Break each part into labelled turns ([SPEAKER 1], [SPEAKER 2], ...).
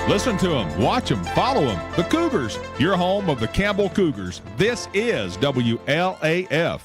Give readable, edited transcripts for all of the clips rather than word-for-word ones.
[SPEAKER 1] Listen to them, watch them, follow them. The Cougars, your home of the Campbell Cougars. This is WLAF.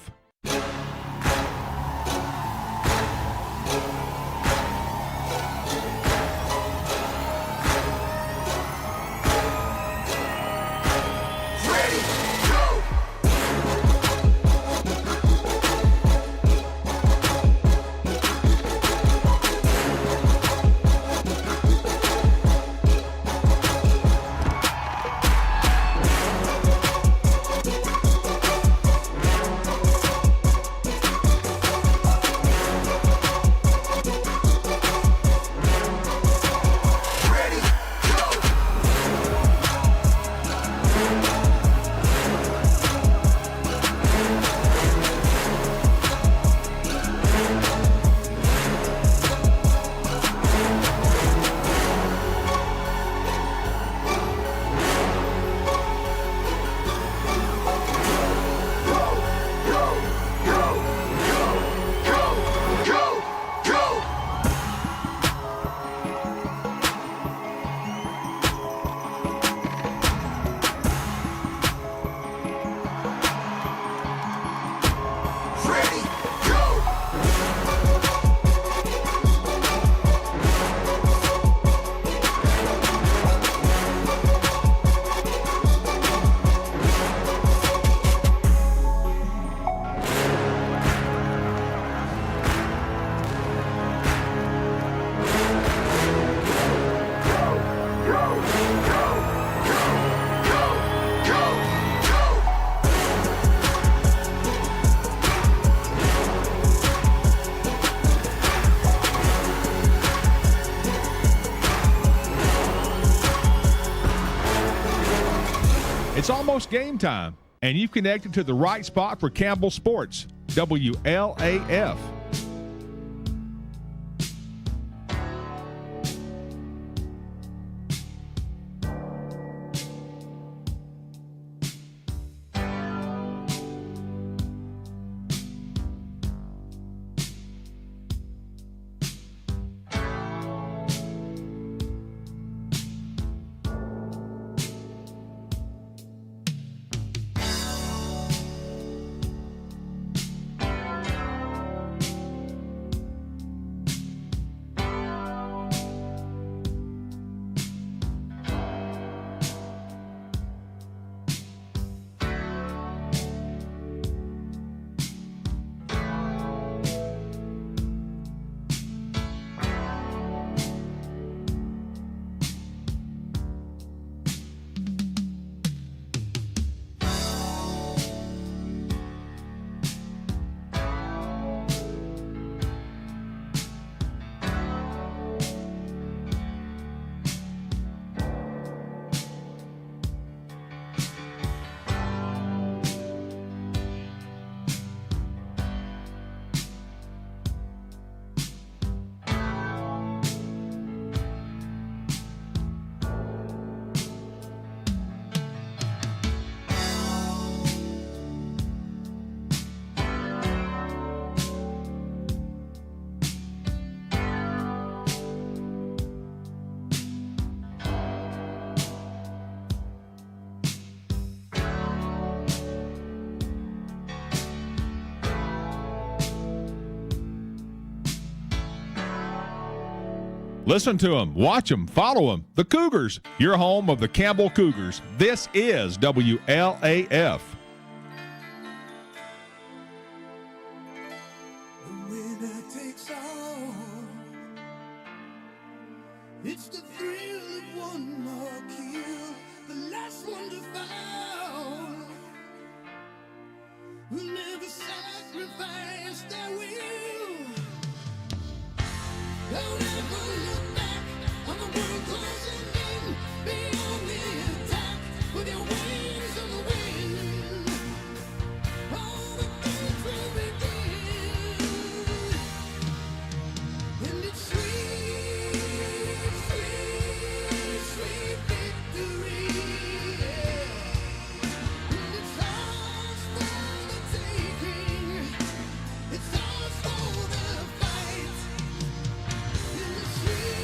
[SPEAKER 1] It's almost game time, and you've connected to the right spot for Campbell Sports, WLAF. Listen to them, watch them, follow them. The Cougars, your home of the Campbell Cougars. This is WLAF.
[SPEAKER 2] The winner takes all. It's the thrill of one more kill, the last one to fall. Who never sacrifice their will. Don't ever look back on the world closing in. Be on the attack with your wings on the wind. All the things will begin. And it's sweet, sweet, sweet victory. Yeah. And it's ours for the taking. It's ours for the fight. In the sweet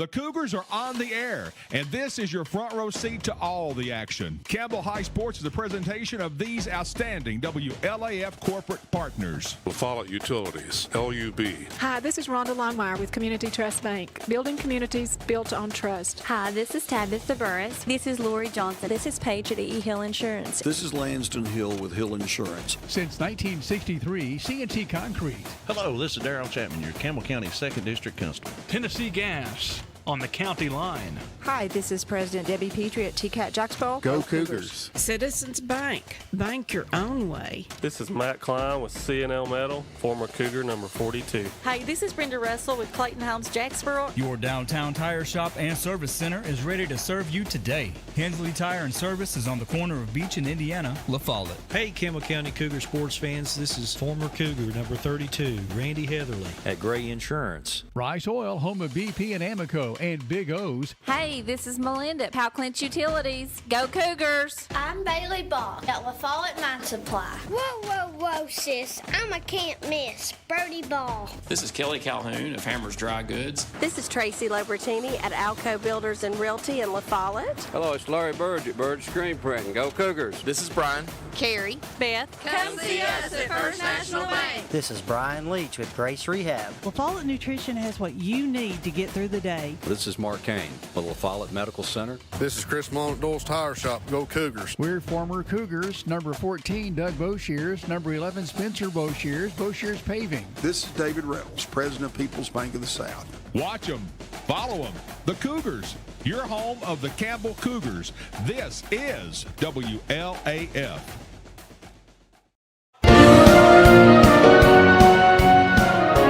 [SPEAKER 1] The Cougars are on the air, and this is your front row seat to all the action. Campbell High Sports is a presentation of these outstanding WLAF corporate partners.
[SPEAKER 3] LaFollette Utilities, LUB.
[SPEAKER 4] Hi, this is Rhonda Longmire with Community Trust Bank, building communities built on trust.
[SPEAKER 5] Hi, this is Tabitha Burris.
[SPEAKER 6] This is Lori Johnson.
[SPEAKER 5] This is Paige at E. Hill Insurance.
[SPEAKER 7] This is Lanston Hill with Hill Insurance.
[SPEAKER 8] Since 1963, C&T Concrete.
[SPEAKER 9] Hello, this is Darrell Chapman, your Campbell County 2nd District Constable.
[SPEAKER 8] Tennessee Gas on the county line.
[SPEAKER 10] Hi, this is President Debbie Petrie at TCAT Jacksboro.
[SPEAKER 7] Go Cougars.
[SPEAKER 11] Citizens Bank. Bank your own way.
[SPEAKER 12] This is Matt Klein with C&L Metal, former Cougar number 42.
[SPEAKER 13] Hey, this is Brenda Russell with Clayton Homes Jacksboro.
[SPEAKER 14] Your downtown tire shop and service center is ready to serve you today. Hensley Tire and Service is on the corner of Beach and Indiana, LaFollette.
[SPEAKER 15] Hey, Campbell County Cougar sports fans, this is former Cougar number 32, Randy Heatherly
[SPEAKER 16] at Gray Insurance.
[SPEAKER 8] Rice Oil, home of BP and Amoco and Big O's.
[SPEAKER 5] Hey, this is Melinda at Powell Clinch Utilities. Go Cougars!
[SPEAKER 17] I'm Bailey Ball at LaFollette Mine Supply.
[SPEAKER 18] Whoa, whoa, whoa, sis. I'm a can't miss. Brody Ball.
[SPEAKER 19] This is Kelly Calhoun of Hammers Dry Goods.
[SPEAKER 20] This is Tracy Lobertini at Alco Builders and Realty in LaFollette.
[SPEAKER 21] Hello, it's Larry Burge at Burge Screen Print. Go Cougars.
[SPEAKER 22] This is Brian.
[SPEAKER 5] Carrie. Beth.
[SPEAKER 2] Come see us at First National Bank.
[SPEAKER 23] This is Brian Leach with Grace Rehab.
[SPEAKER 24] LaFollette Nutrition has what you need to get through the day.
[SPEAKER 25] This is Mark Kane with LaFollette Medical Center.
[SPEAKER 3] This is Chris Mullen at Dole's Tire Shop. Go Cougars.
[SPEAKER 8] We're former Cougars. Number 14, Doug Boshears. Number 11, Spencer Boshears. Boshears Paving.
[SPEAKER 7] This is David Reynolds, President of People's Bank of the South.
[SPEAKER 1] Watch them. Follow them. The Cougars, your home of the Campbell Cougars. This is WLAF.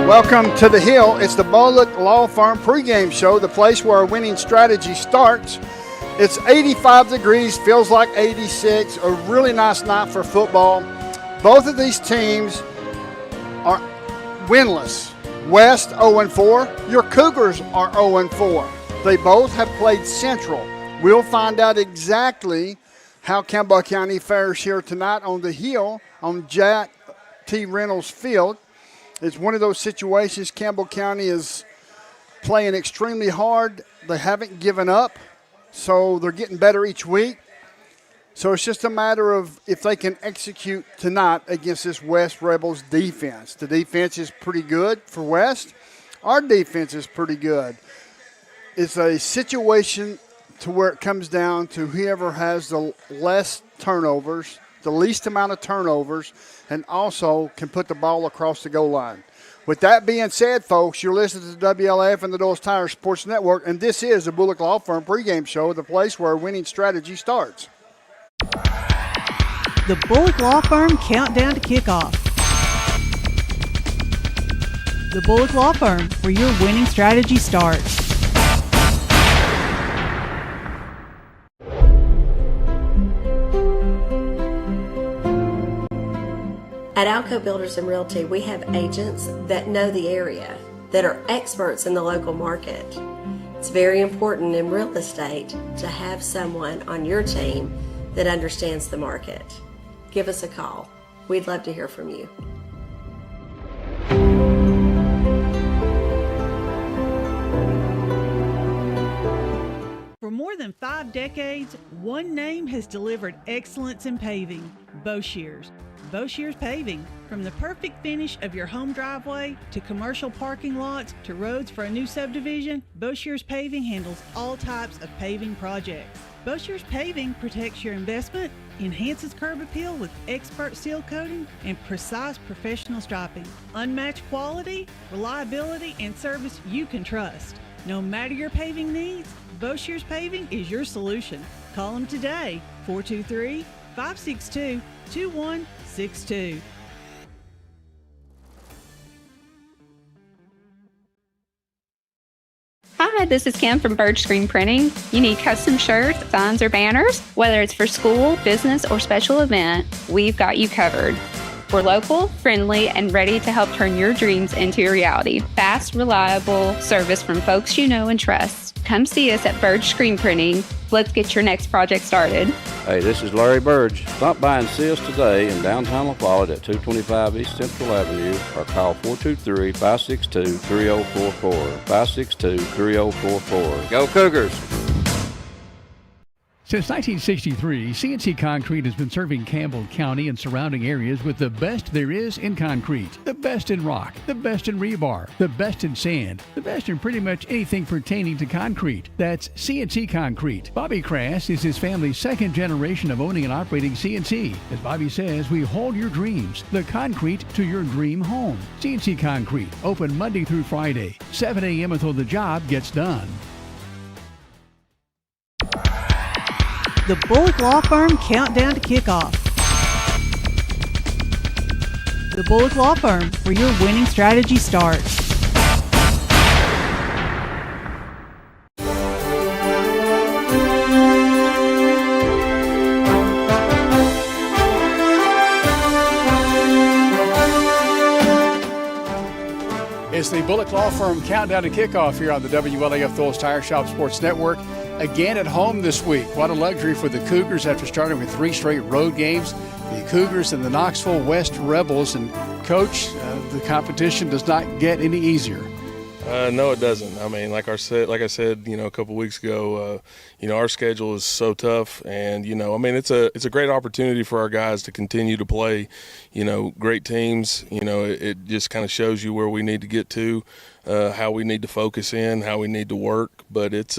[SPEAKER 26] Welcome to the Hill. It's the Bullock Law Firm pregame show, the place where our winning strategy starts. It's 85 degrees, feels like 86, a really nice night for football. Both of these teams are winless. West 0-4, your Cougars are 0-4. They both have played Central. We'll find out exactly how Campbell County fares here tonight on the Hill on Jack T. Reynolds Field. It's one of those situations. Campbell County is playing extremely hard. They haven't given up, so they're getting better each week. So it's just a matter of if they can execute tonight against this West Rebels defense. The defense is pretty good for West. Our defense is pretty good. It's a situation to where it comes down to whoever has the less turnovers, the least amount of turnovers, and also can put the ball across the goal line. With that being said, folks, you're listening to WLAF and the Dole's Tire Sports Network, and this is the Bullock Law Firm pregame show, the place where winning strategy starts.
[SPEAKER 24] The Bullock Law Firm countdown to kickoff. The Bullock Law Firm, where your winning strategy starts.
[SPEAKER 6] At Alco Builders and Realty, we have agents that know the area, that are experts in the local market. It's very important in real estate to have someone on your team that understands the market. Give us a call. We'd love to hear from you.
[SPEAKER 24] For more than 5 decades, one name has delivered excellence in paving: Boshears. Boshears Paving. From the perfect finish of your home driveway to commercial parking lots to roads for a new subdivision, Boshears Paving handles all types of paving projects. Boshears Paving protects your investment, enhances curb appeal with expert seal coating and precise professional striping. Unmatched quality, reliability, and service you can trust. No matter your paving needs, Boshears Paving is your solution. Call them today, 423-562-2162.
[SPEAKER 27] Hi, this is Kim from Bird Screen Printing. You need custom shirts, signs, or banners? Whether it's for school, business, or special event, we've got you covered. We're local, friendly, and ready to help turn your dreams into a reality. Fast, reliable service from folks you know and trust. Come see us at Burge Screen Printing. Let's get your next project started.
[SPEAKER 21] Hey, this is Larry Burge. Stop by and see us today in downtown La Follette at 225 East Central Avenue or call 423-562-3044. 562-3044. Go Cougars!
[SPEAKER 8] Since 1963, CNC Concrete has been serving Campbell County and surrounding areas with the best there is in concrete. The best in rock, the best in rebar, the best in sand, the best in pretty much anything pertaining to concrete. That's CNC Concrete. Bobby Crass is his family's second generation of owning and operating CNC. As Bobby says, we hold your dreams, the concrete to your dream home. CNC Concrete, open Monday through Friday, 7 a.m. until the job gets done.
[SPEAKER 24] The Bullock Law Firm Countdown to Kickoff. The Bullock Law Firm, where your winning strategy starts.
[SPEAKER 26] It's the Bullock Law Firm Countdown to Kickoff here on the WLAF Thulsa Tire Shop Sports Network. Again at home this week. What a luxury for the Cougars after starting with 3 straight road games. The Cougars and the Knoxville West Rebels. And, Coach, the competition does not get any easier.
[SPEAKER 3] No, it doesn't. I mean, like I said, a couple weeks ago, our schedule is so tough, and it's a great opportunity for our guys to continue to play, great teams. It just kind of shows you where we need to get to, how we need to focus in, how we need to work. But it's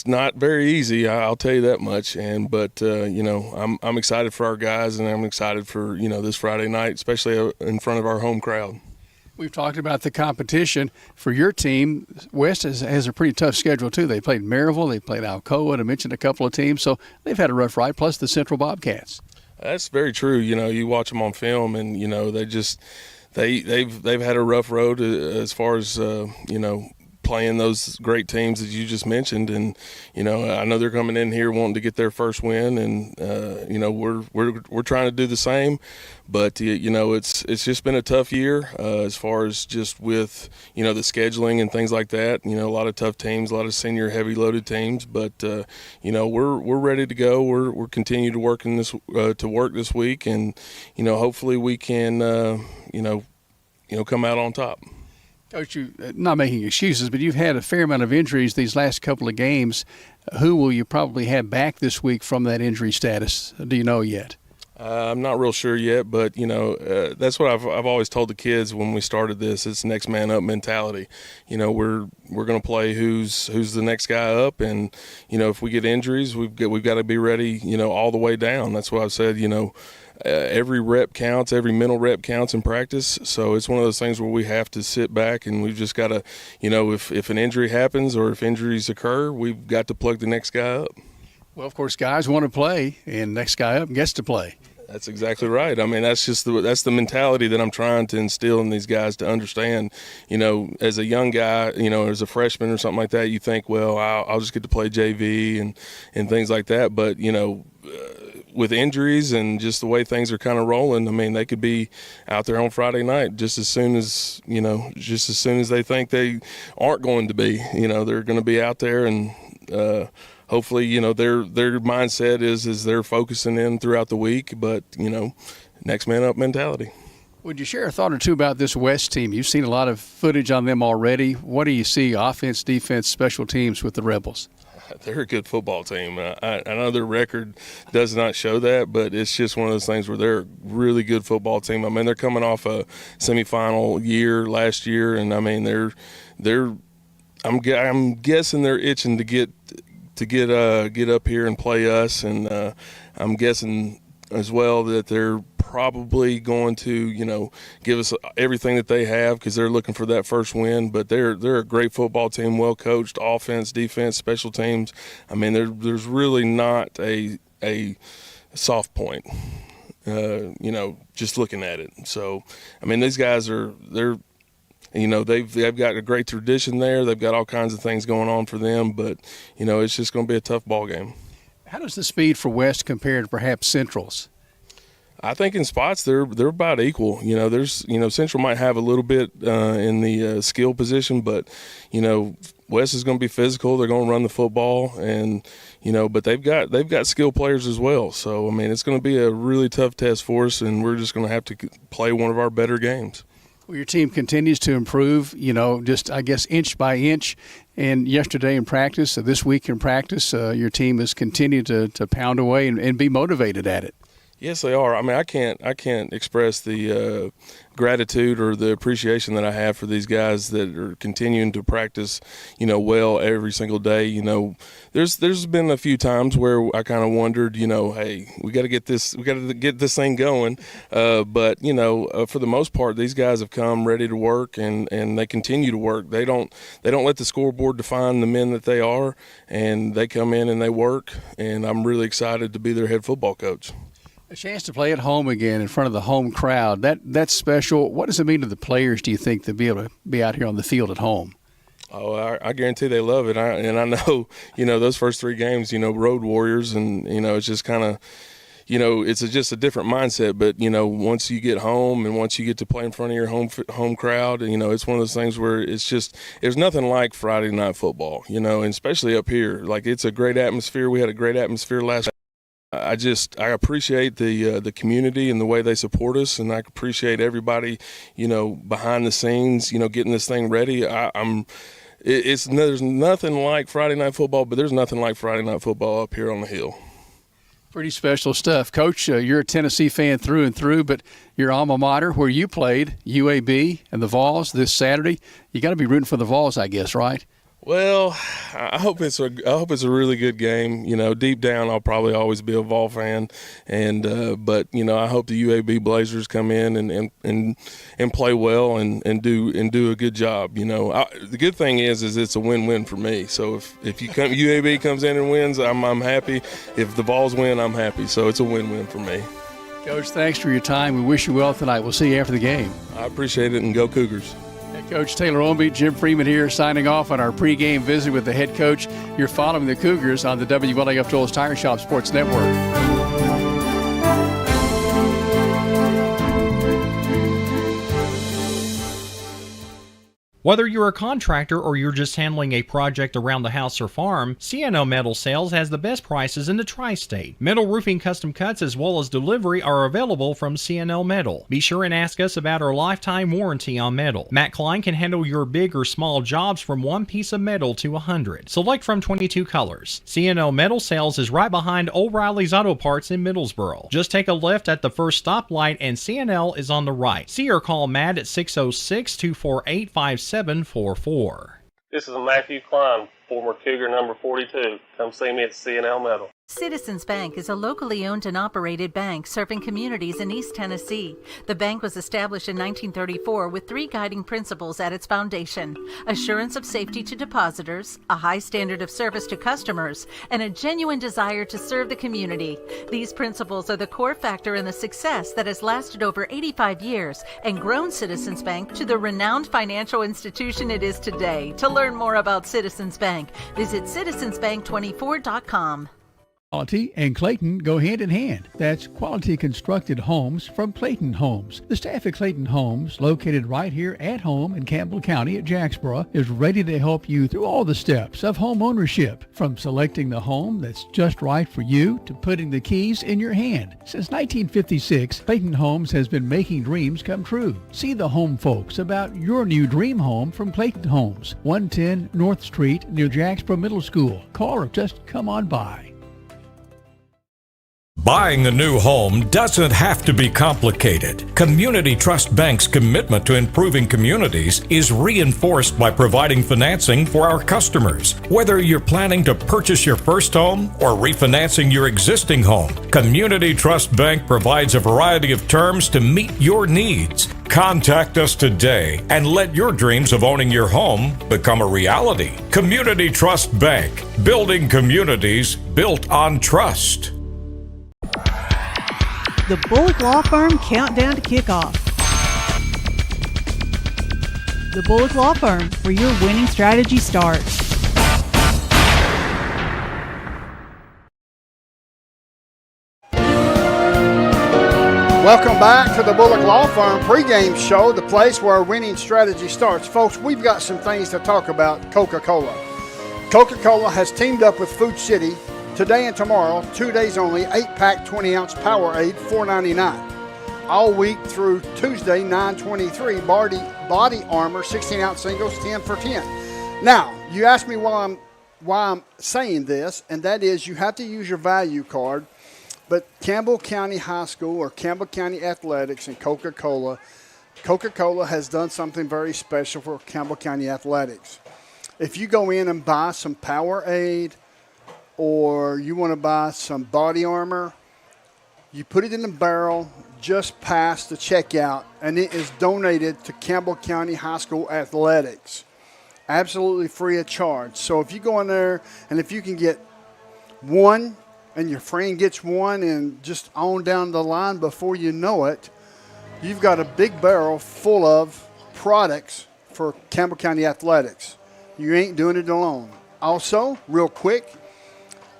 [SPEAKER 3] not very easy, I'll tell you that much. But I'm excited for our guys, and I'm excited for this Friday night, especially in front of our home crowd.
[SPEAKER 26] We've talked about the competition for your team. West has a pretty tough schedule, too. They played Maryville. They played Alcoa. I mentioned a couple of teams. So they've had a rough ride, plus the Central Bobcats.
[SPEAKER 3] That's very true. You watch them on film, and, they've had a rough road as far as, playing those great teams that you just mentioned. And, I know they're coming in here wanting to get their first win, and, we're trying to do the same. But, it's just been a tough year as far as just with, the scheduling and things like that. A lot of tough teams, a lot of senior heavy-loaded teams. But, we're ready to go. We're continuing to work this week, and, hopefully we can, come out on top.
[SPEAKER 26] Coach, you not making excuses, but you've had a fair amount of injuries these last couple of games. Who will you probably have back this week from that injury status? Do you know yet?
[SPEAKER 3] I'm not real sure yet, but that's what I've always told the kids when we started this. It's next man up mentality. We're going to play who's the next guy up, and if we get injuries, we've got to be ready. All the way down. That's what I've said. Every rep counts, every mental rep counts in practice. So it's one of those things where we have to sit back, and we've just got to, if an injury happens or if injuries occur, we've got to plug the next guy up.
[SPEAKER 26] Well, of course, guys want to play, and next guy up gets to play.
[SPEAKER 3] That's exactly right. I mean, that's the mentality that I'm trying to instill in these guys to understand. As a young guy, as a freshman or something like that, you think, well, I'll just get to play JV and things like that. But, with injuries and just the way things are kind of rolling, I mean, they could be out there on Friday night just as soon as they think they aren't going to be. They're going to be out there, and hopefully, their mindset is they're focusing in throughout the week, but, next man up mentality.
[SPEAKER 26] Would you share a thought or two about this West team? You've seen a lot of footage on them already. What do you see, offense, defense, special teams with the Rebels?
[SPEAKER 3] They're a good football team. I know their record does not show that, but it's just one of those things where they're a really good football team. I mean, they're coming off a semifinal year last year, and I mean, I'm guessing they're itching to get up here and play us, and I'm guessing as well that they're probably going to, give us everything that they have because they're looking for that first win. But they're a great football team, well coached, offense, defense, special teams. I mean, there's really not a soft point, just looking at it. So, I mean, these guys they've got a great tradition there. They've got all kinds of things going on for them, but it's just going to be a tough ball game.
[SPEAKER 26] How does the speed for West compare to perhaps Central's?
[SPEAKER 3] I think in spots they're about equal. There's Central might have a little bit in the skill position, but West is going to be physical. They're going to run the football, and but they've got skilled players as well. So I mean, it's going to be a really tough test for us, and we're just going to have to play one of our better games.
[SPEAKER 8] Well, your team continues to improve, just I guess inch by inch. And yesterday in practice, this week in practice, your team has continued to pound away and be motivated at it.
[SPEAKER 3] Yes, they are. I mean, I can't express the gratitude or the appreciation that I have for these guys that are continuing to practice, well every single day. There's been a few times where I kind of wondered, hey, we got to get this thing going. But for the most part, these guys have come ready to work, and they continue to work. They don't let the scoreboard define the men that they are, and they come in and they work. And I'm really excited to be their head football coach.
[SPEAKER 8] A chance to play at home again in front of the home crowd, that's special. What does it mean to the players, do you think, to be able to be out here on the field at home?
[SPEAKER 3] Oh, I guarantee they love it. I know, those first 3 games, road warriors, and, it's just kind of, it's just a different mindset. But, once you get home and once you get to play in front of your home crowd, it's one of those things where it's just – there's nothing like Friday night football, and especially up here. Like, it's a great atmosphere. We had a great atmosphere last night. I appreciate the community and the way they support us, and I appreciate everybody, behind the scenes, getting this thing ready. There's nothing like Friday night football, but there's nothing like Friday night football up here on the hill.
[SPEAKER 8] Pretty special stuff. Coach, you're a Tennessee fan through and through, but your alma mater, where you played, UAB and the Vols this Saturday, you got to be rooting for the Vols, I guess, right?
[SPEAKER 3] Well, I hope it's a really good game. Deep down, I'll probably always be a Vol fan, and but I hope the UAB Blazers come in and play well and do a good job. The good thing is it's a win-win for me. So if UAB comes in and wins, I'm happy. If the Vols win, I'm happy. So it's a win-win for me.
[SPEAKER 8] Coach, thanks for your time. We wish you well tonight. We'll see you after the game.
[SPEAKER 3] I appreciate it, and go Cougars.
[SPEAKER 8] Coach Taylor Omby, Jim Freeman here, signing off on our pregame visit with the head coach. You're following the Cougars on the WLAF Joel's Tire Shop Sports Network.
[SPEAKER 4] Whether you're a contractor or you're just handling a project around the house or farm, C&L Metal Sales has the best prices in the tri-state. Metal roofing custom cuts as well as delivery are available from C&L Metal. Be sure and ask us about our lifetime warranty on metal. Matt Klein can handle your big or small jobs from 1 piece of metal to 100. Select from 22 colors. C&L Metal Sales is right behind O'Reilly's Auto Parts in Middlesboro. Just take a left at the first stoplight and C&L is on the right. See or call Matt at 606-248-5744.
[SPEAKER 9] This is Matthew Klein, former Cougar number 42. Come see me at C&L Metal.
[SPEAKER 10] Citizens Bank is a locally owned and operated bank serving communities in East Tennessee. The bank was established in 1934 with 3 guiding principles at its foundation: assurance of safety to depositors, a high standard of service to customers, and a genuine desire to serve the community. These principles are the core factor in the success that has lasted over 85 years and grown Citizens Bank to the renowned financial institution it is today. To learn more about Citizens Bank, visit citizensbank24.com.
[SPEAKER 8] Quality and Clayton go hand in hand. That's quality constructed homes from Clayton Homes. The staff at Clayton Homes, located right here at home in Campbell County at Jacksboro, is ready to help you through all the steps of home ownership, from selecting the home that's just right for you to putting the keys in your hand. Since 1956, Clayton Homes has been making dreams come true. See the home folks about your new dream home from Clayton Homes, 110 North Street near Jacksboro Middle School. Call or just come on by.
[SPEAKER 11] Buying a new home doesn't have to be complicated. Community Trust Bank's commitment to improving communities is reinforced by providing financing for our customers. Whether you're planning to purchase your first home or refinancing your existing home, Community Trust Bank provides a variety of terms to meet your needs. Contact us today and let your dreams of owning your home become a reality. Community Trust Bank, building communities built on trust.
[SPEAKER 24] The Bullock Law Firm Countdown to Kickoff. The Bullock Law Firm, where your winning strategy starts.
[SPEAKER 26] Welcome back to the Bullock Law Firm pregame show, the place where winning strategy starts. Folks, we've got some things to talk about Coca-Cola. Coca-Cola has teamed up with Food City today and tomorrow, 2 days only, 8-pack 20-ounce Powerade, $4.99. All week through Tuesday, 9/23, Body Armor 16-ounce singles, 10 for $10. Now, you ask me why I'm saying this, and that is you have to use your value card. But Campbell County High School or Campbell County Athletics and Coca-Cola has done something very special for Campbell County Athletics. If you go in and buy some Powerade or you want to buy some Body Armor, you put it in the barrel just past the checkout, and it is donated to Campbell County High School Athletics. Absolutely free of charge. So if you go in there and if you can get one and your friend gets one and just on down the line before you know it, you've got a big barrel full of products for Campbell County Athletics. You ain't doing it alone. Also, real quick,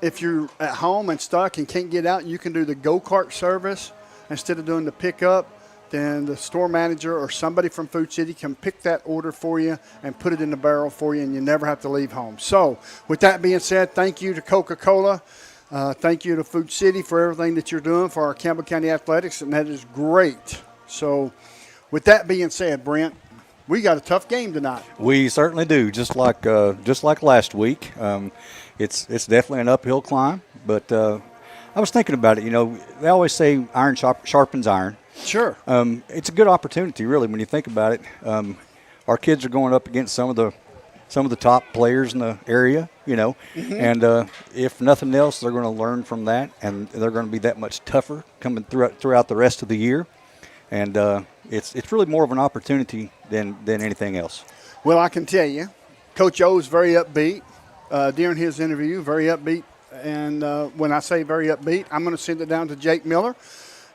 [SPEAKER 26] if you're at home and stuck and can't get out, you can do the go-kart service. Instead of doing the pickup, then the store manager or somebody from Food City can pick that order for you and put it in the barrel for you, and you never have to leave home. So with that being said, thank you to Coca-Cola. Thank you to Food City for everything that you're doing for our Campbell County Athletics, and that is great. So with that being said, Brent, we got a tough game tonight.
[SPEAKER 12] We certainly do, just like last week. It's definitely an uphill climb, but I was thinking about it. You know, they always say iron sharpens iron.
[SPEAKER 26] Sure.
[SPEAKER 12] It's a good opportunity, really, when you think about it. Our kids are going up against some of the top players in the area, you know, and if nothing else, they're going to learn from that, and they're going to be that much tougher coming throughout the rest of the year. And it's really more of an opportunity than anything else.
[SPEAKER 26] Well, I can tell you, Coach O is very upbeat during his interview, very upbeat. And when I say very upbeat, I'm going to send it down to Jake Miller.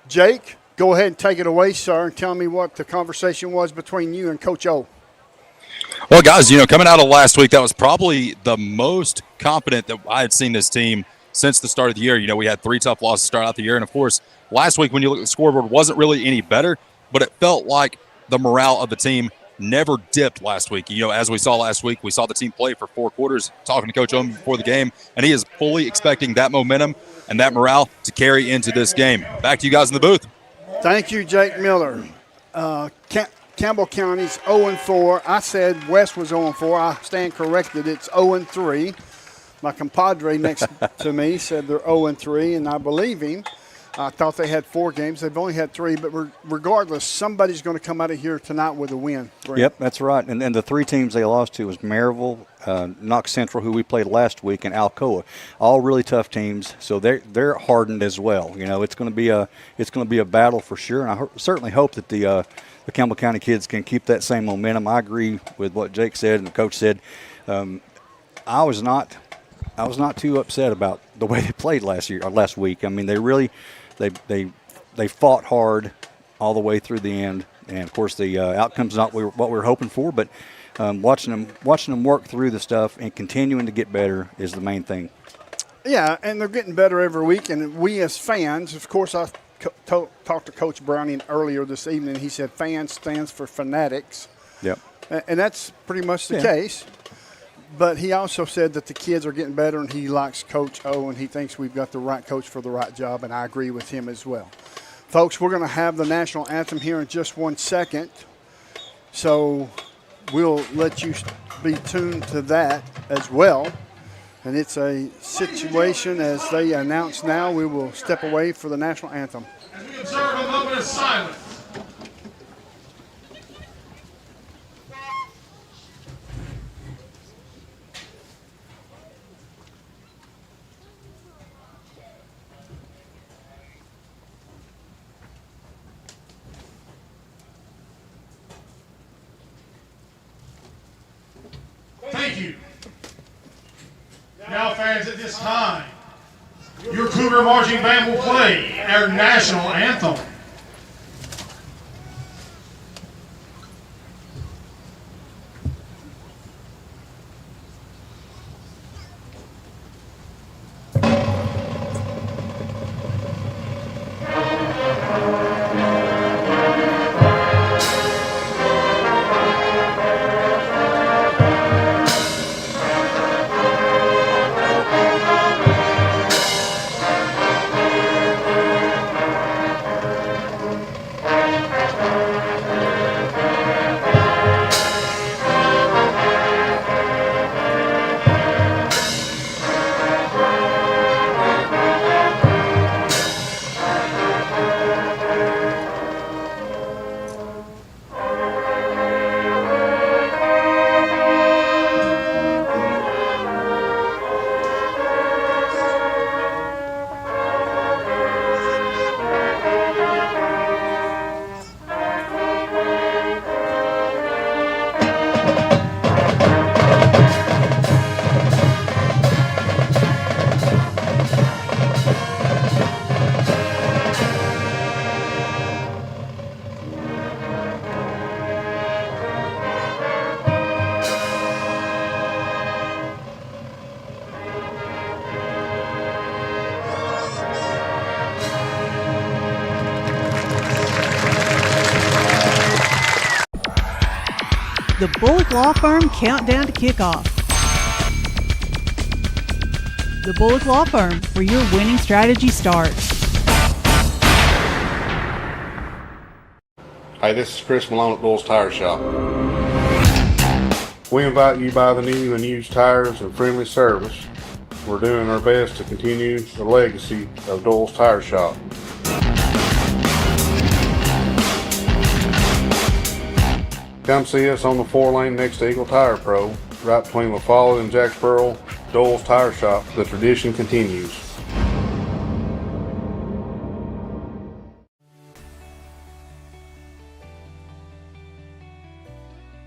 [SPEAKER 26] Jake, go ahead and take it away, sir, and tell me what the conversation was between you and Coach O.
[SPEAKER 13] Well, guys, you know, coming out of last week, that was probably the most confident that I had seen this team since the start of the year. You know, we had 3 tough losses to start out the year. And, of course, last week when you look at the scoreboard, wasn't really any better, but it felt like the morale of the team never dipped last week. You know, as we saw last week, we saw the team play for 4 quarters, talking to Coach Ohm before the game, and he is fully expecting that momentum and that morale to carry into this game. Back to you guys in the booth.
[SPEAKER 26] Thank you, Jake Miller. Campbell County's 0-4. I said West was 0-4. I stand corrected. It's 0-3. My compadre next to me said they're 0-3, and I believe him. I thought they had 4 games. They've only had 3, but regardless, somebody's going to come out of here tonight with a win. Brent.
[SPEAKER 12] Yep, that's right. And the 3 teams they lost to was Maryville, Knox Central, who we played last week, and Alcoa. All really tough teams, so they're hardened as well. You know, it's going to be a battle for sure. And I certainly hope that the Campbell County kids can keep that same momentum. I agree with what Jake said and the coach said. I was not too upset about the way they played last week. I mean, they really. They fought hard all the way through the end, and of course the outcome's not what we were hoping for. But watching them work through the stuff and continuing to get better is the main thing.
[SPEAKER 26] Yeah, and they're getting better every week. And we as fans, of course, I talked to Coach Browning earlier this evening. He said fans stands for fanatics.
[SPEAKER 12] Yep.
[SPEAKER 26] And that's pretty much the case. But he also said that the kids are getting better, and he likes Coach O, and he thinks we've got the right coach for the right job, and I agree with him as well. Folks, we're going to have the national anthem here in just 1 second, so we'll let you be tuned to that as well. And it's a situation, as they announce now, we will step away for the national anthem.
[SPEAKER 2] As we observe a moment of silence. Thank you. Now, fans, at this time, your Cougar Marching Band will play our national anthem.
[SPEAKER 24] The Bullock Law Firm Countdown to Kickoff. The Bullock Law Firm, where your winning strategy starts.
[SPEAKER 14] Hey, this is Chris Malone at Bull's Tire Shop. We invite you to buy the new and used tires and friendly service. We're doing our best to continue the legacy of Doyle's Tire Shop. Come see us on the 4-lane next to Eagle Tire Pro, right between La Follette and Jacksboro. Doyle's Tire Shop. The tradition continues.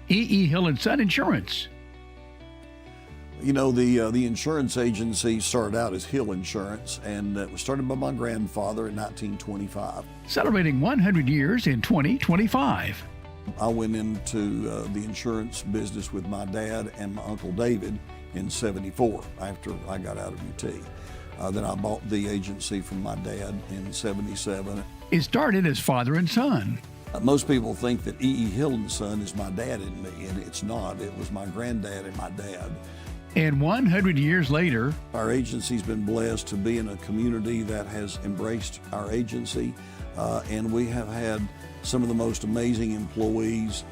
[SPEAKER 8] E.E. Hill & Son Insurance.
[SPEAKER 7] You know, the insurance agency started out as Hill Insurance, and it was started by my grandfather in 1925.
[SPEAKER 8] Celebrating 100 years in 2025.
[SPEAKER 7] I went into the insurance business with my dad and my Uncle David in '74 after I got out of UT. Then I bought the agency from my dad in '77.
[SPEAKER 8] It started as father and son.
[SPEAKER 7] Most people think that E.E. Hill & Son is my dad and me, and it's not. It was my granddad and my dad.
[SPEAKER 8] And 100 years later,
[SPEAKER 7] our agency's been blessed to be in a community that has embraced our agency, and we have had some of the most amazing employees.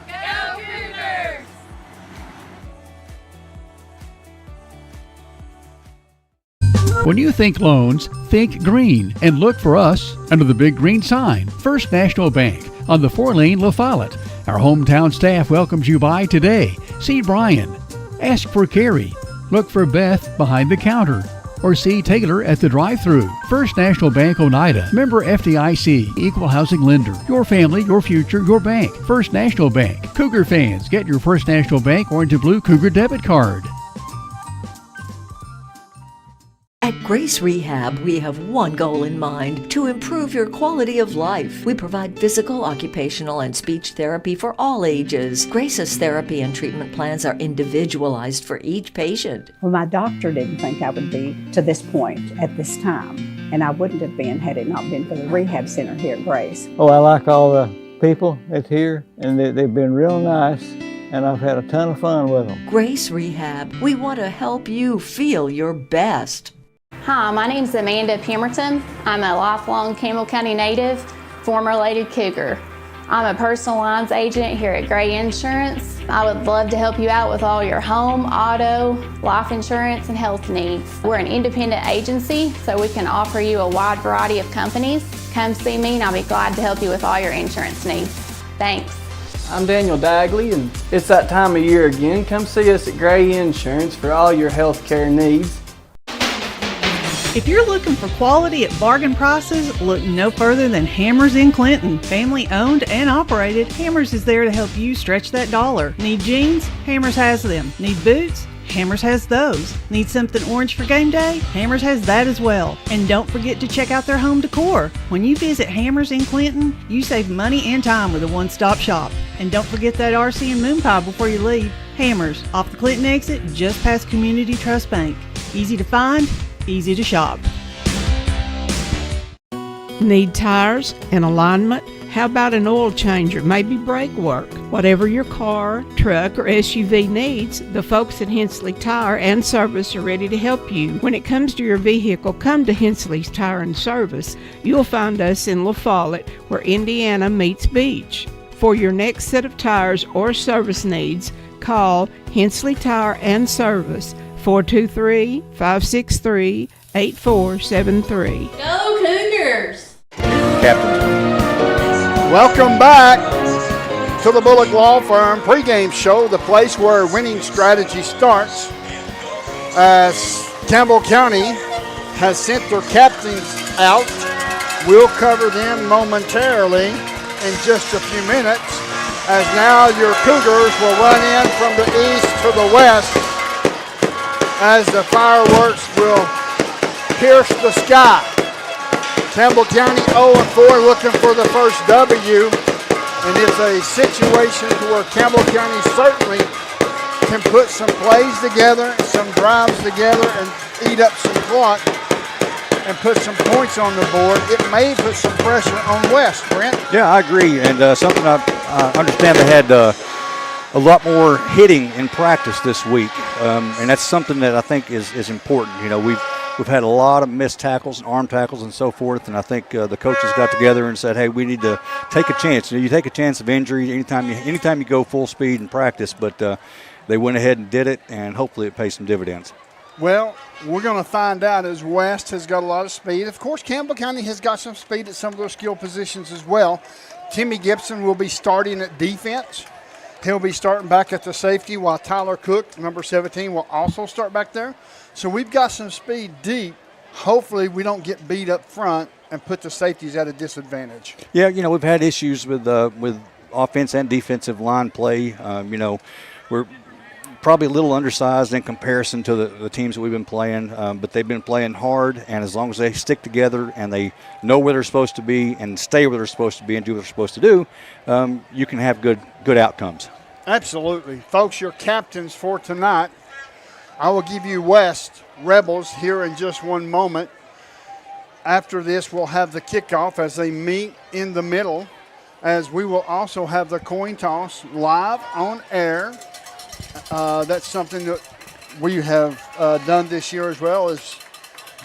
[SPEAKER 2] Go Cougars!
[SPEAKER 8] when you think loans, think green and look for us under the big green sign, First National Bank on the 4-lane La Follette. Our hometown staff welcomes you by today. See Brian. Ask for Carrie. Look for Beth behind the counter. Or see Taylor at the drive-thru. First National Bank Oneida. Member FDIC. Equal housing lender. Your family, your future, your bank. First National Bank. Cougar fans, get your First National Bank orange and blue Cougar debit card.
[SPEAKER 15] At Grace Rehab, we have one goal in mind: to improve your quality of life. We provide physical, occupational, and speech therapy for all ages. Grace's therapy and treatment plans are individualized for each patient.
[SPEAKER 16] Well, my doctor didn't think I would be to this point at this time, and I wouldn't have been had it not been for the rehab center here at Grace.
[SPEAKER 17] Oh, I like all the people that's here, and they've been real nice, and I've had a ton of fun with them.
[SPEAKER 15] Grace Rehab, we want to help you feel your best.
[SPEAKER 18] Hi, my name is Amanda Pemberton. I'm a lifelong Campbell County native, former Lady Cougar. I'm a personal lines agent here at Gray Insurance. I would love to help you out with all your home, auto, life insurance, and health needs. We're an independent agency, so we can offer you a wide variety of companies. Come see me and I'll be glad to help you with all your insurance needs. Thanks.
[SPEAKER 19] I'm Daniel Dagley, and it's that time of year again. Come see us at Gray Insurance for all your health care needs.
[SPEAKER 24] If you're looking for quality at bargain prices, look no further than Hammers in Clinton. Family owned and operated, Hammers is there to help you stretch that dollar. Need jeans? Hammers has them. Need boots? Hammers has those. Need something orange for game day? Hammers has that as well. And don't forget to check out their home decor. When you visit Hammers in Clinton, you save money and time with a one-stop shop. And don't forget that RC and moon pie before you leave. Hammers, off the Clinton exit, just past Community Trust Bank. Easy to find, easy to shop.
[SPEAKER 22] Need tires and alignment? How about an oil changer, maybe brake work? Whatever your car, truck, or SUV needs, the folks at Hensley Tire and Service are ready to help you. When it comes to your vehicle, come to Hensley's Tire and Service. You'll find us in La Follette, where Indiana meets beach. For your next set of tires or service needs, call Hensley Tire and Service, 423-563-8473.
[SPEAKER 2] Go Cougars!
[SPEAKER 26] Captain. Welcome back to the Bullock Law Firm pregame show, the place where winning strategy starts. As Campbell County has sent their captains out, we'll cover them momentarily in just a few minutes, as now your Cougars will run in from the east to the west as the fireworks will pierce the sky. Campbell County 0-4 looking for the first W, and it's a situation to where Campbell County certainly can put some plays together, some drives together, and eat up some clock and put some points on the board. It may put some pressure on West, Brent.
[SPEAKER 12] Yeah, I agree, and something I understand they had a lot more hitting in practice this week, and that's something that I think is important. You know, we've had a lot of missed tackles and arm tackles and so forth, and I think the coaches got together and said, hey, we need to take a chance. You know, you take a chance of injury anytime you go full speed in practice, but they went ahead and did it, and hopefully it pays some dividends.
[SPEAKER 26] Well, we're going to find out as West has got a lot of speed. Of course, Campbell County has got some speed at some of their skill positions as well. Timmy Gibson will be starting at defense. He'll be starting back at the safety, while Tyler Cook, number 17, will also start back there. So we've got some speed deep. Hopefully we don't get beat up front and put the safeties at a disadvantage.
[SPEAKER 12] Yeah, you know, we've had issues with offense and defensive line play. You know, we're probably a little undersized in comparison to the teams that we've been playing, but they've been playing hard, and as long as they stick together and they know where they're supposed to be and stay where they're supposed to be and do what they're supposed to do, you can have good outcomes.
[SPEAKER 26] Absolutely. Folks, your captains for tonight. I will give you West Rebels here in just one moment. After this, we'll have the kickoff as they meet in the middle, as we will also have the coin toss live on air. That's something that we have done this year as well, as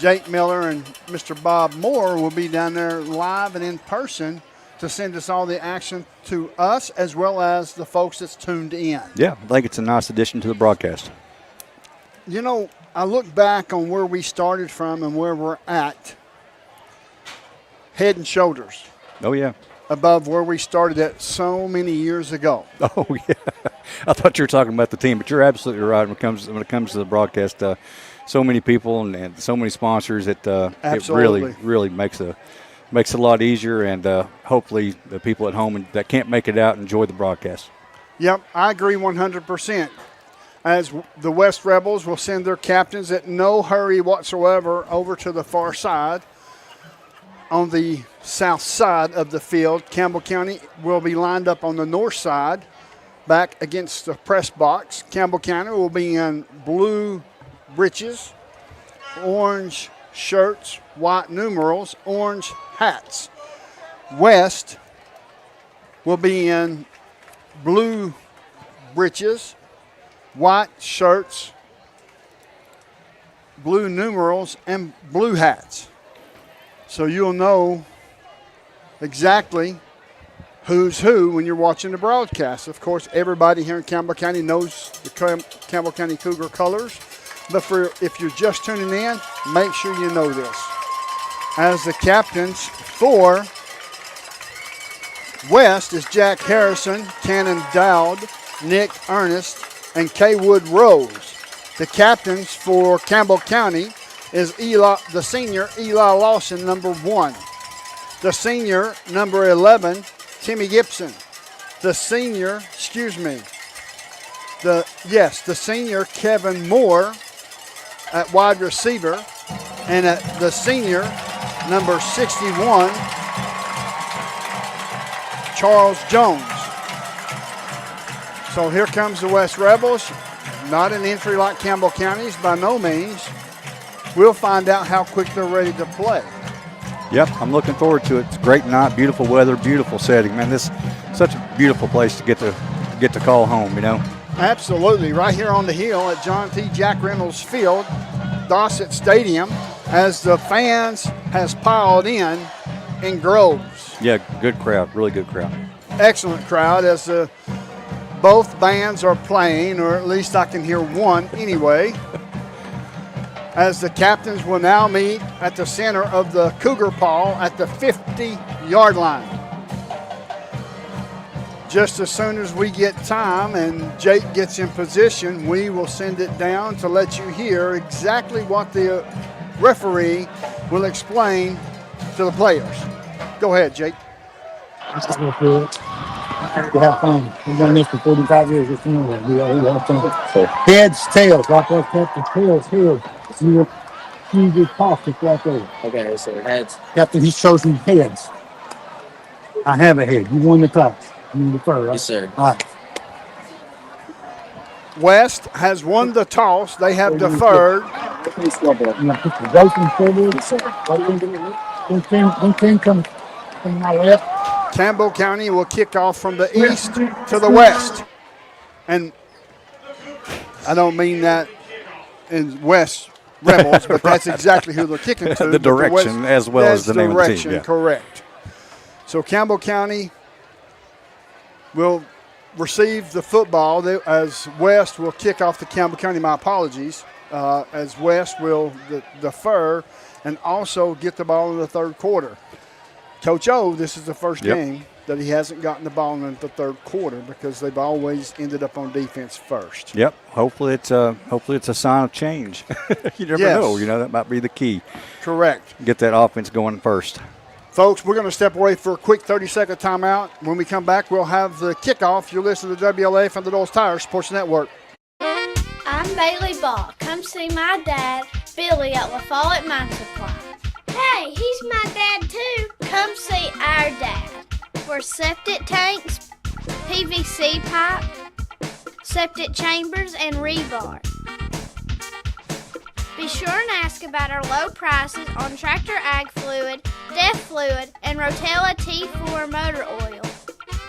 [SPEAKER 26] Jake Miller and Mr. Bob Moore will be down there live and in person to send us all the action to us as well as the folks that's tuned in.
[SPEAKER 12] Yeah, I think it's a nice addition to the broadcast.
[SPEAKER 26] You know, I look back on where we started from and where we're at, head and shoulders.
[SPEAKER 12] Oh, yeah.
[SPEAKER 26] Above where we started at so many years ago.
[SPEAKER 12] Oh, yeah. I thought you were talking about the team, but you're absolutely right when it comes to the broadcast. So many people and so many sponsors that it really makes a lot easier, and hopefully the people at home that can't make it out enjoy the broadcast.
[SPEAKER 26] Yep, I agree 100%. As the West Rebels will send their captains at no hurry whatsoever over to the far side. On the south side of the field, Campbell County will be lined up on the north side, back against the press box. Campbell County will be in blue breeches, orange shirts, white numerals, orange hats. West will be in blue breeches, white shirts, blue numerals, and blue hats. So you'll know exactly who's who when you're watching the broadcast. Of course, everybody here in Campbell County knows the Campbell County Cougar colors. But if you're just tuning in, make sure you know this. As the captains for West is Jack Harrison, Cannon Dowd, Nick Ernest, and Kaywood Rose. The captains for Campbell County is the senior Eli Lawson, number 1. The senior, number 11, Timmy Gibson. The senior, the senior Kevin Moore at wide receiver, and at the senior, number 61, Charles Jones. So here comes the West Rebels. Not an entry like Campbell County's, by no means. We'll find out how quick they're ready to play.
[SPEAKER 12] Yep, I'm looking forward to it. It's a great night, beautiful weather, beautiful setting. Man, this is such a beautiful place to get to call home, you know.
[SPEAKER 26] Absolutely. Right here on the hill at John T. Jack Reynolds Field, Dossett Stadium, as the fans has piled in groves.
[SPEAKER 12] Yeah, good crowd, really good crowd.
[SPEAKER 26] Excellent crowd as both bands are playing, or at least I can hear one anyway. As the captains will now meet at the center of the Cougar Paw at the 50-yard line. Just as soon as we get time and Jake gets in position, we will send it down to let you hear exactly what the referee will explain to the players. Go ahead, Jake.
[SPEAKER 1] We have fun. We've done this for 45 years. It's we have fun. Heads, tails, like what's captain, tails, heads. You get cautious right there. Okay, so heads. Captain, he's chosen heads. I have a head. You won the toss. You defer, right? Yes, sir. All right.
[SPEAKER 26] West has won the toss. They have deferred. Campbell County will kick off from the east to the west. And I don't mean that in West Rebels, but that's exactly who they're kicking to.
[SPEAKER 12] The direction as well as the name of the team. Yeah.
[SPEAKER 26] Correct. So Campbell County will receive the football as West will kick off the Campbell County. My apologies. As West will defer and also get the ball in the third quarter. Coach O, this is the first game that he hasn't gotten the ball in the third quarter because they've always ended up on defense first.
[SPEAKER 12] Yep. Hopefully it's a sign of change. You never know. You know, that might be the key.
[SPEAKER 26] Correct.
[SPEAKER 12] Get that offense going first.
[SPEAKER 26] Folks, we're going to step away for a quick 30-second timeout. When we come back, we'll have the kickoff. You'll listen to WLAF and the Knowles Tire Sports Network.
[SPEAKER 5] I'm Bailey Ball. Come see my dad, Billy, at La Follette Mine Supply. Hey, he's my dad too. Come see our dad for septic tanks, PVC pipe, septic chambers, and rebar. Be sure and ask about our low prices on Tractor Ag Fluid, Def Fluid, and Rotella T4 motor oil.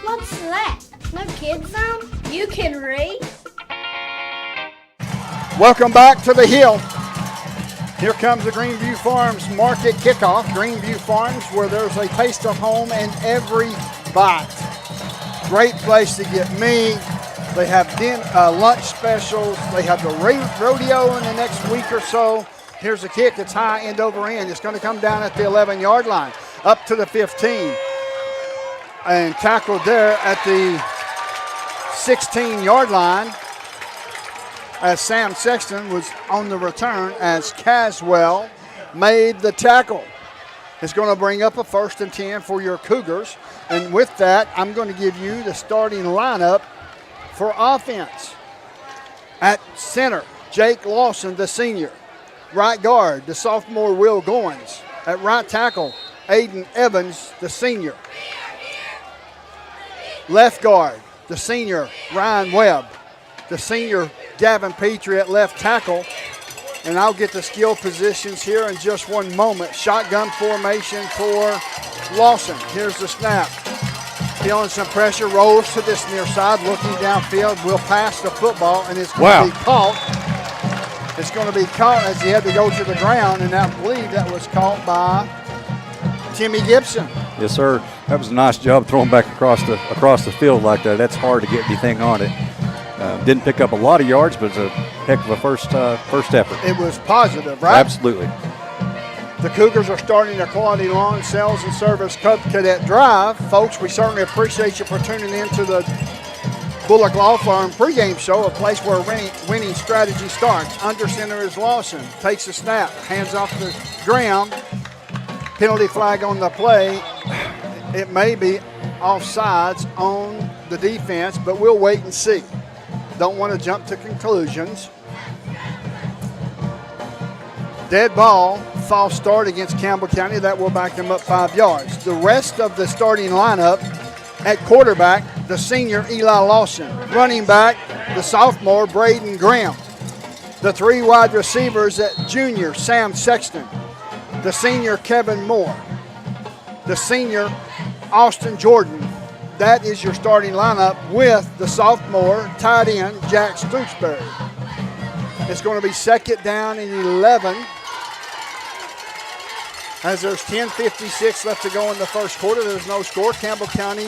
[SPEAKER 5] What's that? No kid zone? You can read?
[SPEAKER 26] Welcome back to the Hill. Here comes the Greenview Farms Market Kickoff. Greenview Farms, where there's a taste of home in every bite. Great place to get meat. They have lunch specials. They have the rodeo in the next week or so. Here's the kick. It's high end over end. It's going to come down at the 11-yard line, up to the 15. And tackled there at the 16-yard line as Sam Sexton was on the return as Caswell made the tackle. It's going to bring up a 1st and 10 for your Cougars. And with that, I'm going to give you the starting lineup for offense. At center, Jake Lawson, the senior. Right guard, the sophomore Will Goins. At right tackle, Aiden Evans, the senior. Left guard, the senior Ryan Webb. The senior Gavin Petrie at left tackle. And I'll get the skill positions here in just one moment. Shotgun formation for Lawson. Here's the snap. Feeling some pressure, rolls to this near side, looking downfield, will pass the football, and it's going to be caught. It's going to be caught as he had to go to the ground, and I believe that was caught by Timmy Gibson.
[SPEAKER 12] Yes, sir. That was a nice job throwing back across the field like that. That's hard to get anything on it. Didn't pick up a lot of yards, but it's a heck of a first effort.
[SPEAKER 26] It was positive, right?
[SPEAKER 12] Absolutely.
[SPEAKER 26] The Cougars are starting their quality lawn sales and service cadet drive. Folks, we certainly appreciate you for tuning in to the Bullock Law Firm pregame show, a place where winning strategy starts. Under center is Lawson. Takes a snap, hands off the ground. Penalty flag on the play. It may be offsides on the defense, but we'll wait and see. Don't want to jump to conclusions. Dead ball, false start against Campbell County. That will back them up 5 yards. The rest of the starting lineup at quarterback, the senior Eli Lawson. Running back, the sophomore Braden Graham. The 3 wide receivers at junior Sam Sexton. The senior Kevin Moore. The senior Austin Jordan. That is your starting lineup with the sophomore tight end Jack Stooksbury. It's going to be 2nd down and 11. As there's 10:56 left to go in the first quarter, there's no score. Campbell County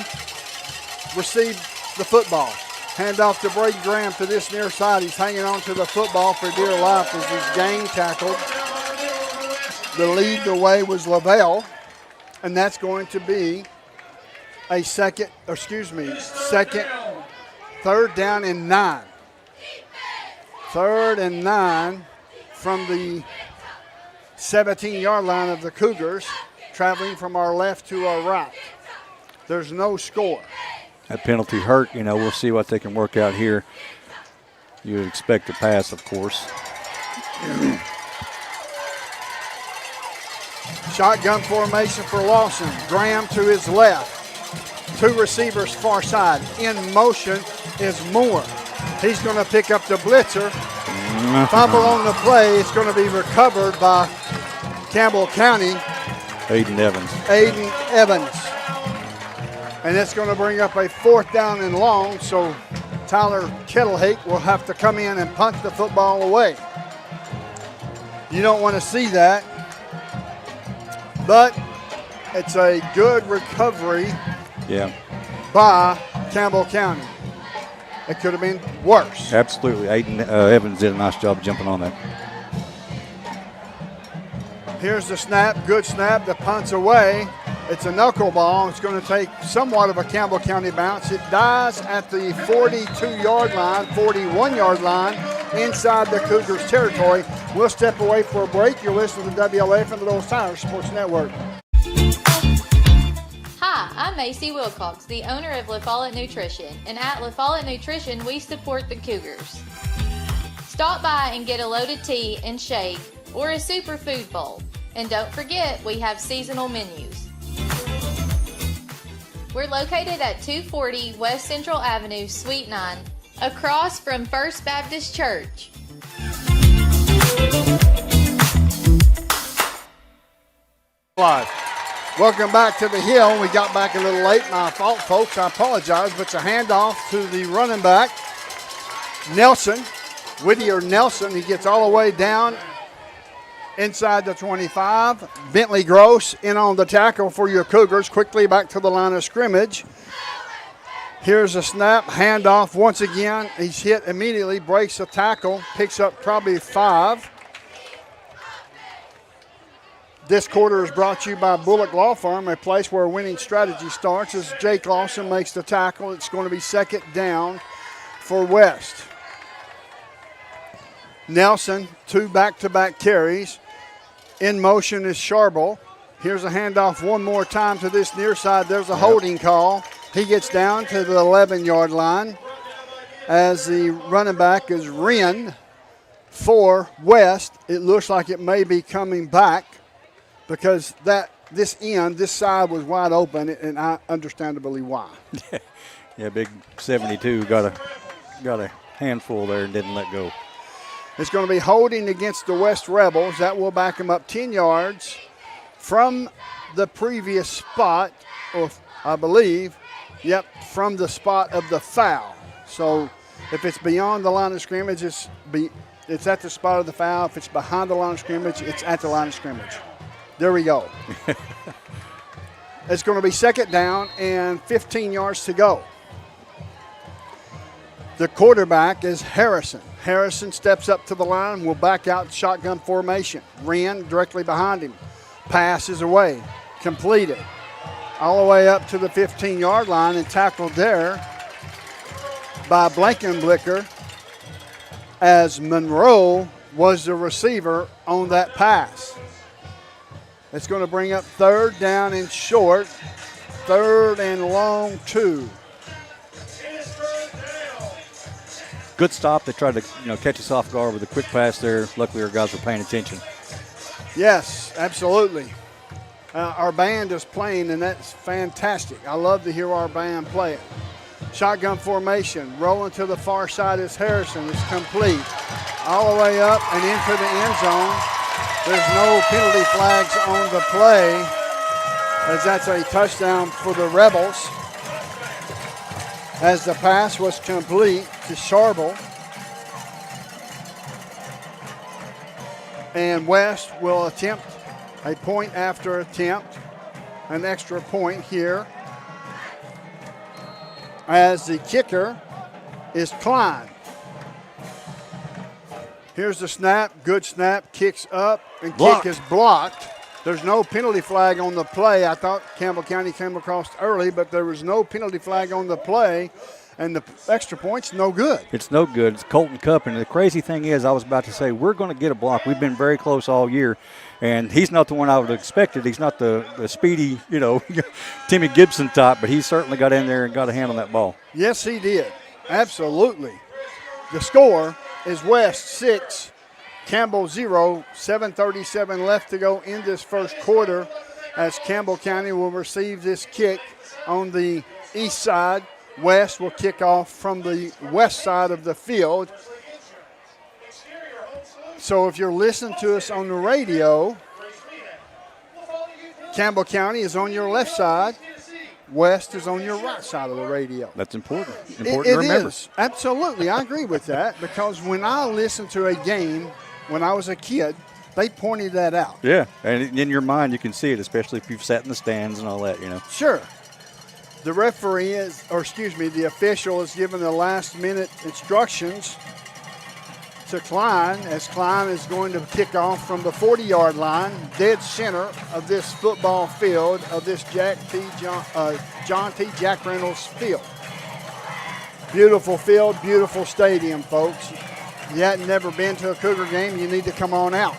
[SPEAKER 26] received the football. Hand off to Braden Graham to this near side. He's hanging on to the football for dear life as he's gang tackled. The lead the way was Lavelle, and that's going to be a 3rd down and 9. 3rd and 9 from the 17-yard line of the Cougars, traveling from our left to our right. There's no score.
[SPEAKER 12] That penalty hurt. You know, we'll see what they can work out here. You would expect a pass, of course.
[SPEAKER 26] Shotgun formation for Lawson. Graham to his left. 2 receivers far side. In motion is Moore. He's going to pick up the blitzer. Fumble on the play. It's going to be recovered by Campbell County.
[SPEAKER 12] Aiden
[SPEAKER 26] Evans. And it's going to bring up a 4th down and long. So Tyler Kettlehake will have to come in and punt the football away. You don't want to see that, but it's a good recovery by Campbell County. It could have been worse.
[SPEAKER 12] Absolutely. Aiden Evans did a nice job jumping on that.
[SPEAKER 26] Here's the snap, good snap, the punt's away. It's a knuckleball. It's going to take somewhat of a Campbell County bounce. It dies at the 42-yard line, 41-yard line, inside the Cougars' territory. We'll step away for a break. You're listening to WLAF and the Little Tires Sports Network.
[SPEAKER 3] Hi, I'm Macy Wilcox, the owner of La Follette Nutrition, and at La Follette Nutrition, we support the Cougars. Stop by and get a loaded tea and shake or a superfood bowl. And don't forget, we have seasonal menus. We're located at 240 West Central Avenue, Suite 9, across from First Baptist Church.
[SPEAKER 26] Live. Welcome back to the Hill. We got back a little late. My fault, folks. I apologize, but it's a handoff to the running back, Nelson, Whittier Nelson. He gets all the way down inside the 25. Bentley Gross in on the tackle for your Cougars. Quickly back to the line of scrimmage. Here's a snap, handoff once again. He's hit immediately, breaks a tackle, picks up probably 5. This quarter is brought to you by Bullock Law Firm, a place where winning strategy starts. As Jake Lawson makes the tackle, it's going to be second down for West. Nelson, 2 back-to-back carries. In motion is Sharble. Here's a handoff one more time to this near side. There's a holding call. He gets down to the 11-yard line as the running back is Wren for West. It looks like it may be coming back because this side was wide open, and I understandably why.
[SPEAKER 12] Yeah, big 72 got a handful there and didn't let go.
[SPEAKER 26] It's going to be holding against the West Rebels. That will back them up 10 yards from the previous spot, or I believe, from the spot of the foul. So if it's beyond the line of scrimmage, it's at the spot of the foul. If it's behind the line of scrimmage, it's at the line of scrimmage. There we go. It's going to be second down and 15 yards to go. The quarterback is Harrison. Harrison steps up to the line, will back out shotgun formation. Wren directly behind him. Pass is away. Completed. All the way up to the 15-yard line and tackled there by Blankenblicker as Monroe was the receiver on that pass. It's going to bring up third down and short, third and long 2.
[SPEAKER 12] Good stop. They tried to catch us off guard with a quick pass there. Luckily, our guys were paying attention.
[SPEAKER 26] Yes, absolutely. Our band is playing, and that's fantastic. I love to hear our band play it. Shotgun formation, rolling to the far side is Harrison. It's complete. All the way up and into the end zone. There's no penalty flags on the play, as that's a touchdown for the Rebels, as the pass was complete to Sharble. And West will attempt a point after attempt, an extra point here, as the kicker is Klein. Here's the snap, good snap, kicks up, and
[SPEAKER 12] Blocked.
[SPEAKER 26] Kick is blocked. There's no penalty flag on the play. I thought Campbell County came across early, but there was no penalty flag on the play, and the extra point's no good.
[SPEAKER 12] It's no good. It's Colton Cup, and the crazy thing is, I was about to say, we're going to get a block. We've been very close all year, and he's not the one I would have expected. He's not the speedy, Timmy Gibson type, but he certainly got in there and got a hand on that ball.
[SPEAKER 26] Yes, he did. Absolutely. The score is West 6, Campbell 0, 7:37 left to go in this first quarter, as Campbell County will receive this kick on the east side. West will kick off from the west side of the field. So if you're listening to us on the radio, Campbell County is on your left side. West is on your right side of the radio.
[SPEAKER 12] That's important.
[SPEAKER 26] It
[SPEAKER 12] to remember.
[SPEAKER 26] is. Absolutely. I agree with that because when I listened to a game when I was a kid, they pointed that out.
[SPEAKER 12] Yeah, and in your mind you can see it, especially if you've sat in the stands and all that,
[SPEAKER 26] Sure. The referee the official is given the last minute instructions to Klein as Klein is going to kick off from the 40-yard line, dead center of this football field of this John T. Jack Reynolds field. Beautiful field, beautiful stadium, folks. If you hadn't never been to a Cougar game, you need to come on out.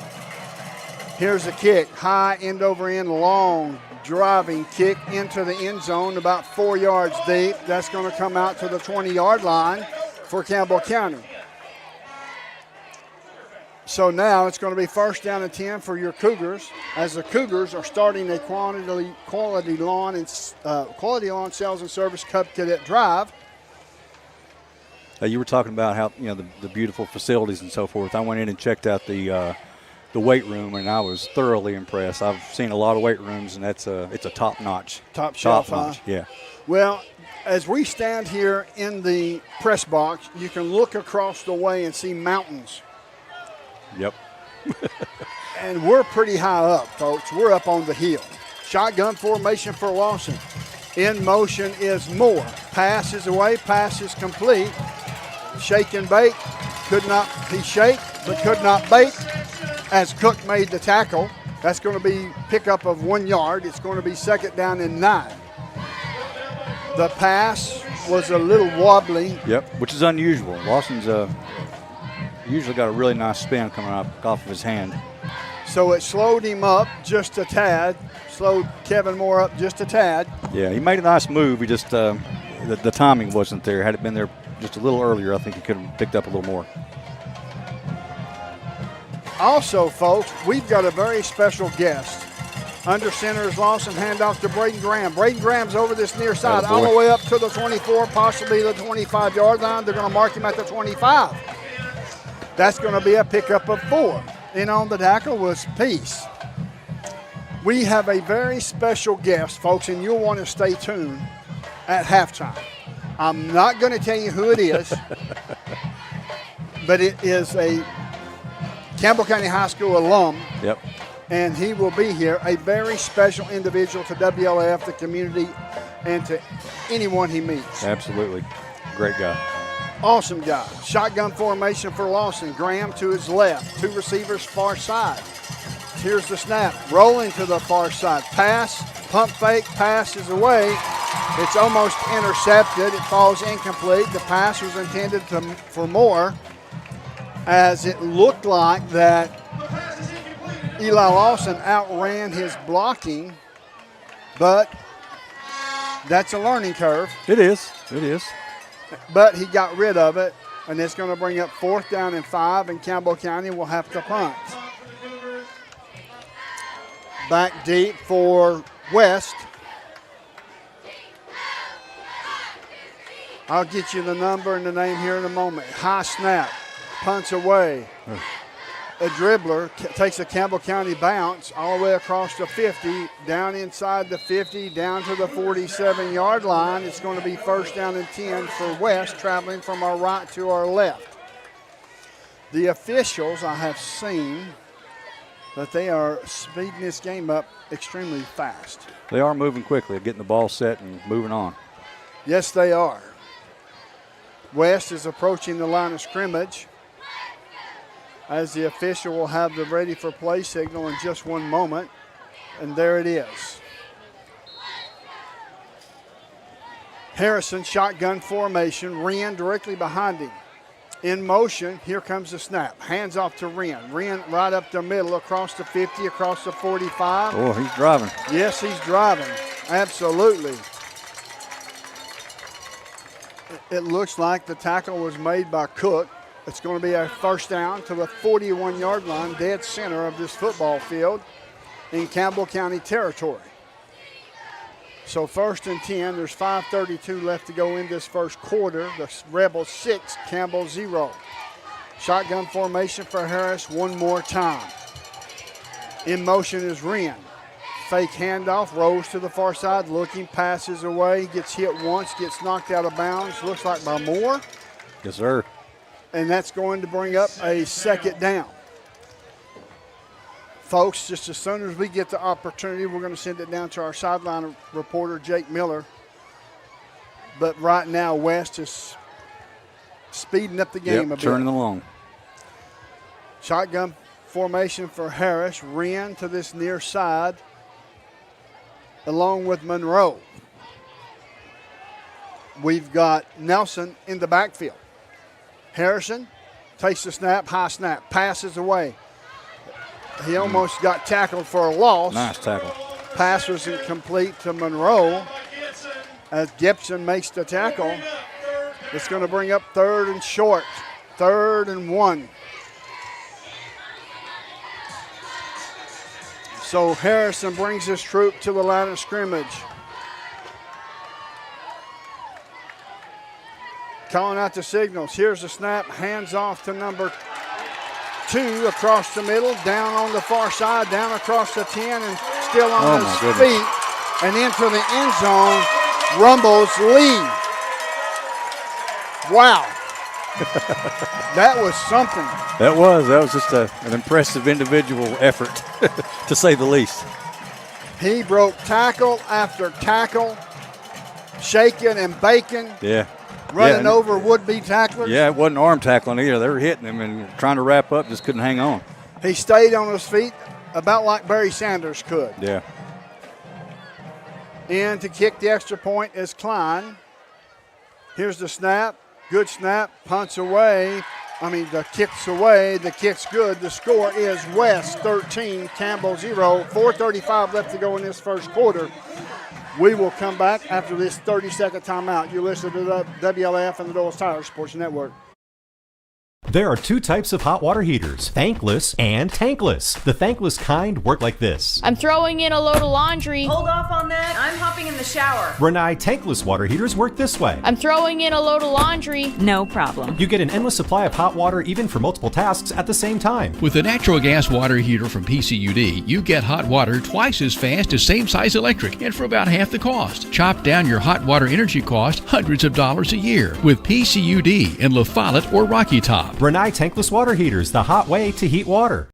[SPEAKER 26] Here's a kick, high end over end, long driving kick into the end zone about 4 yards deep. That's going to come out to the 20-yard line for Campbell County. So now it's going to be first down and 10 for your Cougars as the Cougars are starting a quality lawn sales and service Cub Cadet drive.
[SPEAKER 12] You were talking about how the beautiful facilities and so forth. I went in and checked out the weight room, and I was thoroughly impressed. I've seen a lot of weight rooms, and it's a top-notch.
[SPEAKER 26] Top shelf,
[SPEAKER 12] top-notch, yeah.
[SPEAKER 26] Well, as we stand here in the press box, you can look across the way and see mountains.
[SPEAKER 12] Yep.
[SPEAKER 26] And we're pretty high up, folks. We're up on the hill. Shotgun formation for Lawson. In motion is Moore. Pass is away. Pass is complete. Shake and bait. He shake, but could not bait as Cook made the tackle. That's going to be pickup of 1 yard. It's going to be second down and 9. The pass was a little wobbly.
[SPEAKER 12] Yep, which is unusual. Lawson's usually got a really nice spin coming up off of his hand.
[SPEAKER 26] So it slowed him up just a tad, slowed Kevin Moore up just a tad.
[SPEAKER 12] Yeah, he made a nice move. He just the timing wasn't there. Had it been there just a little earlier, I think he could have picked up a little more.
[SPEAKER 26] Also, folks, we've got a very special guest. Under center is Lawson, handoff to Braden Graham. Braden Graham's over this near side, all the way up to the 24, possibly the 25-yard line. They're going to mark him at the 25. That's going to be a pickup of 4. And on the tackle was Peace. We have a very special guest, folks, and you'll want to stay tuned at halftime. I'm not going to tell you who it is, but it is a Campbell County High School alum.
[SPEAKER 12] Yep.
[SPEAKER 26] And he will be here, a very special individual to WLAF, the community, and to anyone he meets.
[SPEAKER 12] Absolutely. Great guy.
[SPEAKER 26] Awesome guy. Shotgun formation for Lawson. Graham to his left. 2 receivers far side. Here's the snap. Rolling to the far side. Pass. Pump fake. Pass is away. It's almost intercepted. It falls incomplete. The pass was intended for Moore, as it looked like that Eli Lawson outran his blocking, but that's a learning curve.
[SPEAKER 12] It is. It is.
[SPEAKER 26] But he got rid of it, and it's going to bring up 4th down and 5, and Campbell County will have to punt. Back deep for West. I'll get you the number and the name here in a moment. High snap. Punts away. A dribbler takes a Campbell County bounce all the way across the 50, down inside the 50, down to the 47-yard line. It's going to be first down and 10 for West, traveling from our right to our left. The officials, I have seen that they are speeding this game up extremely fast.
[SPEAKER 12] They are moving quickly, getting the ball set and moving on.
[SPEAKER 26] Yes, they are. West is approaching the line of scrimmage, as the official will have the ready for play signal in just one moment. And there it is. Harrison, shotgun formation. Wren directly behind him. In motion, here comes the snap. Hands off to Wren. Wren right up the middle, across the 50, across the 45.
[SPEAKER 12] Oh, he's driving.
[SPEAKER 26] Yes, he's driving. Absolutely. It looks like the tackle was made by Cook. It's going to be a first down to the 41-yard line, dead center of this football field in Campbell County territory. So first and 10, there's 5:32 left to go in this first quarter. The Rebels 6, Campbell 0. Shotgun formation for Harris one more time. In motion is Wren. fake handoff, rolls to the far side, looking, passes away, gets hit once, gets knocked out of bounds, looks like by Moore.
[SPEAKER 12] Yes, sir.
[SPEAKER 26] And that's going to bring up a second down. Folks, just as soon as we get the opportunity, we're going to send it down to our sideline reporter, Jake Miller. But right now, West is speeding up the game a bit.
[SPEAKER 12] Turning along.
[SPEAKER 26] Shotgun formation for Harris. Wren to this near side, along with Monroe. We've got Nelson in the backfield. Harrison takes the snap, high snap, passes away. He almost got tackled for a loss.
[SPEAKER 12] Nice tackle.
[SPEAKER 26] Pass was incomplete to Monroe as Gibson makes the tackle. It's going to bring up 3rd and short, 3rd and 1. So Harrison brings his troop to the line of scrimmage. Calling out the signals. Here's the snap, hands off to number 2 across the middle, down on the far side, down across the 10, and still on his feet. And into the end zone, rumbles Lee. Wow. That was something.
[SPEAKER 12] That was just an impressive individual effort, to say the least.
[SPEAKER 26] He broke tackle after tackle, shaking and baking.
[SPEAKER 12] Yeah.
[SPEAKER 26] Running over would-be tacklers.
[SPEAKER 12] Yeah, it wasn't arm tackling either. They were hitting him and trying to wrap up, just couldn't hang on.
[SPEAKER 26] He stayed on his feet about like Barry Sanders could.
[SPEAKER 12] Yeah.
[SPEAKER 26] And to kick the extra point is Klein. Here's the snap. Good snap. Punts away. The kick's away. The kick's good. The score is West 13, Campbell 0. 4:35 left to go in this first quarter. We will come back after this 30-second timeout. You listen to the WLAF and the Doyle's Tire Sports Network.
[SPEAKER 4] There are 2 types of hot water heaters, thankless and tankless. The thankless kind work like this.
[SPEAKER 6] I'm throwing in a load of laundry.
[SPEAKER 20] Hold off on that. I'm hopping in the shower.
[SPEAKER 4] Rinnai tankless water heaters work this way.
[SPEAKER 6] I'm throwing in a load of laundry.
[SPEAKER 20] No problem.
[SPEAKER 4] You get an endless supply of hot water even for multiple tasks at the same time.
[SPEAKER 8] With the natural gas water heater from PCUD, you get hot water twice as fast as same-size electric and for about half the cost. Chop down your hot water energy cost hundreds of dollars a year with PCUD in La Follette or Rocky Top.
[SPEAKER 4] Rinnai tankless water heaters, the hot way to heat water.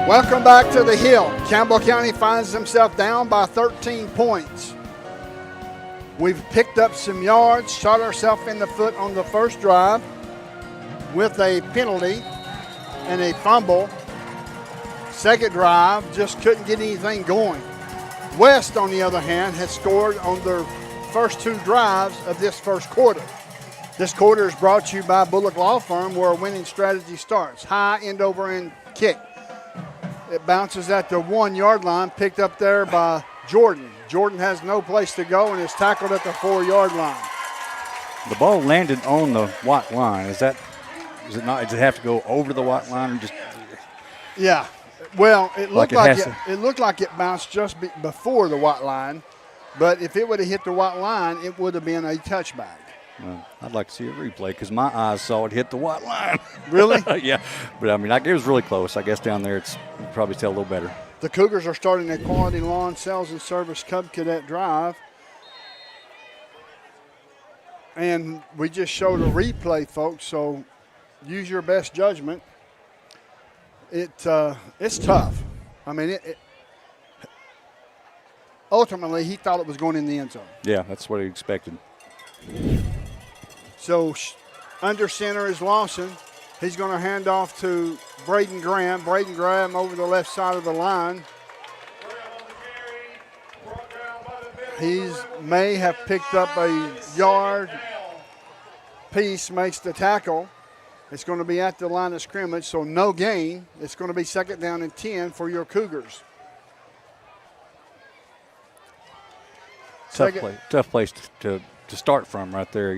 [SPEAKER 26] Welcome back to the Hill. Campbell County finds himself down by 13 points. We've picked up some yards, shot ourselves in the foot on the first drive with a penalty and a fumble. Second drive, just couldn't get anything going. West, on the other hand, has scored on their first 2 drives of this first quarter. This quarter is brought to you by Bullock Law Firm, where a winning strategy starts. High end over end kick. It bounces at the 1-yard line, picked up there by Jordan. Jordan has no place to go and is tackled at the 4-yard line.
[SPEAKER 12] The ball landed on the white line. Is it not? Does it have to go over the white line or just?
[SPEAKER 26] Yeah. Well, it looked
[SPEAKER 12] it
[SPEAKER 26] looked like it bounced just before the white line, but if it would have hit the white line, it would have been a touchback.
[SPEAKER 12] Well, I'd like to see a replay because my eyes saw it hit the white line.
[SPEAKER 26] Really?
[SPEAKER 12] Yeah. But, it was really close. I guess down there you can probably tell a little better.
[SPEAKER 26] The Cougars are starting a Quality Lawn Sales and Service Cub Cadet drive. And we just showed a replay, folks, so use your best judgment. It's tough. Ultimately, he thought it was going in the end zone.
[SPEAKER 12] Yeah, that's what he expected.
[SPEAKER 26] So under center is Lawson. He's going to hand off to Braden Graham. Braden Graham over the left side of the line. He may have picked up a yard. Peace makes the tackle. It's going to be at the line of scrimmage, so no gain. It's going to be 2nd down and 10 for your Cougars.
[SPEAKER 12] Tough place to start from right there,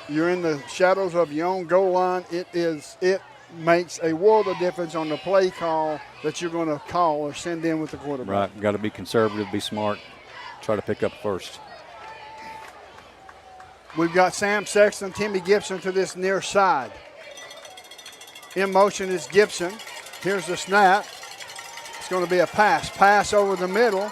[SPEAKER 26] You're in the shadows of your own goal line. It makes a world of difference on the play call that you're going to call or send in with the quarterback.
[SPEAKER 12] Right, got to be conservative, be smart, try to pick up first.
[SPEAKER 26] We've got Sam Sexton, Timmy Gibson to this near side. In motion is Gibson. Here's the snap. It's going to be a pass. Pass over the middle.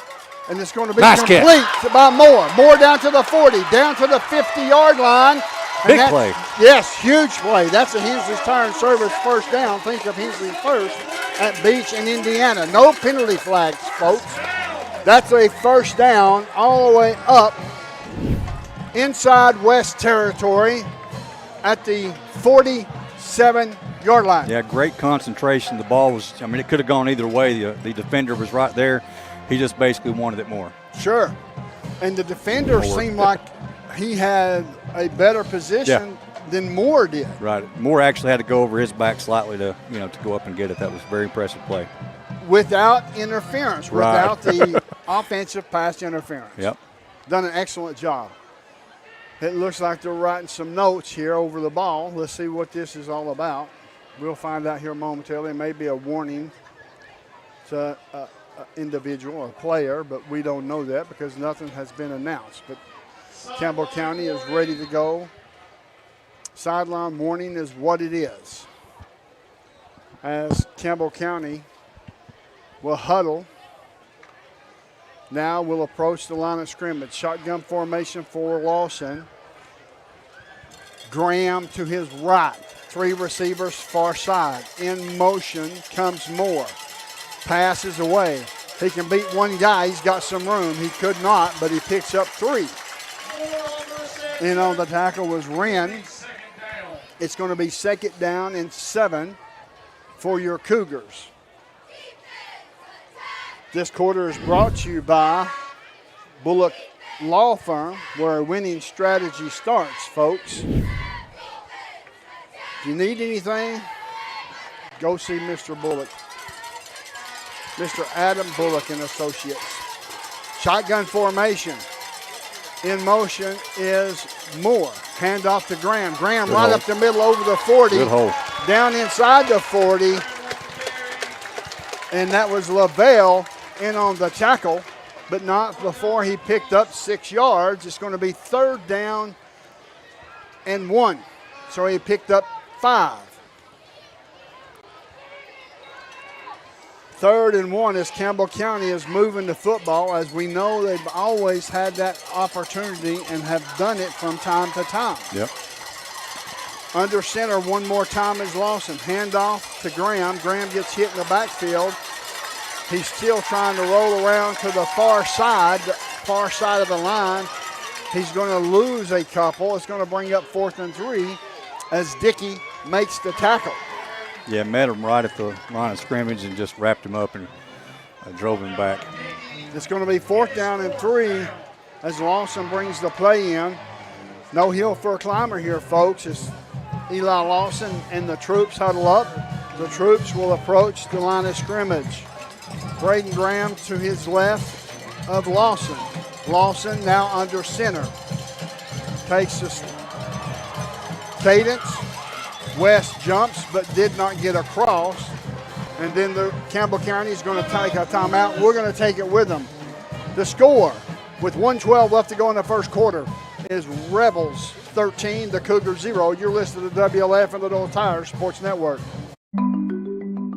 [SPEAKER 26] And it's going to be
[SPEAKER 12] Basket.
[SPEAKER 26] complete by Moore. Moore down to the 40, down to the 50-yard line.
[SPEAKER 12] Big play.
[SPEAKER 26] Yes, huge play. That's a Hensley's Tire and Service first down. Think of Hensley first at Beach in Indiana. No penalty flags, folks. That's a first down all the way up inside West territory at the 47-yard line.
[SPEAKER 12] Yeah, great concentration. The ball was, it could have gone either way. The defender was right there. He just basically wanted it more.
[SPEAKER 26] Sure. And the defender seemed like he had a better position than Moore did.
[SPEAKER 12] Right. Moore actually had to go over his back slightly to go up and get it. That was a very impressive play.
[SPEAKER 26] Without interference, without the offensive pass interference.
[SPEAKER 12] Yep.
[SPEAKER 26] Done an excellent job. It looks like they're writing some notes here over the ball. Let's see what this is all about. We'll find out here momentarily. It may be a warning to individual or player, but we don't know that because nothing has been announced. But Campbell County is ready to go. Sideline warning is what it is. As Campbell County will huddle. Now we'll approach the line of scrimmage. Shotgun formation for Lawson. Graham to his right. 3 receivers far side. In motion comes Moore. Passes away. He can beat one guy. He's got some room. He could not, but he picks up 3. In on the tackle was Wren. It's going to be 2nd down and 7 for your Cougars. This quarter is brought to you by Bullock Law Firm, where a winning strategy starts, folks. If you need anything, go see Mr. Bullock. Mr. Adam Bullock and Associates. Shotgun formation. In motion is Moore. Hand off to Graham. Graham right up the middle over the 40.
[SPEAKER 12] Good hole.
[SPEAKER 26] Down inside the 40. And that was LaVelle in on the tackle, but not before he picked up 6 yards. It's going to be 3rd down and 1. So he picked up 5. 3rd and 1 as Campbell County is moving the football. As we know, they've always had that opportunity and have done it from time to time.
[SPEAKER 12] Yep.
[SPEAKER 26] Under center one more time is Lawson. Handoff to Graham. Graham gets hit in the backfield. He's still trying to roll around to the far side of the line. He's going to lose a couple. It's going to bring up 4th and 3 as Dickey makes the tackle.
[SPEAKER 12] Yeah, met him right at the line of scrimmage and just wrapped him up and drove him back.
[SPEAKER 26] It's going to be 4th down and 3 as Lawson brings the play in. No hill for a climber here, folks. As Eli Lawson and the troops huddle up. The troops will approach the line of scrimmage. Braden Graham to his left of Lawson. Lawson now under center. Takes the cadence. West jumps but did not get across. And then the Campbell County is going to take a timeout. We're going to take it with them. The score with 1:12 left to go in the first quarter is Rebels 13, the Cougar 0. You're listening to WLAF and Little Tire Sports Network.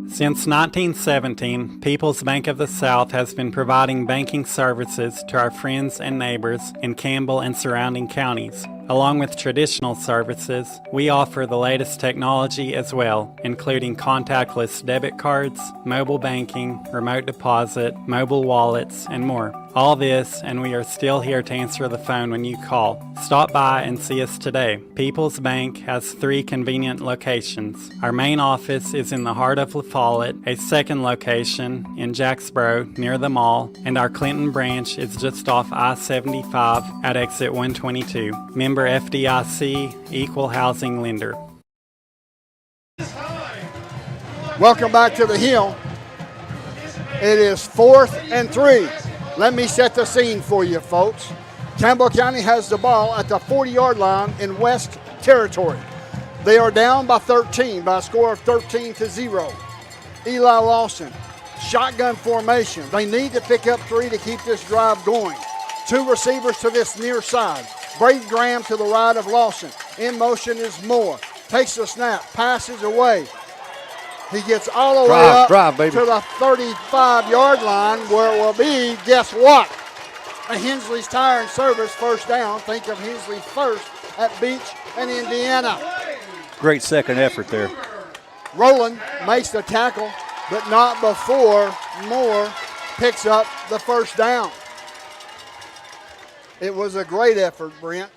[SPEAKER 9] Since 1917, People's Bank of the South has been providing banking services to our friends and neighbors in Campbell and surrounding counties. Along with traditional services, we offer the latest technology as well, including contactless debit cards, mobile banking, remote deposit, mobile wallets, and more. All this, and we are still here to answer the phone when you call. Stop by and see us today. People's Bank has 3 convenient locations. Our main office is in the heart of La Follette, a second location in Jacksboro near the mall, and our Clinton branch is just off I-75 at exit 122. Member FDIC, Equal Housing Lender.
[SPEAKER 26] Welcome back to the Hill. It is 4th and 3. Let me set the scene for you, folks. Campbell County has the ball at the 40-yard line in West Territory. They are down by 13, by a score of 13-0. Eli Lawson, shotgun formation. They need to pick up 3 to keep this drive going. 2 receivers to this near side. Braden Graham to the right of Lawson. In motion is Moore. Takes the snap, passes away. He gets all the way up
[SPEAKER 12] baby.
[SPEAKER 26] to the 35-yard line where it will be, guess what? A Hensley's Tire and Service first down. Think of Hensley first at Beach and Indiana.
[SPEAKER 12] Great second effort there.
[SPEAKER 26] Rowland makes the tackle, but not before Moore picks up the first down. It was a great effort, Brent.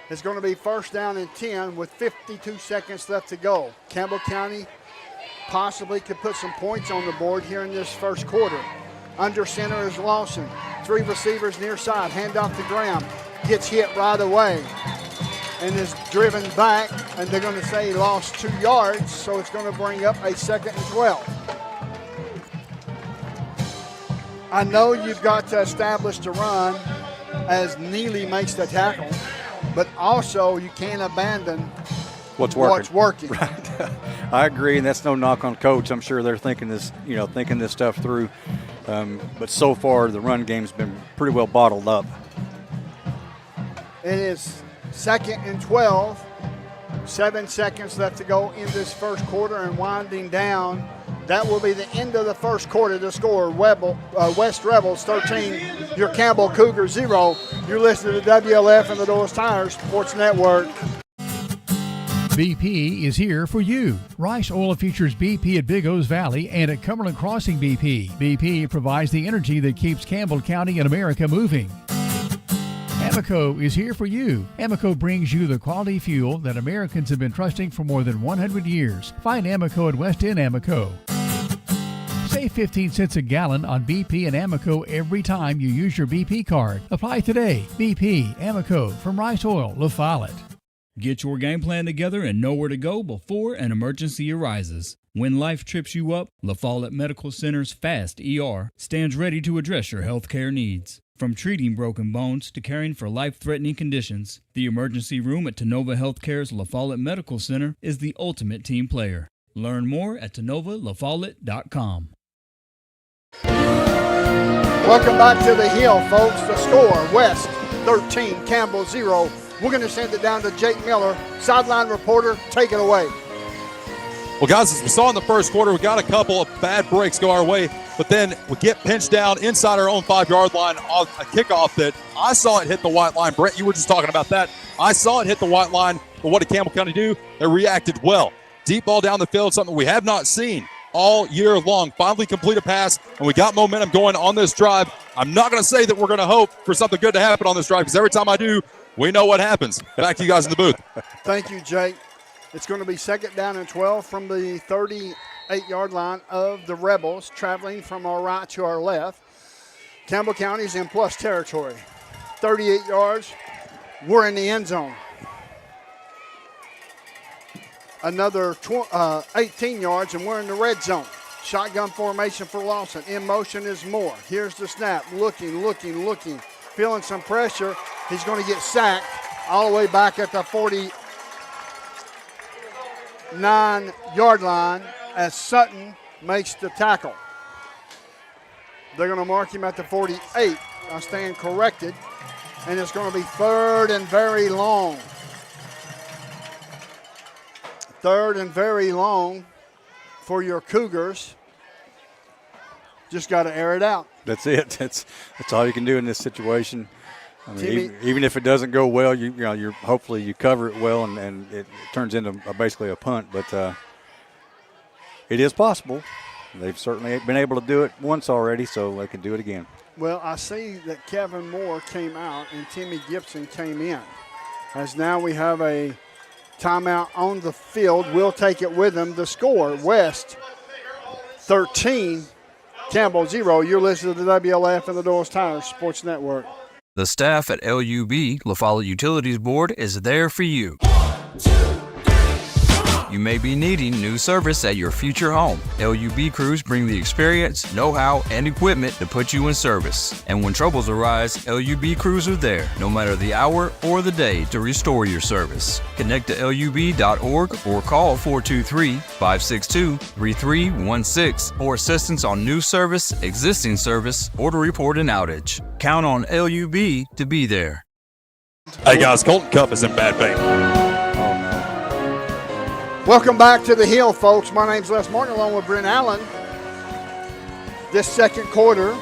[SPEAKER 26] It's going to be first down and 10 with 52 seconds left to go. Campbell County possibly could put some points on the board here in this first quarter. Under center is Lawson. 3 receivers near side. Hand off to Graham. Gets hit right away and is driven back. And they're going to say he lost 2 yards, so it's going to bring up a 2nd and 12. I know you've got to establish the run as Neely makes the tackle, but also you can't abandon
[SPEAKER 12] what's working. Right. I agree, and that's no knock on coach. I'm sure they're thinking this stuff through. But so far, the run game's been pretty well bottled up.
[SPEAKER 26] It is 2nd and 12. 7 seconds left to go in this first quarter and winding down. That will be the end of the first quarter. The score, West Rebels 13, your Campbell Cougar 0. You're listening to WLF and the Doors Tires Sports Network.
[SPEAKER 8] BP is here for you. Rice Oil features BP at Big O's Valley and at Cumberland Crossing BP. BP provides the energy that keeps Campbell County and America moving. Amoco is here for you. Amoco brings you the quality fuel that Americans have been trusting for more than 100 years. Find Amoco at West End Amoco. Save 15 cents a gallon on BP and Amoco every time you use your BP card. Apply today. BP, Amoco, from Rice Oil, La Follette.
[SPEAKER 10] Get your game plan together and know where to go before an emergency arises. When life trips you up, La Follette Medical Center's FAST ER stands ready to address your health care needs. From treating broken bones to caring for life-threatening conditions, the emergency room at Tenova Healthcare's La Follette Medical Center is the ultimate team player. Learn more at TenovaLaFollette.com.
[SPEAKER 26] Welcome back to the Hill, folks. The score, West 13, Campbell 0. We're going to send it down to Jake Miller, sideline reporter. Take it away.
[SPEAKER 11] Well, guys, as we saw in the first quarter, we got a couple of bad breaks go our way, but then we get pinched down inside our own 5-yard line on a kickoff that I saw it hit the white line. Brett, you were just talking about that. I saw it hit the white line, but what did Campbell County do? They reacted well. Deep ball down the field, something we have not seen all year long. Finally complete a pass, and we got momentum going on this drive. I'm not going to say that we're going to hope for something good to happen on this drive, because every time I do, we know what happens. Back to you guys in the booth.
[SPEAKER 26] Thank you, Jake. It's going to be 2nd down and 12 from the 38-yard line of the Rebels, traveling from our right to our left. Campbell County's in plus territory. 38 yards. We're in the end zone. Another 18 yards, and we're in the red zone. Shotgun formation for Lawson. In motion is Moore. Here's the snap. Looking. Feeling some pressure. He's going to get sacked all the way back at the 49-yard line as Sutton makes the tackle. They're going to mark him at the 48. I stand corrected. And it's going to be 3rd and very long. 3rd and very long for your Cougars. Just got to air it out.
[SPEAKER 12] That's it. That's all you can do in this situation. I mean, even if it doesn't go well, you're hopefully you cover it well and it turns into basically a punt. But it is possible. They've certainly been able to do it once already, so they can do it again.
[SPEAKER 26] Well, I see that Kevin Moore came out and Timmy Gibson came in. As now we have a timeout on the field. We'll take it with them. The score, West 13, Campbell 0. You're listening to the WLAF and the Doors Tires Sports Network.
[SPEAKER 13] The staff at LUB, La Follette Utilities Board, is there for you. You may be needing new service at your future home. LUB crews bring the experience, know-how, and equipment to put you in service. And when troubles arise, LUB crews are there, no matter the hour or the day, to restore your service. Connect to LUB.org or call 423-562-3316 for assistance on new service, existing service, or to report an outage. Count on LUB to be there.
[SPEAKER 11] Hey guys, Colton Cup is in bad pain.
[SPEAKER 26] Welcome back to the Hill, folks. My name's Les Martin along with Brent Allen. This second quarter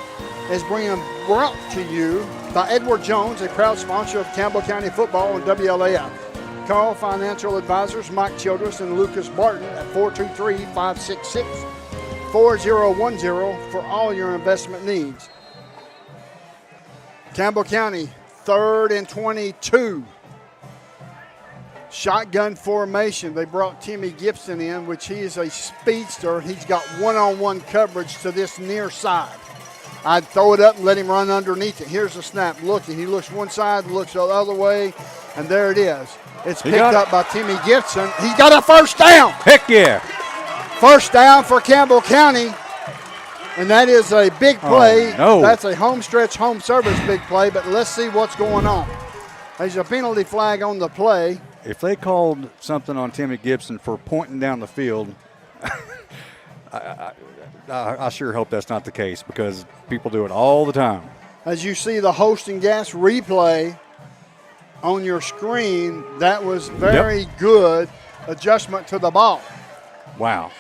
[SPEAKER 26] is being brought to you by Edward Jones, a proud sponsor of Campbell County football and WLAF. Call financial advisors Mike Childress and Lucas Barton at 423-566-4010 for all your investment needs. Campbell County, 3rd and 22. Shotgun formation. They brought Timmy Gibson in, which he is a speedster. He's got one-on-one coverage to this near side. I'd throw it up and let him run underneath it. Here's the snap. Looking. He looks one side, looks the other way, and there it is. It's picked up by Timmy Gibson. He's got a first down.
[SPEAKER 12] Heck yeah.
[SPEAKER 26] First down for Campbell County, and that is a big play.
[SPEAKER 12] Oh, no.
[SPEAKER 26] That's a home stretch, home service big play, but let's see what's going on. There's a penalty flag on the play.
[SPEAKER 12] If they called something on Timmy Gibson for pointing down the field, I sure hope that's not the case because people do it all the time.
[SPEAKER 26] As you see the host and gas replay on your screen, that was very good adjustment to the ball.
[SPEAKER 12] Wow.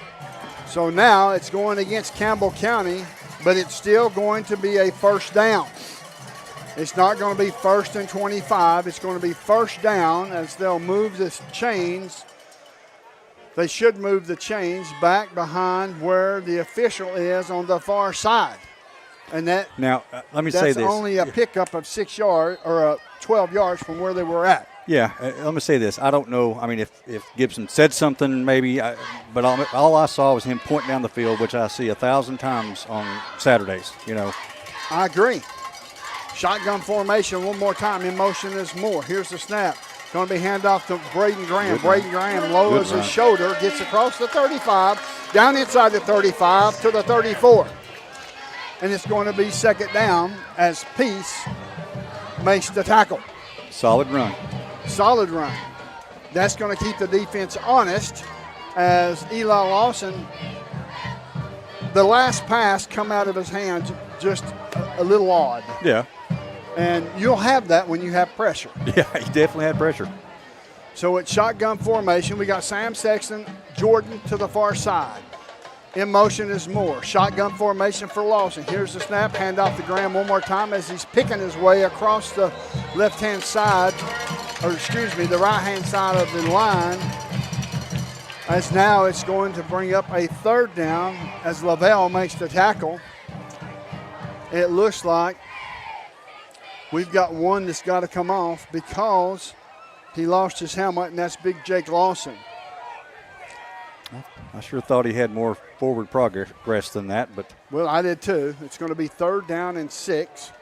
[SPEAKER 26] So now it's going against Campbell County, but it's still going to be a first down. It's not going to be 1st and 25. It's going to be first down as they'll move the chains. They should move the chains back behind where the official is on the far side. And that
[SPEAKER 12] now, let me say this.
[SPEAKER 26] That's only a pickup of 6 yards or 12 yards from where they were at.
[SPEAKER 12] Yeah, let me say this. I don't know. I mean, if Gibson said something, maybe, but all I saw was him pointing down the field, which I see 1,000 times on Saturdays, you know.
[SPEAKER 26] I agree. Shotgun formation one more time. In motion is more. Here's the snap. Going to be handoff to Braden Graham. Braden Graham lowers his shoulder, gets across the 35, down inside the 35 to the 34. And it's going to be second down as Peace makes the tackle.
[SPEAKER 12] Solid run.
[SPEAKER 26] Solid run. That's going to keep the defense honest as Eli Lawson, the last pass come out of his hands just a little odd.
[SPEAKER 12] Yeah.
[SPEAKER 26] And you'll have that when you have pressure.
[SPEAKER 12] Yeah, he definitely had pressure.
[SPEAKER 26] So it's shotgun formation. We got Sam Sexton, Jordan to the far side. In motion is Moore. Shotgun formation for Lawson. Here's the snap. Hand off to Graham one more time as he's picking his way across the left-hand side, or excuse me, the right-hand side of the line. As now it's going to bring up a third down as Lavelle makes the tackle. It looks like we've got one that's got to come off because he lost his helmet, and that's Big Jake Lawson.
[SPEAKER 12] I sure thought he had more forward progress than that, but.
[SPEAKER 26] Well, I did too. It's going to be 3rd down and 6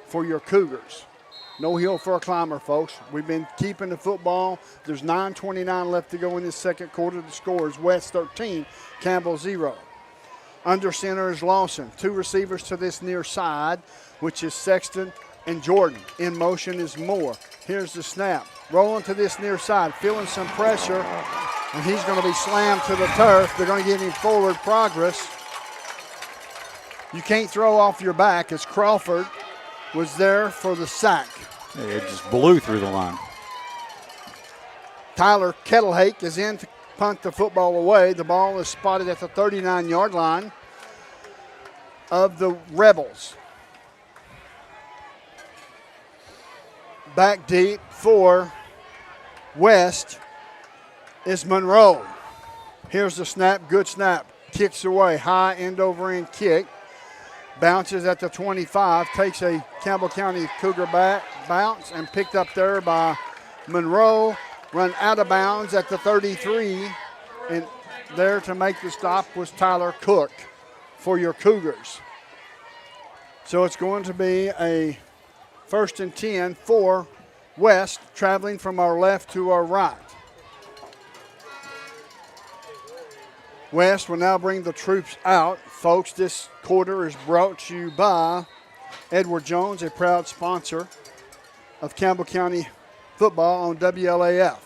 [SPEAKER 26] for your Cougars. No hill for a climber, folks. We've been keeping the football. There's 9:29 left to go in this second quarter. The score is West 13, Campbell 0. Under center is Lawson. 2 receivers to this near side, which is Sexton and Jordan. In motion is Moore. Here's the snap. Rolling to this near side, feeling some pressure, and he's going to be slammed to the turf. They're going to give him forward progress. You can't throw off your back as Crawford was there for the sack.
[SPEAKER 12] It just blew through the line.
[SPEAKER 26] Tyler Kettlehake is in to punt the football away. The ball is spotted at the 39-yard line of the Rebels. Back deep for West is Monroe. Here's the snap, good snap. Kicks away, high end over end kick. Bounces at the 25, takes a Campbell County Cougar back bounce and picked up there by Monroe. Run out of bounds at the 33, and there to make the stop was Tyler Cook for your Cougars. So it's going to be a 1st and 10 for West, traveling from our left to our right. West will now bring the troops out. Folks, this quarter is brought to you by Edward Jones, a proud sponsor of Campbell County football on WLAF.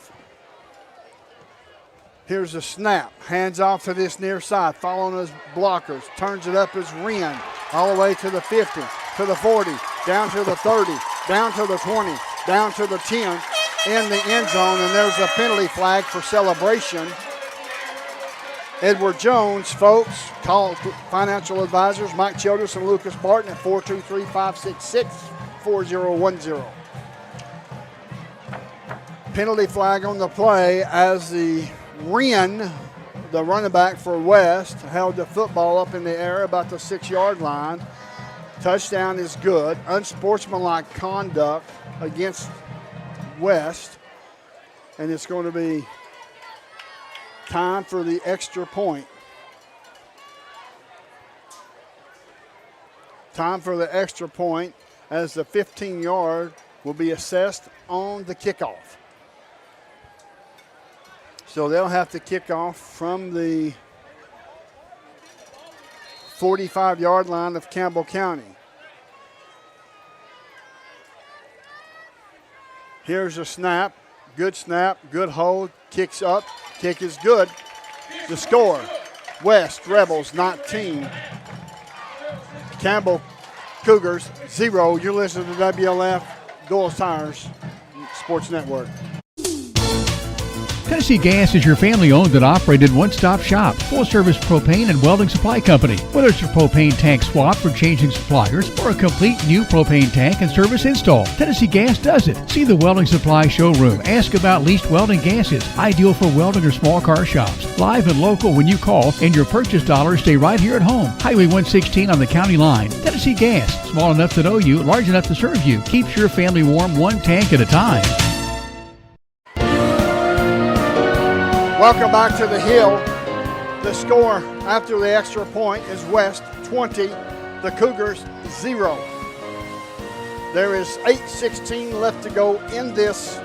[SPEAKER 26] Here's a snap. Hands off to this near side, following his blockers. Turns it up as Wren, all the way to the 50, to the 40, down to the 30, down to the 20, down to the 10, in the end zone, and there's a penalty flag for celebration Edward Jones, folks. Call financial advisors Mike Childress and Lucas Barton at 423-566-4010. Penalty flag on the play as the Wren, the running back for West, held the football up in the air about the 6-yard line. Touchdown is good. Unsportsmanlike conduct against West. And it's going to be time for the extra point. Time for the extra point as the 15-yard will be assessed on the kickoff. So they'll have to kick off from the 45-yard line of Campbell County. Here's a snap. Good snap, good hold, kicks up, kick is good. The score, West Rebels 19, Campbell Cougars 0. You're listening to WLAF Doyle's Tires Sports Network.
[SPEAKER 8] Tennessee Gas is your family-owned and operated one-stop shop, full-service propane and welding supply company. Whether it's a propane tank swap or changing suppliers or a complete new propane tank and service install, Tennessee Gas does it. See the welding supply showroom. Ask about leased welding gases, ideal for welding or small car shops. Live and local when you call, and your purchase dollars stay right here at home. Highway 116 on the county line. Tennessee Gas, small enough to know you, large enough to serve you. Keeps your family warm one tank at a time.
[SPEAKER 26] Welcome back to the Hill. The score after the extra point is West 20, the Cougars 0. There is 8:16 left to go in this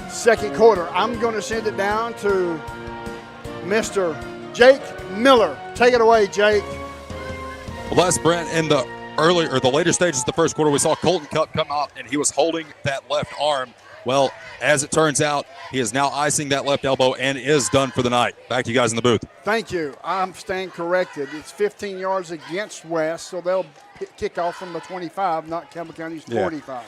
[SPEAKER 26] second quarter. I'm going to send it down to Mr. Jake Miller. Take it away, Jake.
[SPEAKER 11] Well, that's Brent. In the later stages of the first quarter, we saw Colton Cup come out, and he was holding that left arm. Well, as it turns out, he is now icing that left elbow and is done for the night. Back to you guys in the booth.
[SPEAKER 26] Thank you. I'm staying corrected. It's 15 yards against West, so they'll kick off from the 25, not Campbell County's 45.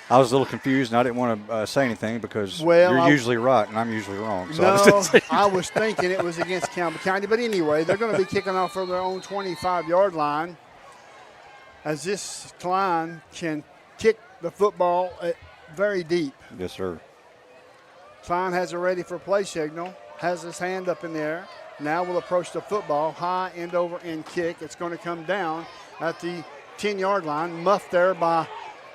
[SPEAKER 12] I was a little confused, and I didn't want to say anything because you're usually right and I'm usually wrong. So
[SPEAKER 26] no, I was thinking it was against Campbell County. But anyway, they're going to be kicking off from their own 25-yard line as this line can kick the football very deep.
[SPEAKER 12] Yes, sir.
[SPEAKER 26] Klein has it ready for play signal, has his hand up in the air. Now will approach the football, high, end over, end kick. It's going to come down at the 10-yard line, muffed there by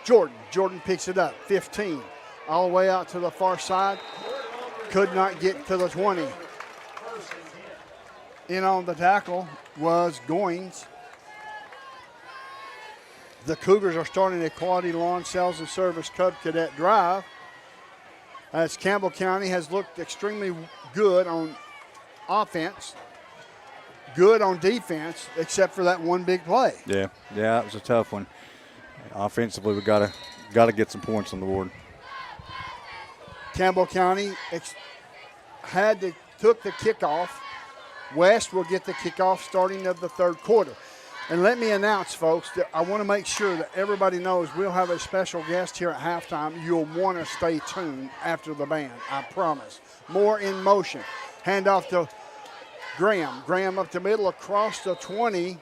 [SPEAKER 26] Jordan. Jordan picks it up, 15, all the way out to the far side. Could not get to the 20. In on the tackle was Goins. The Cougars are starting a quality lawn sales and service Cub Cadet drive, as Campbell County has looked extremely good on offense, good on defense, except for that one big play.
[SPEAKER 12] Yeah, it was a tough one. Offensively, we got to get some points on the board.
[SPEAKER 26] Campbell County took the kickoff. West will get the kickoff starting of the third quarter. And let me announce, folks, that I want to make sure that everybody knows we'll have a special guest here at halftime. You'll want to stay tuned after the band, I promise. More in motion. Hand off to Graham. Graham up the middle across the 20.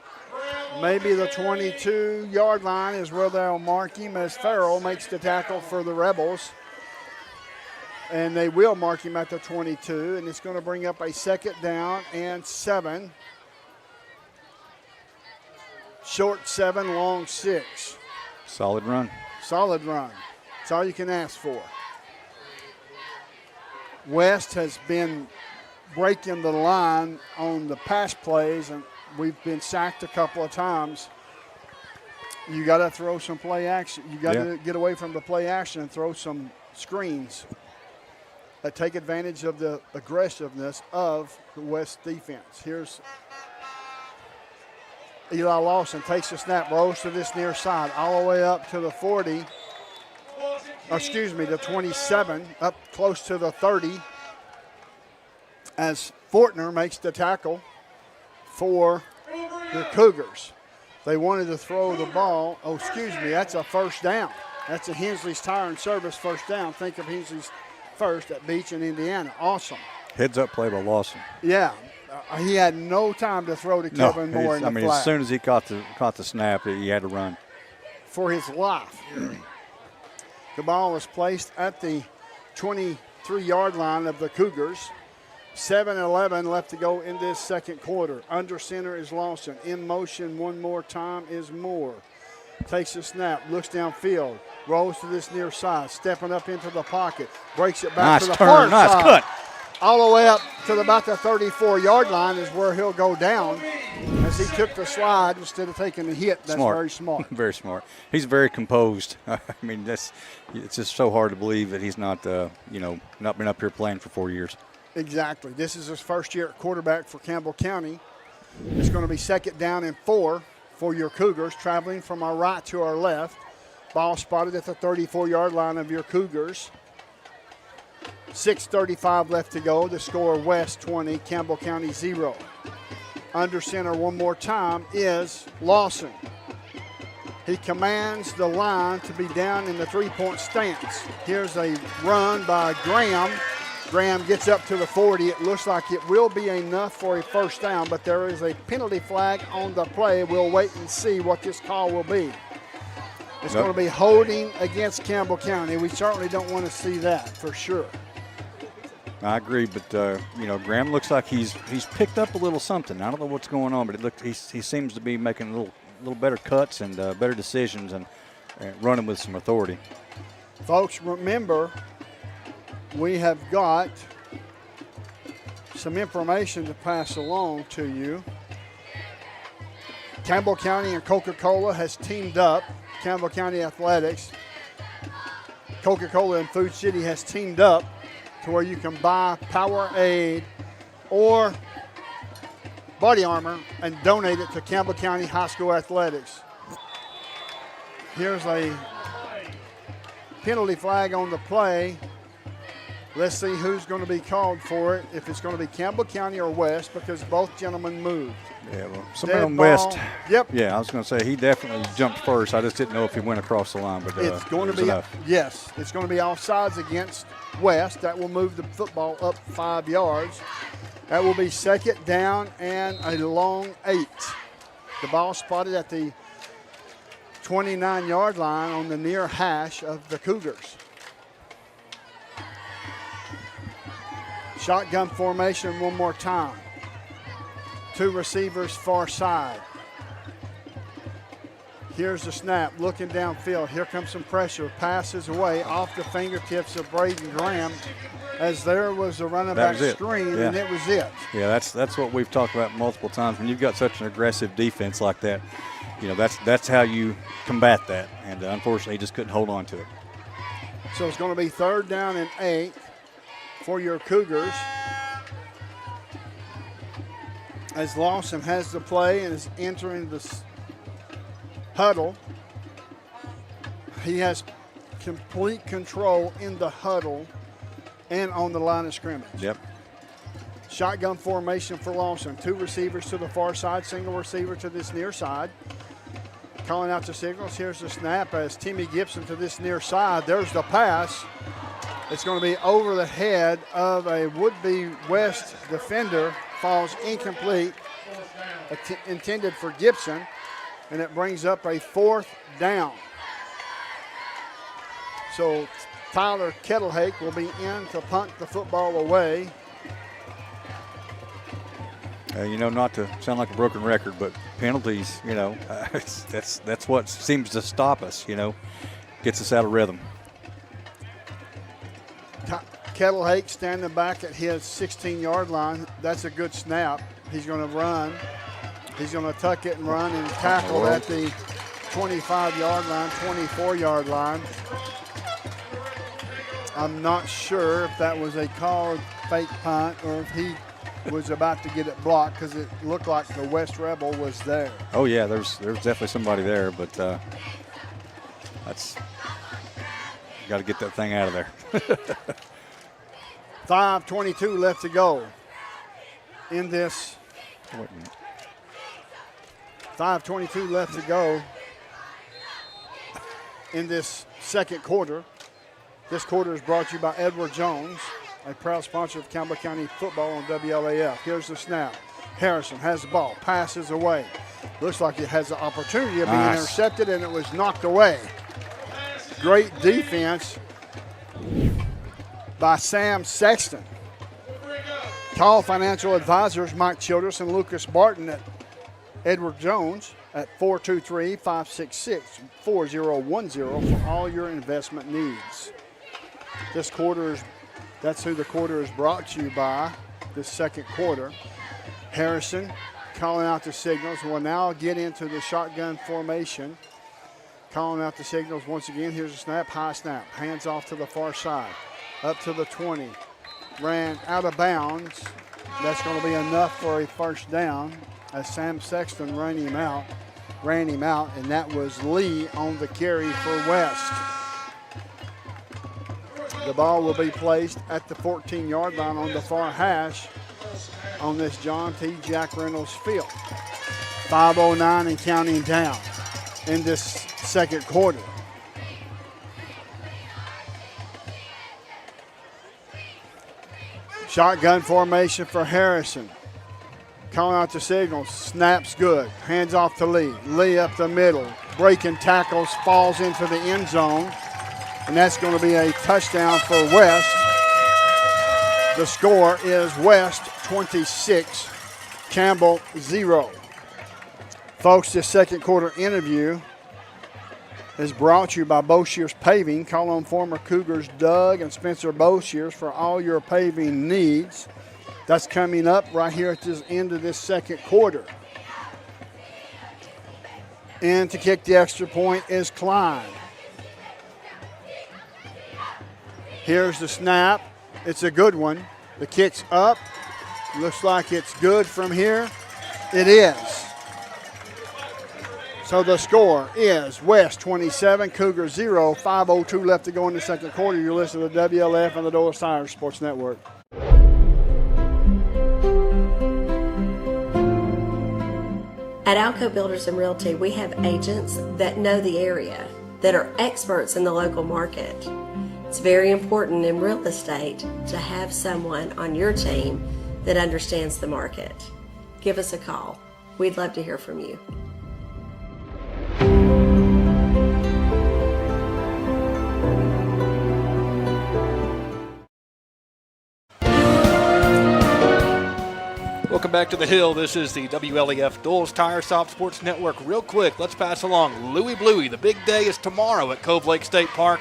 [SPEAKER 26] Maybe the 22-yard line is where they'll mark him as Farrell makes the tackle for the Rebels. And they will mark him at the 22, and it's going to bring up a 2nd down and 7. Short 7, long 6.
[SPEAKER 12] Solid run.
[SPEAKER 26] Solid run. That's all you can ask for. West has been breaking the line on the pass plays, and we've been sacked a couple of times. You got to throw some play action. You got to get away from the play action and throw some screens that take advantage of the aggressiveness of the West defense. Here's Eli Lawson, takes the snap, rolls to this near side, all the way up to the 40. The 27, up close to the 30. As Fortner makes the tackle for the Cougars. They wanted to throw the ball. That's a first down. That's a Hensley's Tire and Service first down. Think of Hensley's first at Beach in Indiana. Awesome.
[SPEAKER 12] Heads up play by Lawson.
[SPEAKER 26] Yeah. He had no time to throw to Kevin Moore in the flat.
[SPEAKER 12] As soon as he caught the snap, he had to run.
[SPEAKER 26] For his life. The ball was placed at the 23-yard line of the Cougars. 7:11 left to go in this second quarter. Under center is Lawson. In motion one more time is Moore. Takes a snap, looks downfield, rolls to this near side, stepping up into the pocket, breaks it back to the far side.
[SPEAKER 12] Nice cut.
[SPEAKER 26] All the way up to about the 34-yard line is where he'll go down as he took the slide instead of taking the hit. That's very smart.
[SPEAKER 12] Very smart. He's very composed. I mean, it's just so hard to believe that he's not been up here playing for 4 years.
[SPEAKER 26] Exactly. This is his first year at quarterback for Campbell County. It's going to be 2nd down and 4 for your Cougars, traveling from our right to our left. Ball spotted at the 34-yard line of your Cougars. 6:35 left to go. The score, West 20, Campbell County 0. Under center one more time is Lawson. He commands the line to be down in the 3-point stance. Here's a run by Graham. Graham gets up to the 40. It looks like it will be enough for a first down, but there is a penalty flag on the play. We'll wait and see what this call will be. It's going to be holding against Campbell County. We certainly don't want to see that for sure.
[SPEAKER 12] I agree, but Graham looks like he's picked up a little something. I don't know what's going on, but he seems to be making a little better cuts and better decisions and running with some authority.
[SPEAKER 26] Folks, remember, we have got some information to pass along to you. Campbell County and Coca-Cola has teamed up. Campbell County Athletics, Coca-Cola and Food City has teamed up to where you can buy Powerade or Body Armor and donate it to Campbell County High School Athletics. Here's a penalty flag on the play. Let's see who's going to be called for it, if it's going to be Campbell County or West, because both gentlemen moved.
[SPEAKER 12] Yeah, well, somebody on West. Yep. Yeah, I was going to say he definitely jumped first. I just didn't know if he went across the line, but
[SPEAKER 26] it's going to be
[SPEAKER 12] enough.
[SPEAKER 26] Yes, it's going to be offsides against West. That will move the football up 5 yards. That will be 2nd down and a long 8. The ball spotted at the 29-yard line on the near hash of the Cougars. Shotgun formation one more time. 2 receivers far side. Here's the snap, looking downfield. Here comes some pressure. Passes away off the fingertips of Braden Graham as there was a running back screen, and it was it.
[SPEAKER 12] Yeah, that's what we've talked about multiple times. When you've got such an aggressive defense like that, that's how you combat that. And unfortunately, he just couldn't hold on to it.
[SPEAKER 26] So it's going to be 3rd down and 8 for your Cougars, as Lawson has the play and is entering the huddle. He has complete control in the huddle and on the line of scrimmage.
[SPEAKER 12] Yep.
[SPEAKER 26] Shotgun formation for Lawson. 2 receivers to the far side, single receiver to this near side. Calling out the signals. Here's the snap as Timmy Gibson to this near side. There's the pass. It's going to be over the head of a would-be West defender. Falls incomplete. Intended for Gibson. And it brings up a 4th down. So Tyler Kettlehake will be in to punt the football away.
[SPEAKER 12] Not to sound like a broken record, but penalties, that's what seems to stop us, gets us out of rhythm.
[SPEAKER 26] Kettlehake standing back at his 16-yard line. That's a good snap. He's going to run. He's going to tuck it and run and tackle at the 25-yard line, 24-yard line. I'm not sure if that was a called fake punt or if he was about to get it blocked, because it looked like the West Rebel was there.
[SPEAKER 12] Oh, yeah, there's definitely somebody there, but that's got to get that thing out of there.
[SPEAKER 26] 5:22 left to go in this. 5:22 left to go in this second quarter. This quarter is brought to you by Edward Jones, a proud sponsor of Campbell County football on WLAF. Here's the snap. Harrison has the ball, passes away. Looks like it has the opportunity of being intercepted, and it was knocked away. Great defense by Sam Sexton. Call financial advisors Mike Childress and Lucas Barton at Edward Jones at 423-566-4010 for all your investment needs. That's who the quarter is brought to you by, this second quarter. Harrison calling out the signals. We'll now get into the shotgun formation. Calling out the signals once again. Here's a snap, high snap. Hands off to the far side. Up to the 20. Ran out of bounds. That's going to be enough for a first down as Sam Sexton ran him out, and that was Lee on the carry for West. The ball will be placed at the 14-yard line on the far hash on this John T. Jack Reynolds field. 5:09 and counting down in this second quarter. Shotgun formation for Harrison. Calling out the signals. Snaps good. Hands off to Lee. Lee up the middle. Breaking tackles. Falls into the end zone. And that's going to be a touchdown for West. The score is West 26, Campbell 0. Folks, this second quarter interview is brought to you by Boshears Paving. Call on former Cougars Doug and Spencer Boshears for all your paving needs. That's coming up right here at the end of this second quarter. And to kick the extra point is Klein. Here's the snap. It's a good one. The kick's up. Looks like it's good from here. It is. So the score is West 27, Cougar 0, 5:02 left to go in the second quarter. You're listening to WLAF and the Doyle Cyrus Sports Network.
[SPEAKER 7] At Alco Builders and Realty, we have agents that know the area, that are experts in the local market. It's very important in real estate to have someone on your team that understands the market. Give us a call. We'd love to hear from you.
[SPEAKER 14] Welcome back to the Hill. This is the WLAF Doyle's Tire Shop Sports Network. Real quick, let's pass along Louie Bluey. The big day is tomorrow at Cove Lake State Park.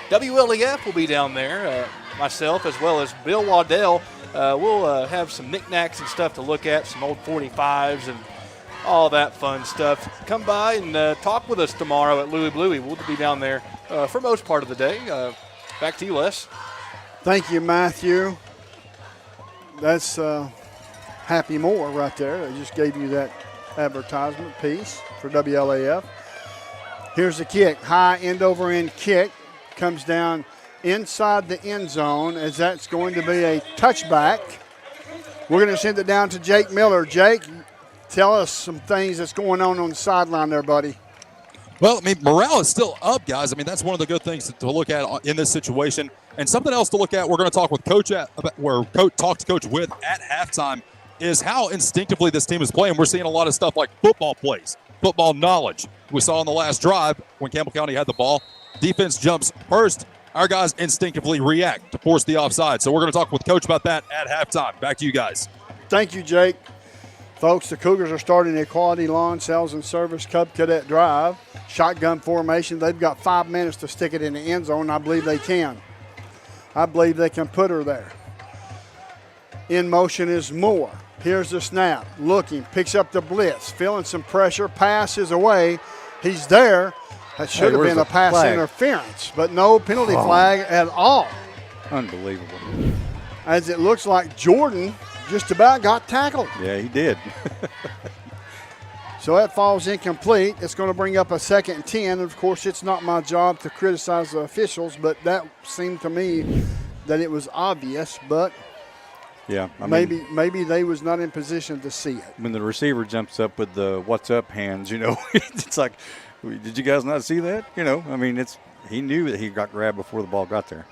[SPEAKER 14] WLAF will be down there, myself as well as Bill Waddell. We'll have some knickknacks and stuff to look at, some old 45s and all that fun stuff. Come by and talk with us tomorrow at Louie Bluey. We'll be down there for most part of the day. Back to you, Les.
[SPEAKER 26] Thank you, Matthew. That's Happy Moore right there. I just gave you that advertisement piece for WLAF. Here's the kick. High end over end kick. Comes down inside the end zone as that's going to be a touchback. We're going to send it down to Jake Miller. Jake, tell us some things that's going on the sideline there, buddy.
[SPEAKER 11] Well, I mean, morale is still up, guys. I mean, that's one of the good things to look at in this situation. And something else to look at, we're going to talk with Coach talk to Coach with at halftime, is how instinctively this team is playing. We're seeing a lot of stuff like football plays, football knowledge. We saw on the last drive when Campbell County had the ball. Defense jumps first. Our guys instinctively react to force the offside. So we're going to talk with Coach about that at halftime. Back to you guys.
[SPEAKER 26] Thank you, Jake. Folks, the Cougars are starting a quality lawn sales and service Cub Cadet drive. Shotgun formation. They've got 5 minutes to stick it in the end zone. I believe they can. I believe they can put her there. In motion is Moore. Here's the snap. Looking, picks up the blitz, feeling some pressure, passes away. He's there. That should have been a pass interference, but no penalty flag at all.
[SPEAKER 12] Unbelievable.
[SPEAKER 26] As it looks like Jordan just about got tackled.
[SPEAKER 12] Yeah, he did.
[SPEAKER 26] So that falls incomplete. It's going to bring up a 2nd and 10. Of course, it's not my job to criticize the officials, but that seemed to me that it was obvious, but
[SPEAKER 12] yeah,
[SPEAKER 26] maybe they was not in position to see it.
[SPEAKER 12] When the receiver jumps up with the what's up hands, it's like, did you guys not see that? He knew that he got grabbed before the ball got there.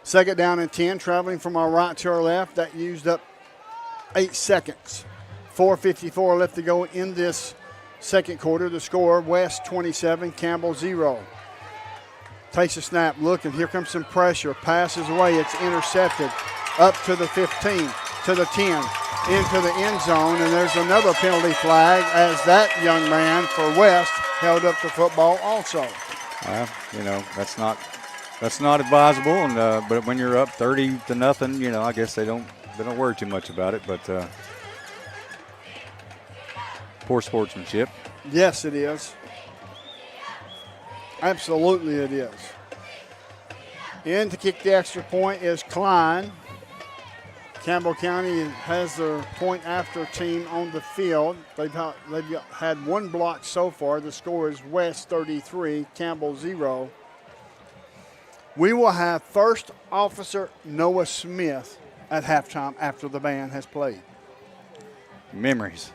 [SPEAKER 26] 2nd down and 10, traveling from our right to our left. That used up 8 seconds. 4:54 left to go in this second quarter. The score, West 27, Campbell 0. Takes a snap, looking. Here comes some pressure. Passes away. It's intercepted. Up to the 15, to the 10, into the end zone. And there's another penalty flag as that young man for West held up the football also.
[SPEAKER 12] That's not advisable. And but when you're up 30-0, I guess they don't worry too much about it. But poor sportsmanship.
[SPEAKER 26] Yes, it is. Absolutely it is. In to kick the extra point is Klein. Campbell County has their point after team on the field. They've had one block so far. The score is West 33, Campbell 0. We will have first officer Noah Smith at halftime after the band has played.
[SPEAKER 12] Memories.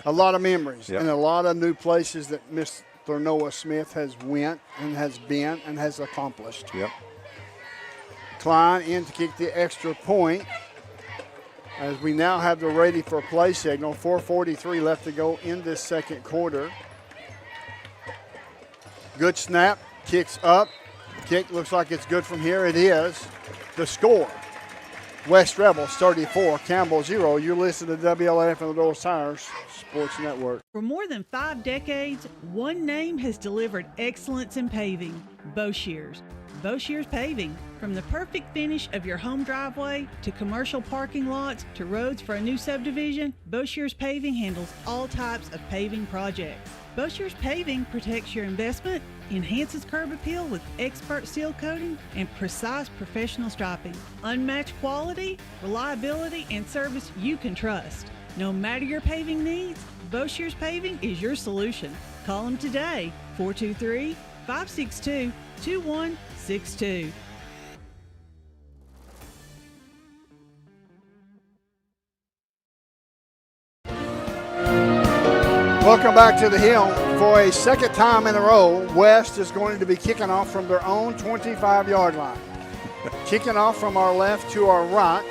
[SPEAKER 26] A lot of memories.
[SPEAKER 12] Yep.
[SPEAKER 26] And a lot of new places that Mr. Noah Smith has went and has been and has accomplished.
[SPEAKER 12] Yep.
[SPEAKER 26] Klein in to kick the extra point as we now have the ready for play signal. 4:43 left to go in this second quarter. Good snap, kicks up. Kick looks like it's good from here. It is. The score, West Rebels 34, Campbell 0. You're listening to WLAF and the Dulles Tires Sports Network.
[SPEAKER 24] For more than 5 decades, one name has delivered excellence in paving, Boshears. Boshears Paving. From the perfect finish of your home driveway to commercial parking lots to roads for a new subdivision, Boshears Paving handles all types of paving projects. Boshears Paving protects your investment, enhances curb appeal with expert seal coating and precise professional striping. Unmatched quality, reliability, and service you can trust. No matter your paving needs, Boshears Paving is your solution. Call them today, 423-562-2162.
[SPEAKER 26] Welcome back to the Hill. For a second time in a row, West is going to be kicking off from their own 25-yard line. Kicking off from our left to our right.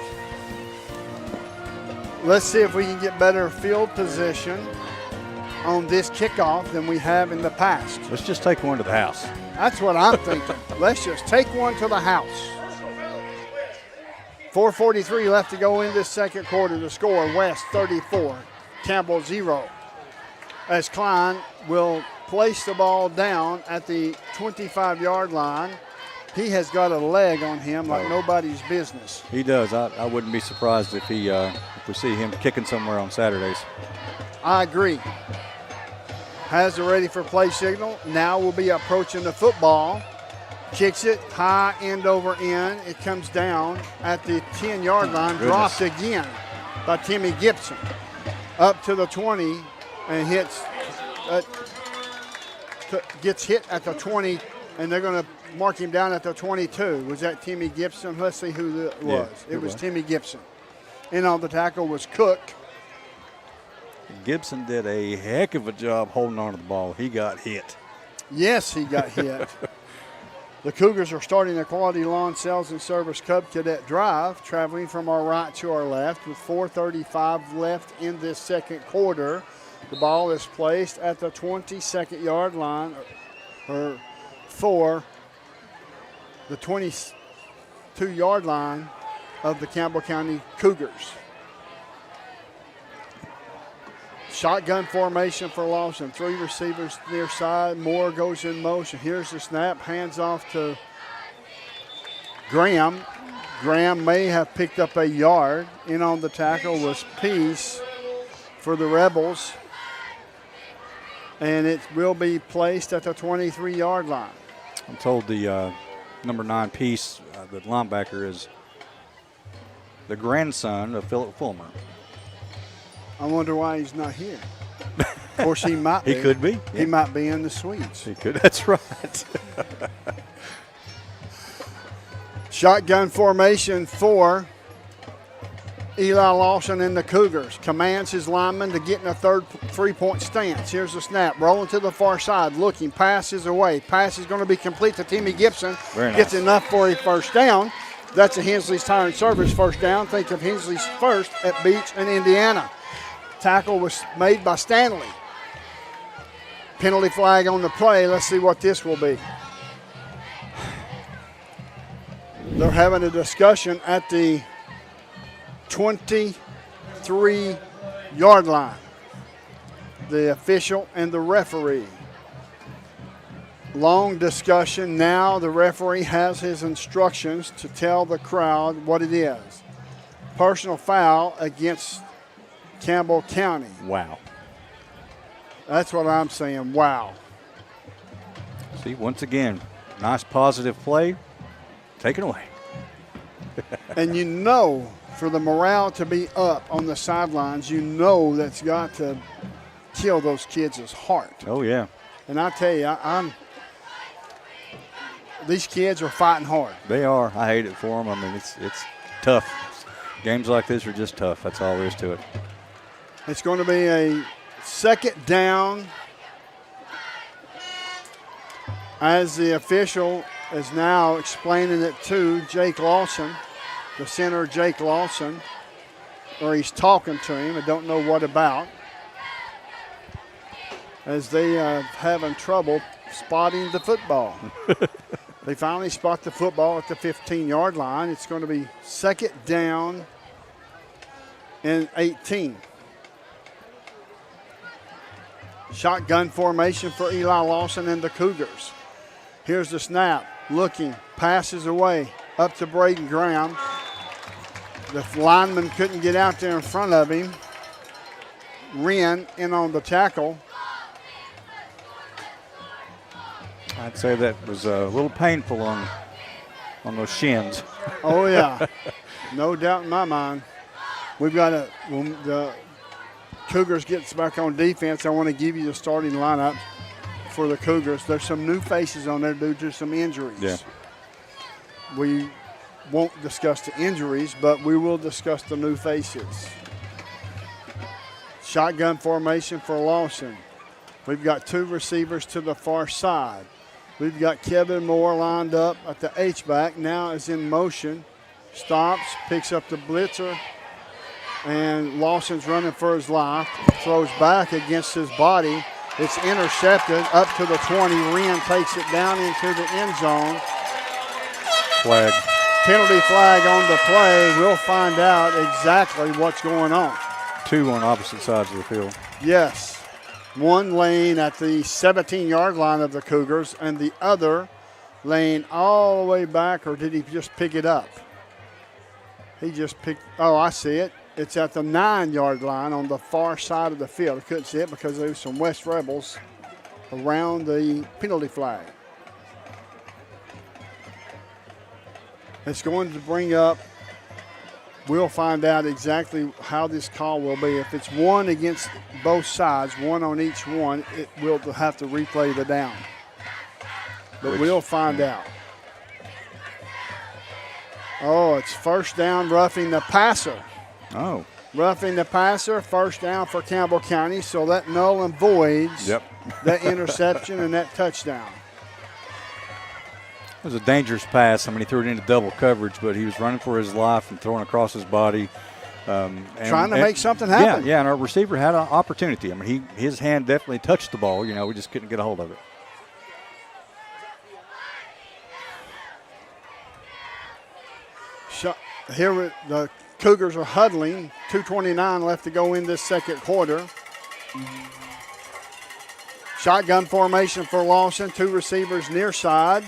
[SPEAKER 26] Let's see if we can get better field position on this kickoff than we have in the past.
[SPEAKER 12] Let's just take one to the house.
[SPEAKER 26] That's what I'm thinking. Let's just take one to the house. 4:43 left to go in this second quarter. The score, West 34, Campbell 0. As Klein will place the ball down at the 25-yard line. He has got a leg on him like nobody's business.
[SPEAKER 12] He does. I wouldn't be surprised if we see him kicking somewhere on Saturdays.
[SPEAKER 26] I agree. Has the ready for play signal. Now will be approaching the football. Kicks it high, end over end. It comes down at the 10-yard line. Dropped again by Timmy Gibson. Up to the 20 and gets hit at the 20, and they're going to mark him down at the 22. Was that Timmy Gibson? Let's see who it was. It was Timmy Gibson. In on the tackle was Cook.
[SPEAKER 12] Gibson did a heck of a job holding on to the ball. He got hit.
[SPEAKER 26] Yes, he got hit. The Cougars are starting a quality lawn sales and service Cub Cadet drive, traveling from our right to our left with 4:35 left in this second quarter. The ball is placed at the 22nd-yard line or for the 22-yard line of the Campbell County Cougars. Shotgun formation for Lawson. 3 receivers near side. Moore goes in motion. Here's the snap. Hands off to Graham. Graham may have picked up a yard. In on the tackle was Peace for the Rebels. And it will be placed at the 23-yard line.
[SPEAKER 12] I'm told the number 9 Peace, the linebacker, is the grandson of Philip Fulmer.
[SPEAKER 26] I wonder why he's not here. Of course, he might be.
[SPEAKER 12] He could be. Yeah.
[SPEAKER 26] He might be in the suites.
[SPEAKER 12] He could. That's right.
[SPEAKER 26] Shotgun formation for Eli Lawson and the Cougars. Commands his lineman to get in a third 3-point stance. Here's the snap. Rolling to the far side. Looking. Pass is away. Pass is going to be complete to Timmy Gibson.
[SPEAKER 12] Very nice.
[SPEAKER 26] Gets enough for a first down. That's a Hensley's Tire and Service first down. Think of Hensley's first at Beach and Indiana. Tackle was made by Stanley. Penalty flag on the play. Let's see what this will be. They're having a discussion at the 23-yard line. The official and the referee. Long discussion. Now the referee has his instructions to tell the crowd what it is. Personal foul against Campbell County.
[SPEAKER 12] Wow.
[SPEAKER 26] That's what I'm saying. Wow.
[SPEAKER 12] See, once again, nice positive play. Taken away.
[SPEAKER 26] And you know, for the morale to be up on the sidelines, you know that's got to kill those kids' heart.
[SPEAKER 12] Oh, yeah.
[SPEAKER 26] And I tell you, these kids are fighting hard.
[SPEAKER 12] They are. I hate it for them. I mean, it's tough. Games like this are just tough. That's all there is to it.
[SPEAKER 26] It's going to be a second down as the official is now explaining it to Jake Lawson, the center Jake Lawson, or he's talking to him. I don't know what about, as they are having trouble spotting the football. They finally spot the football at the 15-yard line. It's going to be second down and 18. Shotgun formation for Eli Lawson and the Cougars. Here's the snap. Looking, passes away up to Braden Graham. The lineman couldn't get out there in front of him. Wren in on the tackle.
[SPEAKER 12] I'd say that was a little painful on those shins.
[SPEAKER 26] Oh, yeah. No doubt in my mind. We've got when the Cougars gets back on defense, I want to give you the starting lineup for the Cougars. There's some new faces on there due to some injuries.
[SPEAKER 12] Yeah.
[SPEAKER 26] We won't discuss the injuries, but we will discuss the new faces. Shotgun formation for Lawson. We've got two receivers to the far side. We've got Kevin Moore lined up at the H-back. Now is in motion. Stops, picks up the blitzer, and Lawson's running for his life. Throws back against his body. It's intercepted up to the 20. Wren takes it down into the end zone.
[SPEAKER 12] Flag.
[SPEAKER 26] Penalty flag on the play. We'll find out exactly what's going on.
[SPEAKER 12] Two on opposite sides of the field.
[SPEAKER 26] Yes. One lane at the 17-yard line of the Cougars and the other lane all the way back, or did he just pick it up? He just picked, oh, I see it. It's at the 9-yard line on the far side of the field. I couldn't see it because there was some West Rebels around the penalty flag. It's going to bring up, we'll find out exactly how this call will be. If it's one against both sides, one on each one, it will have to replay the down. But we'll find out. Oh, it's first down, roughing the passer.
[SPEAKER 12] Oh.
[SPEAKER 26] Roughing the passer, first down for Campbell County, so that null and voids that interception and that touchdown.
[SPEAKER 12] It was a dangerous pass. I mean, he threw it into double coverage, but he was running for his life and throwing across his body.
[SPEAKER 26] Trying to make something happen.
[SPEAKER 12] Yeah, and our receiver had an opportunity. I mean, his hand definitely touched the ball. You know, we just couldn't get a hold of it.
[SPEAKER 26] Here the Cougars are huddling. 2:29 left to go in this second quarter. Shotgun formation for Lawson. Two receivers near side.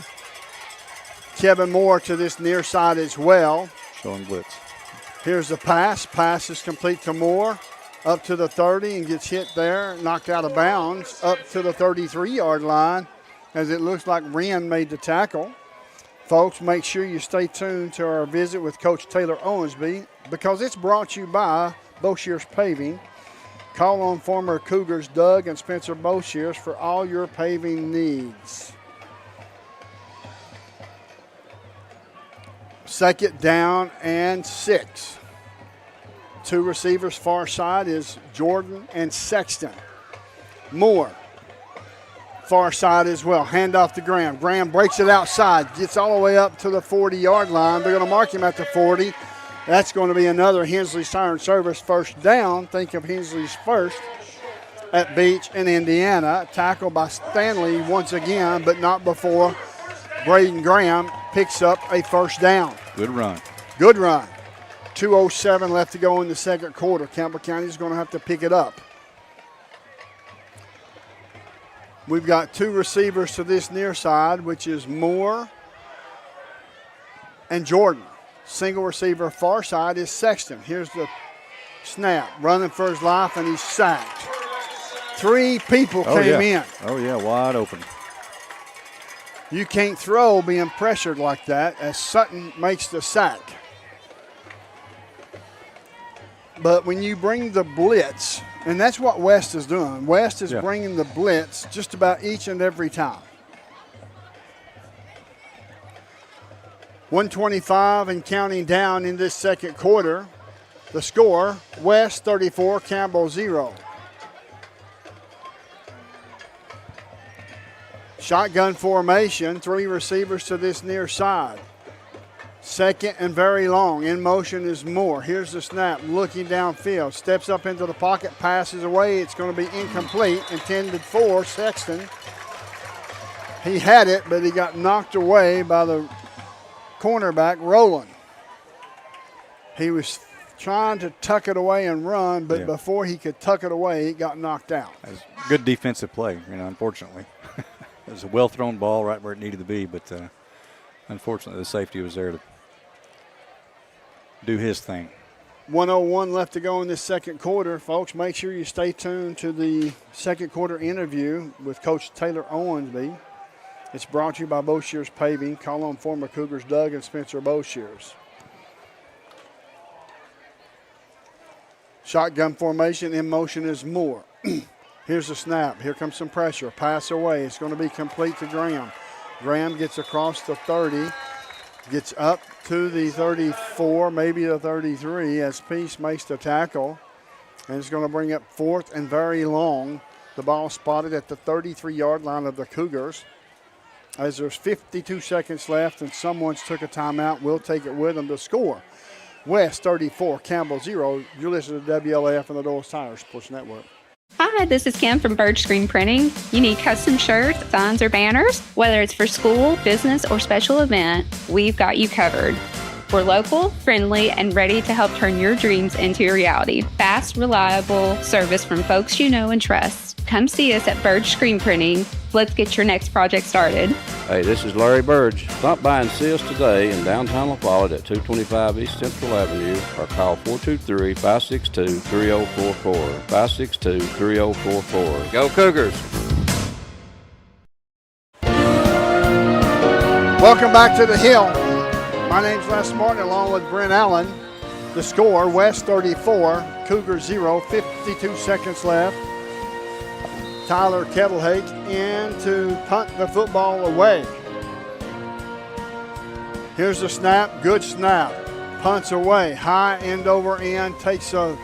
[SPEAKER 26] Kevin Moore to this near side as well.
[SPEAKER 12] Showing blitz.
[SPEAKER 26] Here's the pass. Pass is complete to Moore. Up to the 30 and gets hit there. Knocked out of bounds. Up to the 33-yard line as it looks like Wren made the tackle. Folks, make sure you stay tuned to our visit with Coach Taylor Owensby because it's brought to you by Boshears Paving. Call on former Cougars Doug and Spencer Boshears for all your paving needs. Second down and 6. Two receivers far side is Jordan and Sexton. Moore far side as well. Hand off to Graham. Graham breaks it outside, gets all the way up to the 40-yard line. They're going to mark him at the 40. That's going to be another Hensley Siren Service first down. Think of Hensley's first at Beach in Indiana. Tackle by Stanley once again, but not before Braden Graham picks up a first down.
[SPEAKER 12] Good run.
[SPEAKER 26] Good run. 2:07 left to go in the second quarter. Campbell County is going to have to pick it up. We've got two receivers to this near side, which is Moore and Jordan. Single receiver far side is Sexton. Here's the snap. Running for his life, and he's sacked. Three people came in.
[SPEAKER 12] Oh, yeah, wide open.
[SPEAKER 26] You can't throw being pressured like that as Sutton makes the sack. But when you bring the blitz, and that's what West is doing. West is bringing the blitz just about each and every time. 125 and counting down in this second quarter. The score, West 34, Campbell 0. Shotgun formation, three receivers to this near side. Second and very long. In motion is Moore. Here's the snap, looking downfield. Steps up into the pocket, passes away. It's going to be incomplete, intended for Sexton. He had it, but he got knocked away by the cornerback, Rowland. He was trying to tuck it away and run, but before he could tuck it away, he got knocked out.
[SPEAKER 12] That's good defensive play, unfortunately. It was a well-thrown ball right where it needed to be, but unfortunately the safety was there to do his thing.
[SPEAKER 26] 1:01 left to go in this second quarter. Folks, make sure you stay tuned to the second quarter interview with Coach Taylor Owensby. It's brought to you by Boshears Paving. Call on former Cougars Doug and Spencer Boshears. Shotgun formation, in motion is Moore. Here's the snap. Here comes some pressure. Pass away. It's going to be complete to Graham. Graham gets across the 30, gets up to the 34, maybe the 33 as Peace makes the tackle. And it's going to bring up fourth and very long. The ball spotted at the 33-yard line of the Cougars. As there's 52 seconds left and someone's took a timeout, we'll take it with them to score. West 34, Campbell 0. You're listening to WLAF and the Doyle's Tire Sports Network.
[SPEAKER 15] Hi, this is Kim from Birch Screen Printing. You need custom shirts, signs, or banners? Whether it's for school, business, or special event, we've got you covered. We're local, friendly, and ready to help turn your dreams into a reality. Fast, reliable service from folks you know and trust. Come see us at Birch Screen Printing. Let's get your next project started.
[SPEAKER 16] Hey, this is Larry Burge. Stop by and see us today in downtown La Follette at 225 East Central Avenue or call 423-562-3044. 562-3044. Go Cougars!
[SPEAKER 26] Welcome back to the Hill. My name's Les Martin along with Brent Allen. The score, West 34, Cougar 0, 52 seconds left. Tyler Kettlehake in to punt the football away. Here's the snap, good snap. Punts away, high end over end, takes a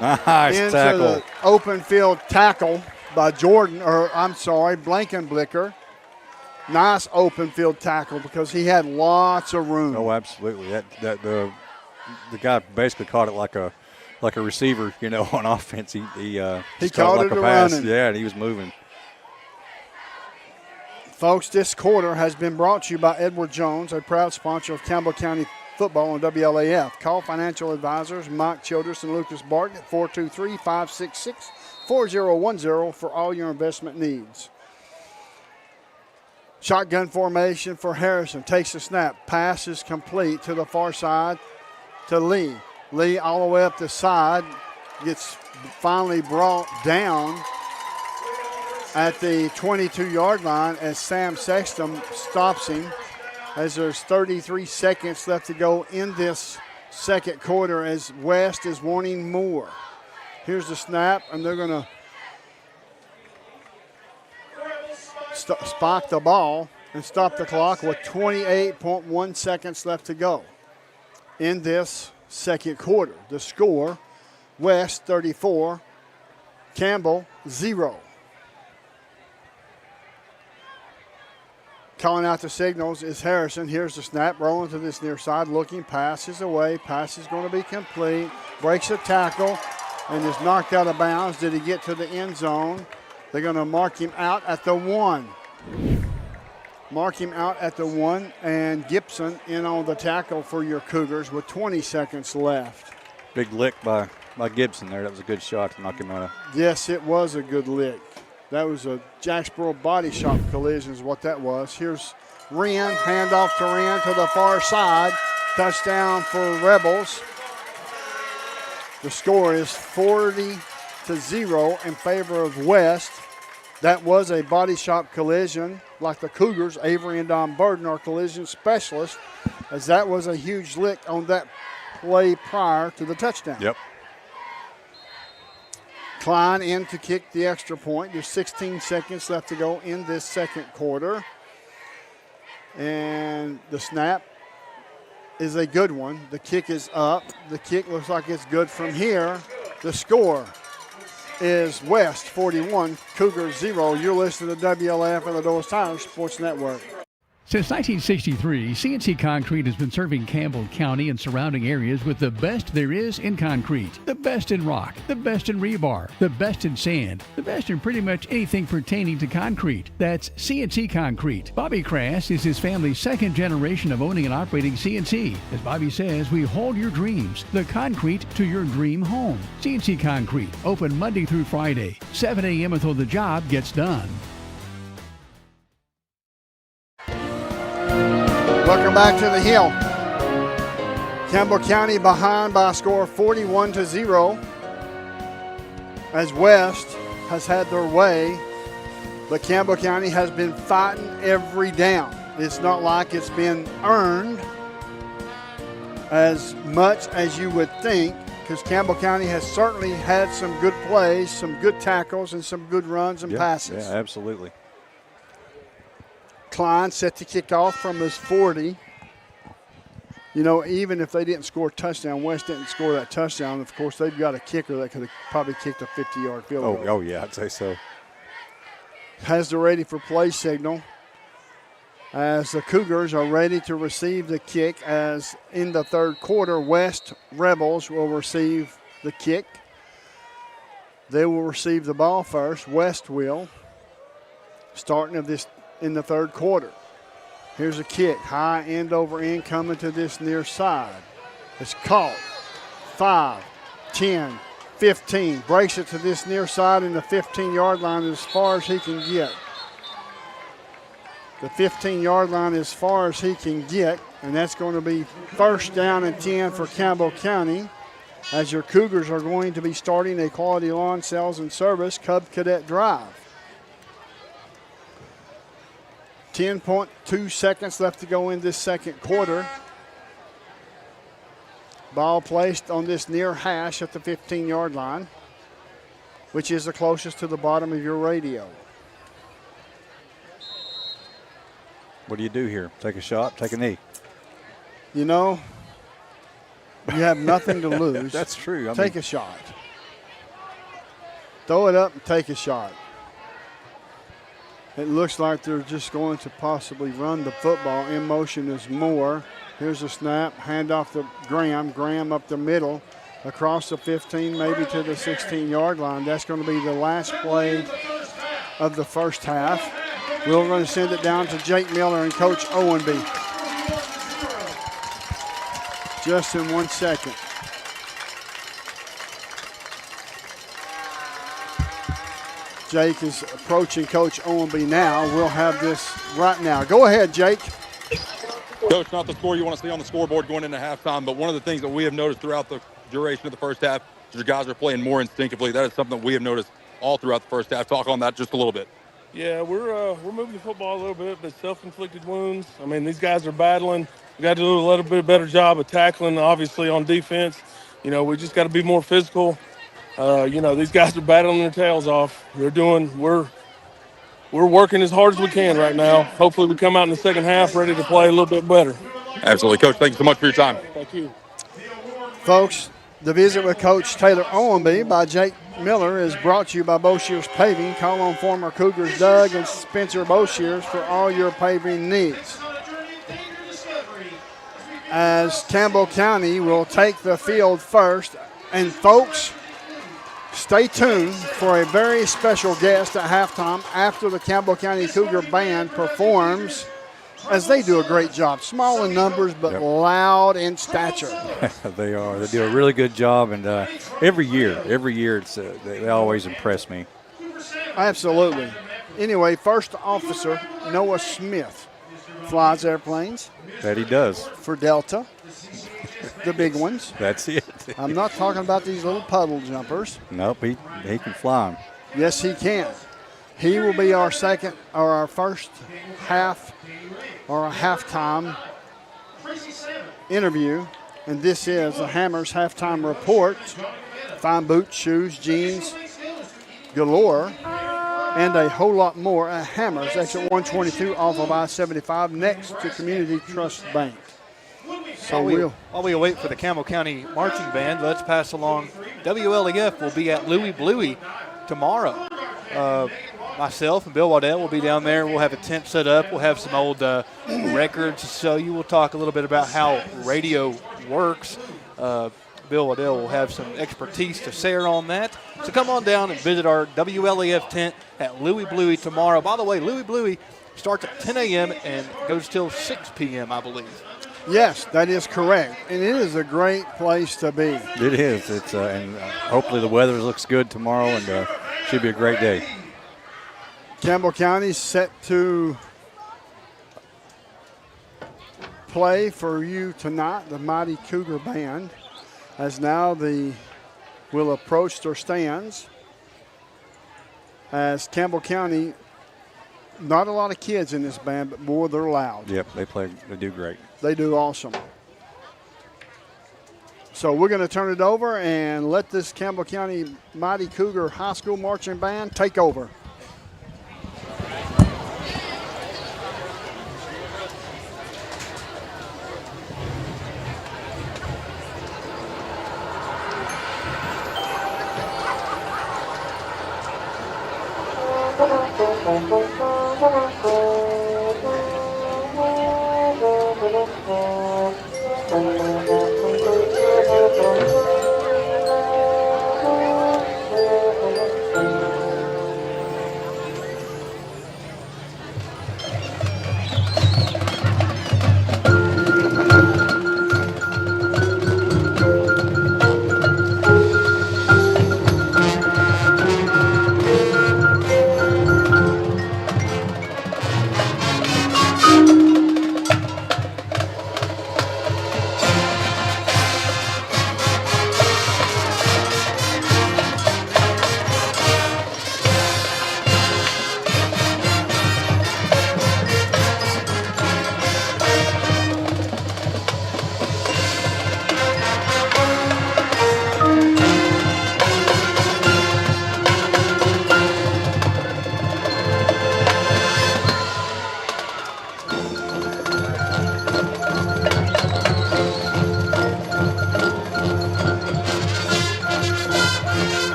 [SPEAKER 12] nice
[SPEAKER 26] into
[SPEAKER 12] tackle.
[SPEAKER 26] The open field tackle by Blankenblicker. Nice open field tackle because he had lots of room.
[SPEAKER 12] Oh, absolutely. The guy basically caught it like a receiver, on offense. He
[SPEAKER 26] caught
[SPEAKER 12] like
[SPEAKER 26] it
[SPEAKER 12] a pass.
[SPEAKER 26] running.
[SPEAKER 12] Yeah, and he was moving.
[SPEAKER 26] Folks, this quarter has been brought to you by Edward Jones, a proud sponsor of Campbell County football on WLAF. Call financial advisors Mike Childress and Lucas Barton at 423-566-4010 for all your investment needs. Shotgun formation for Harrison. Takes the snap. Pass is complete to the far side to Lee. Lee all the way up the side. Gets finally brought down at the 22-yard line as Sam Sexton stops him as there's 33 seconds left to go in this second quarter as West is wanting more. Here's the snap, and they're going to spike the ball and stop the clock with 28.1 seconds left to go in this second quarter. The score, West 34, Campbell 0. Calling out the signals is Harrison. Here's the snap, rolling to this near side, looking, passes away. Pass is going to be complete. Breaks a tackle and is knocked out of bounds. Did he get to the end zone? They're going to mark him out at the 1. Mark him out at the 1, and Gibson in on the tackle for your Cougars with 20 seconds left.
[SPEAKER 12] Big lick by Gibson there. That was a good shot to knock him out of.
[SPEAKER 26] Yes, it was a good lick. That was a Jacksboro body shop collision is what that was. Here's Wren, handoff to Wren to the far side. Touchdown for Rebels. The score is 40-0 in favor of West. That was a body shop collision like the Cougars. Avery and Don Burden are collision specialists, as that was a huge lick on that play prior to the touchdown.
[SPEAKER 12] Yep.
[SPEAKER 26] Klein in to kick the extra point. There's 16 seconds left to go in this second quarter. And the snap is a good one. The kick is up. The kick looks like it's good from here. The score is West 41, Cougars 0. You're listening to WLAF and the Doors Tire Sports Network.
[SPEAKER 8] Since 1963, CNC Concrete has been serving Campbell County and surrounding areas with the best there is in concrete. The best in rock, the best in rebar, the best in sand, the best in pretty much anything pertaining to concrete. That's CNC Concrete. Bobby Crass is his family's second generation of owning and operating CNC. As Bobby says, we hold your dreams, the concrete to your dream home. CNC Concrete, open Monday through Friday, 7 a.m. until the job gets done.
[SPEAKER 26] Welcome back to the Hill. Campbell County behind by a score of 41-0 as West has had their way, but Campbell County has been fighting every down. It's not like it's been earned as much as you would think, because Campbell County has certainly had some good plays, some good tackles, and some good runs and passes.
[SPEAKER 12] Yeah, absolutely.
[SPEAKER 26] Klein set to kick off from his 40. You know, even if they didn't score a touchdown, West didn't score that touchdown, of course, they've got a kicker that could have probably kicked a 50-yard field goal.
[SPEAKER 12] Oh, yeah, I'd say so.
[SPEAKER 26] Has the ready for play signal as the Cougars are ready to receive the kick, as in the third quarter, West Rebels will receive the kick. They will receive the ball first. West will, starting of this in the third quarter. Here's a kick, high end over end coming to this near side. It's caught. 5, 10, 15. Breaks it to this near side in the 15-yard line as far as he can get. The 15-yard line as far as he can get, and that's going to be first down and 10 for Campbell County, as your Cougars are going to be starting a Quality Lawn Sales and Service Cub Cadet Drive. 10.2 seconds left to go in this second quarter. Ball placed on this near hash at the 15-yard line, which is the closest to the bottom of your radio.
[SPEAKER 12] What do you do here? Take a shot, take a knee?
[SPEAKER 26] You know, you have nothing to lose.
[SPEAKER 12] That's true.
[SPEAKER 26] Take a shot. Throw it up and take a shot. It looks like they're just going to possibly run the football. In motion is Moore. Here's a snap, handoff to Graham. Graham up the middle, across the 15, maybe to the 16-yard line. That's going to be the last play of the first half. We're going to send it down to Jake Miller and Coach Owenby. Just in 1 second. Jake is approaching Coach Owenby now. We'll have this right now. Go ahead, Jake.
[SPEAKER 11] Coach, not the score you want to see on the scoreboard going into halftime, but one of the things that we have noticed throughout the duration of the first half is your guys are playing more instinctively. That is something that we have noticed all throughout the first half. Talk on that just a little bit.
[SPEAKER 17] Yeah, we're moving the football a little bit, but self-inflicted wounds. I mean, these guys are battling. We got to do a little bit better job of tackling, obviously, on defense. You know, we just got to be more physical. You know, these guys are battling their tails off. We're working as hard as we can right now. Hopefully we come out in the second half ready to play a little bit better.
[SPEAKER 11] Absolutely. Coach, thank you so much for your time.
[SPEAKER 17] Thank you.
[SPEAKER 26] Folks, the visit with Coach Taylor Owenby by Jake Miller is brought to you by Boshears Paving. Call on former Cougars Doug and Spencer Boshears for all your paving needs. As Campbell County will take the field first. And folks, stay tuned for a very special guest at halftime after the Campbell County Cougar Band performs, as they do a great job. Small in numbers, but loud in stature.
[SPEAKER 12] They are. They do a really good job, and every year it's, they always impress me.
[SPEAKER 26] Absolutely. Anyway, First Officer Noah Smith flies airplanes.
[SPEAKER 12] That he does.
[SPEAKER 26] For Delta, the big ones.
[SPEAKER 12] That's it.
[SPEAKER 26] I'm not talking about these little puddle jumpers.
[SPEAKER 12] Nope, he can fly them.
[SPEAKER 26] Yes, he can. He will be our first half or a halftime interview, and this is the Hammers halftime report. Fine boots, shoes, jeans galore, and a whole lot more at Hammers, exit 122 off of I-75 next to Community Trust Bank. So
[SPEAKER 14] while we wait for the Campbell County Marching Band, let's pass along. WLAF will be at Louie Bluey tomorrow. Myself and Bill Waddell will be down there. We'll have a tent set up. We'll have some old records to show you. We'll talk a little bit about how radio works. Bill Waddell will have some expertise to share on that. So come on down and visit our WLAF tent at Louie Bluey tomorrow. By the way, Louie Bluey starts at 10 a.m. and goes till 6 p.m., I believe.
[SPEAKER 26] Yes, that is correct, and it is a great place to be.
[SPEAKER 12] It is. It's and hopefully the weather looks good tomorrow, and should be a great day.
[SPEAKER 26] Campbell County set to play for you tonight, the mighty Cougar Band, as now will approach their stands. As Campbell County, not a lot of kids in this band, but boy, they're loud.
[SPEAKER 12] Yep, they do great.
[SPEAKER 26] They do awesome. So we're going to turn it over and let this Campbell County Mighty Cougar High School Marching Band take over.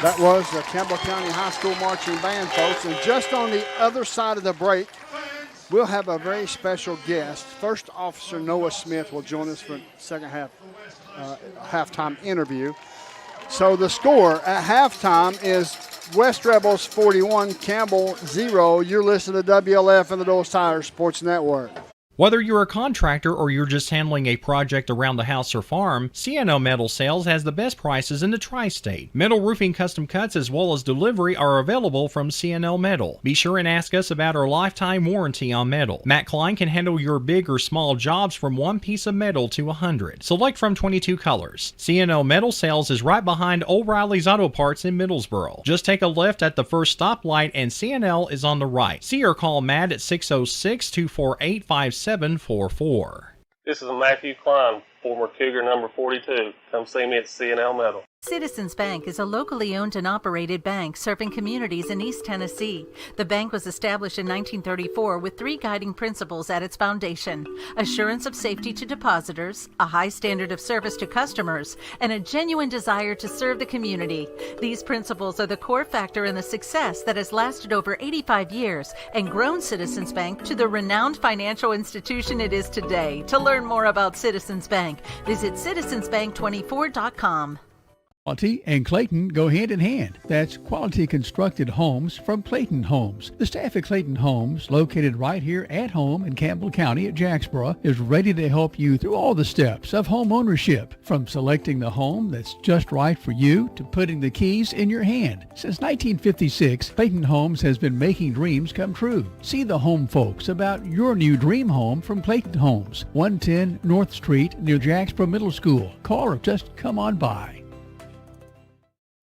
[SPEAKER 26] That was the Campbell County High School Marching Band, folks. And just on the other side of the break, we'll have a very special guest. First Officer Noah Smith will join us for the second halftime interview. So the score at halftime is West Rebels 41, Campbell 0. You're listening to WLAF and the Doles Tire Sports Network.
[SPEAKER 18] Whether you're a contractor or you're just handling a project around the house or farm, C&O Metal Sales has the best prices in the tri-state. Metal roofing custom cuts as well as delivery are available from C&O Metal. Be sure and ask us about our lifetime warranty on metal. Matt Klein can handle your big or small jobs from 1 piece of metal to 100. Select from 22 colors. C&O Metal Sales is right behind O'Reilly's Auto Parts in Middlesboro. Just take a left at the first stoplight and C&L is on the right. See or call Matt at 606-248-5744.
[SPEAKER 19] This is Matthew Klein, former Cougar number 42. Come see me at C&L Metal.
[SPEAKER 21] Citizens Bank is a locally owned and operated bank serving communities in East Tennessee. The bank was established in 1934 with 3 guiding principles at its foundation: assurance of safety to depositors, a high standard of service to customers, and a genuine desire to serve the community. These principles are the core factor in the success that has lasted over 85 years and grown Citizens Bank to the renowned financial institution it is today. To learn more about Citizens Bank, visit citizensbank24.com.
[SPEAKER 8] Quality and Clayton go hand in hand. That's quality constructed homes from Clayton Homes. The staff at Clayton Homes, located right here at home in Campbell County at Jacksboro, is ready to help you through all the steps of home ownership, from selecting the home that's just right for you to putting the keys in your hand. Since 1956, Clayton Homes has been making dreams come true. See the home folks about your new dream home from Clayton Homes, 110 North Street near Jacksboro Middle School. Call or just come on by.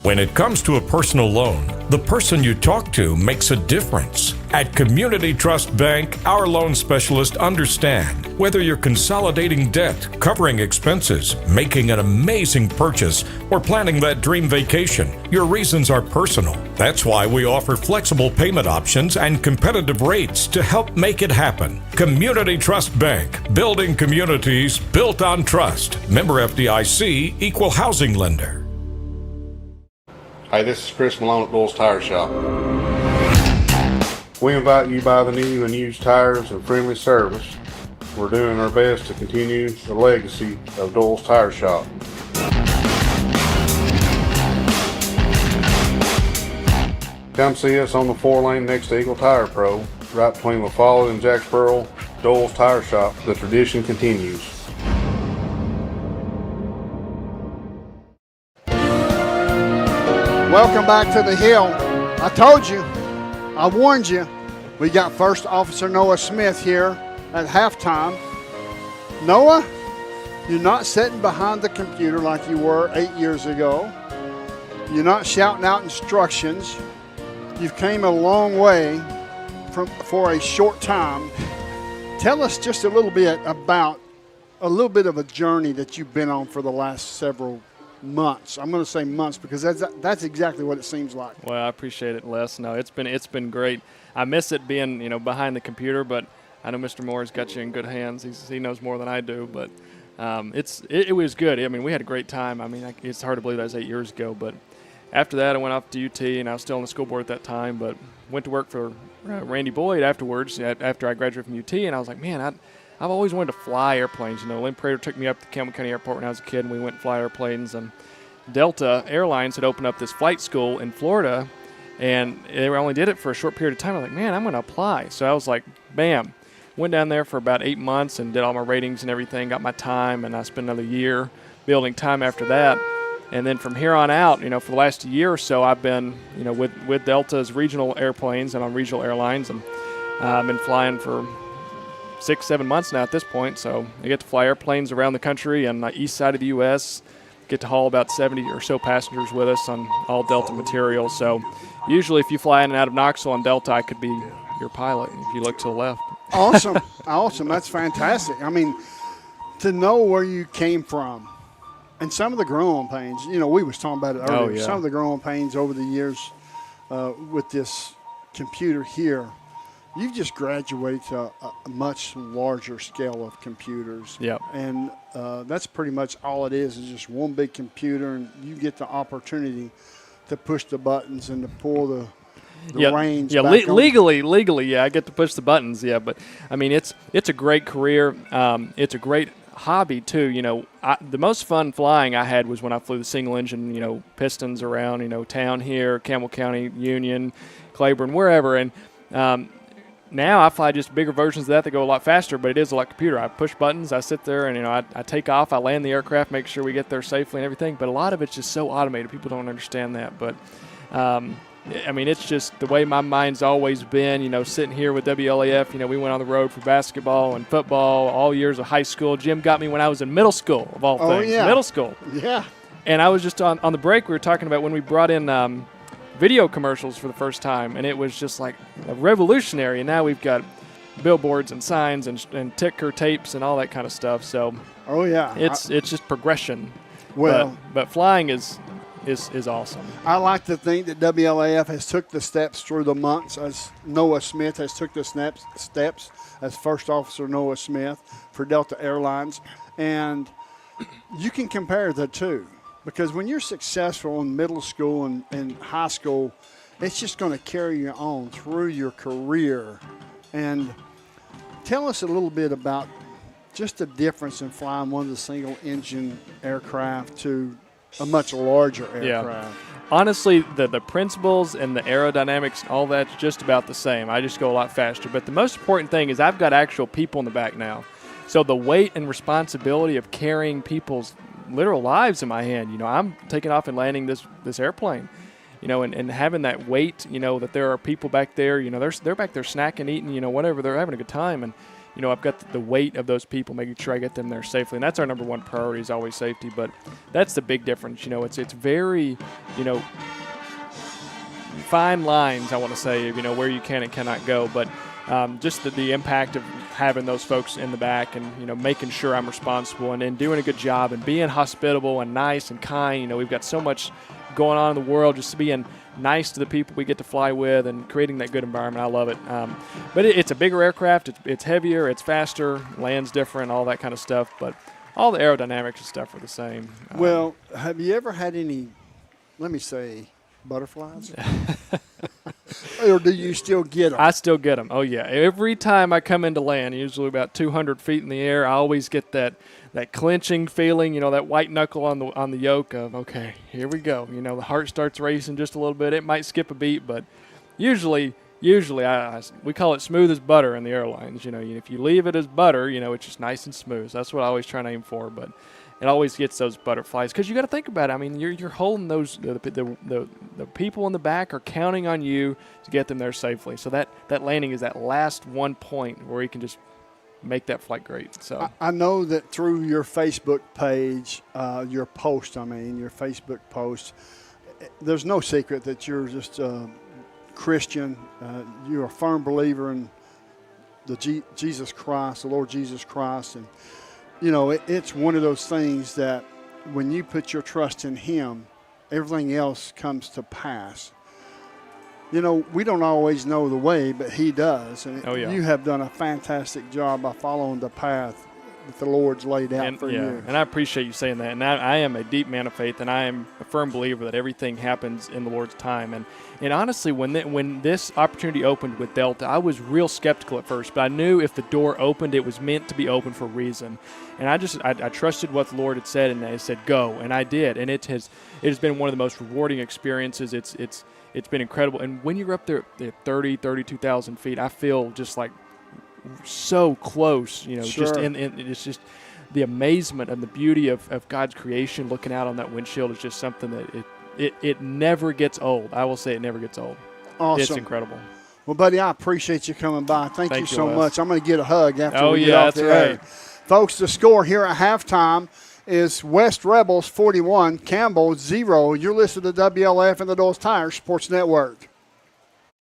[SPEAKER 22] When it comes to a personal loan, the person you talk to makes a difference. At Community Trust Bank, our loan specialists understand whether you're consolidating debt, covering expenses, making an amazing purchase, or planning that dream vacation. Your reasons are personal. That's why we offer flexible payment options and competitive rates to help make it happen. Community Trust Bank, building communities built on trust. Member FDIC, equal housing lender.
[SPEAKER 23] Hey, this is Chris Malone at Doles Tire Shop. We invite you to buy the new and used tires and friendly service. We're doing our best to continue the legacy of Doles Tire Shop. Come see us on the 4-lane next to Eagle Tire Pro, right between La Follette and Jacksboro. Doles Tire Shop. The tradition continues.
[SPEAKER 26] Welcome back to the Hill. I told you, I warned you. We got First Officer Noah Smith here at halftime. Noah, you're not sitting behind the computer like you were 8 years ago. You're not shouting out instructions. You've came a long way for a short time. Tell us just a little bit about a little bit of a journey that you've been on for the last several months. I'm going to say months because that's exactly what it seems like.
[SPEAKER 25] Well, I appreciate it, Les. No, it's been great. I miss it being behind the computer, but I know Mr. Moore's got you in good hands. He knows more than I do, but it was good. I mean, we had a great time. I mean, it's hard to believe that was 8 years ago, but after that, I went off to UT, and I was still on the school board at that time, but went to work for Randy Boyd afterwards. After I graduated from UT, and I was like, man, I've always wanted to fly airplanes. Lynn Prater took me up to Campbell County Airport when I was a kid, and we went and fly airplanes. And Delta Airlines had opened up this flight school in Florida, and they only did it for a short period of time. I'm like, man, I'm going to apply. So I was like, bam. Went down there for about 8 months and did all my ratings and everything, got my time, and I spent another year building time after that. And then from here on out, for the last year or so, I've been, with Delta's regional airplanes and on regional airlines, and I've been flying for 6-7 months now at this point. So I get to fly airplanes around the country and the east side of the U.S., get to haul about 70 or so passengers with us on all Delta material. So usually if you fly in and out of Knoxville on Delta, I could be your pilot if you look to the left.
[SPEAKER 26] Awesome. Awesome. That's fantastic. I mean, to know where you came from and some of the growing pains, we was talking about it earlier. Some of the growing pains over the years with this computer here, you've just graduated to a much larger scale of computers.
[SPEAKER 25] Yep.
[SPEAKER 26] And that's pretty much all it is just one big computer, and you get the opportunity to push the buttons and to pull the range.
[SPEAKER 25] Yeah,
[SPEAKER 26] back
[SPEAKER 25] legally, yeah, I get to push the buttons, yeah. But, I mean, it's a great career. It's a great hobby, too. The most fun flying I had was when I flew the single engine, Pistons around, town here, Campbell County, Union, Claiborne, wherever. And now I fly just bigger versions of that go a lot faster, but it is a lot computer. I push buttons, I sit there, and I take off, I land the aircraft, make sure we get there safely and everything. But a lot of it's just so automated. People don't understand that. But, I mean, it's just the way my mind's always been, sitting here with WLAF. We went on the road for basketball and football all years of high school. Jim got me when I was in middle school, of all things.
[SPEAKER 26] Yeah.
[SPEAKER 25] Middle school.
[SPEAKER 26] Yeah.
[SPEAKER 25] And I was just on the break, we were talking about when we brought in video commercials for the first time, and it was just like revolutionary. And now we've got billboards and signs and ticker tapes and all that kind of stuff. So it's just progression.
[SPEAKER 26] Well,
[SPEAKER 25] but flying is awesome.
[SPEAKER 26] I like to think that WLAF has took the steps through the months as Noah Smith has took the steps as First Officer Noah Smith for Delta Airlines. And you can compare the two. Because when you're successful in middle school and high school, it's just going to carry you on through your career. And tell us a little bit about just the difference in flying one of the single-engine aircraft to a much larger aircraft.
[SPEAKER 25] Yeah. Honestly, the principles and the aerodynamics and all that's just about the same. I just go a lot faster. But the most important thing is I've got actual people in the back now. So the weight and responsibility of carrying people's literal lives in my hand. I'm taking off and landing this airplane, and having that weight, that there are people back there, they're back there snacking, eating, whatever, they're having a good time. And, I've got the weight of those people, making sure I get them there safely. And that's our number one priority is always safety. But that's the big difference. It's very, fine lines, I want to say, where you can and cannot go. But just the impact of having those folks in the back and, making sure I'm responsible and doing a good job and being hospitable and nice and kind. We've got so much going on in the world, just being nice to the people we get to fly with and creating that good environment. I love it. But it's a bigger aircraft. It's heavier. It's faster. Lands different, all that kind of stuff. But all the aerodynamics and stuff are the same.
[SPEAKER 26] Well, have you ever had any, let me say, butterflies? Or do you still get them?
[SPEAKER 25] I still get them. Oh, yeah. Every time I come into land, usually about 200 feet in the air, I always get that clenching feeling, that white knuckle on the yoke of, okay, here we go. The heart starts racing just a little bit. It might skip a beat, but usually we call it smooth as butter in the airlines. If you leave it as butter, it's just nice and smooth. So that's what I always try to aim for, but it always gets those butterflies because you got to think about it. I mean, you're holding those the people in the back are counting on you to get them there safely. So that landing is that last one point where you can just make that flight great. So
[SPEAKER 26] I know that through your Facebook page, your Facebook post, there's no secret that you're just a Christian. You're a firm believer in the Jesus Christ, the Lord Jesus Christ, and it's one of those things that when you put your trust in Him, everything else comes to pass. We don't always know the way, but He does. And you have done a fantastic job by following the path that the Lord's laid out for you.
[SPEAKER 25] And I appreciate you saying that. And I am a deep man of faith, and I am a firm believer that everything happens in the Lord's time. And honestly, when this opportunity opened with Delta, I was real skeptical at first, but I knew if the door opened, it was meant to be open for a reason. And I trusted what the Lord had said, and I said, go. And I did. And it has been one of the most rewarding experiences. It's been incredible. And when you're up there at 32,000 feet, I feel just like so close,
[SPEAKER 26] Sure.
[SPEAKER 25] just it's just the amazement and the beauty of God's creation. Looking out on that windshield is just something that it never gets old. I will say it never gets old.
[SPEAKER 26] Awesome.
[SPEAKER 25] It's incredible.
[SPEAKER 26] Well, buddy, I appreciate you coming by. Thank you so
[SPEAKER 25] Wes.
[SPEAKER 26] much. I'm going to get a hug after
[SPEAKER 25] Oh,
[SPEAKER 26] we get
[SPEAKER 25] yeah,
[SPEAKER 26] off
[SPEAKER 25] that's
[SPEAKER 26] the air.
[SPEAKER 25] right.
[SPEAKER 26] Folks, the score here at halftime is West Rebels 41, Campbell 0. You're listening to WLAF and the Doles Tire Sports Network.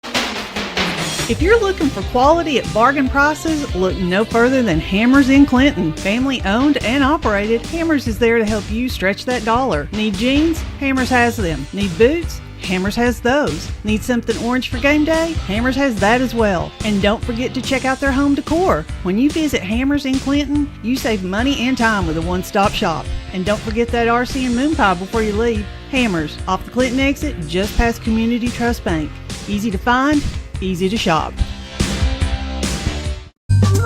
[SPEAKER 24] If you're looking for quality at bargain prices, look no further than Hammers in Clinton. Family owned and operated, Hammers is there to help you stretch that dollar. Need jeans? Hammers has them. Need boots? Hammers has those. Need something orange for game day? Hammers has that as well. And don't forget to check out their home decor. When you visit Hammers in Clinton, you save money and time with a one-stop shop. And don't forget that RC and moon pie before you leave. Hammers, off the Clinton exit, just past Community Trust Bank. Easy to find, easy to shop.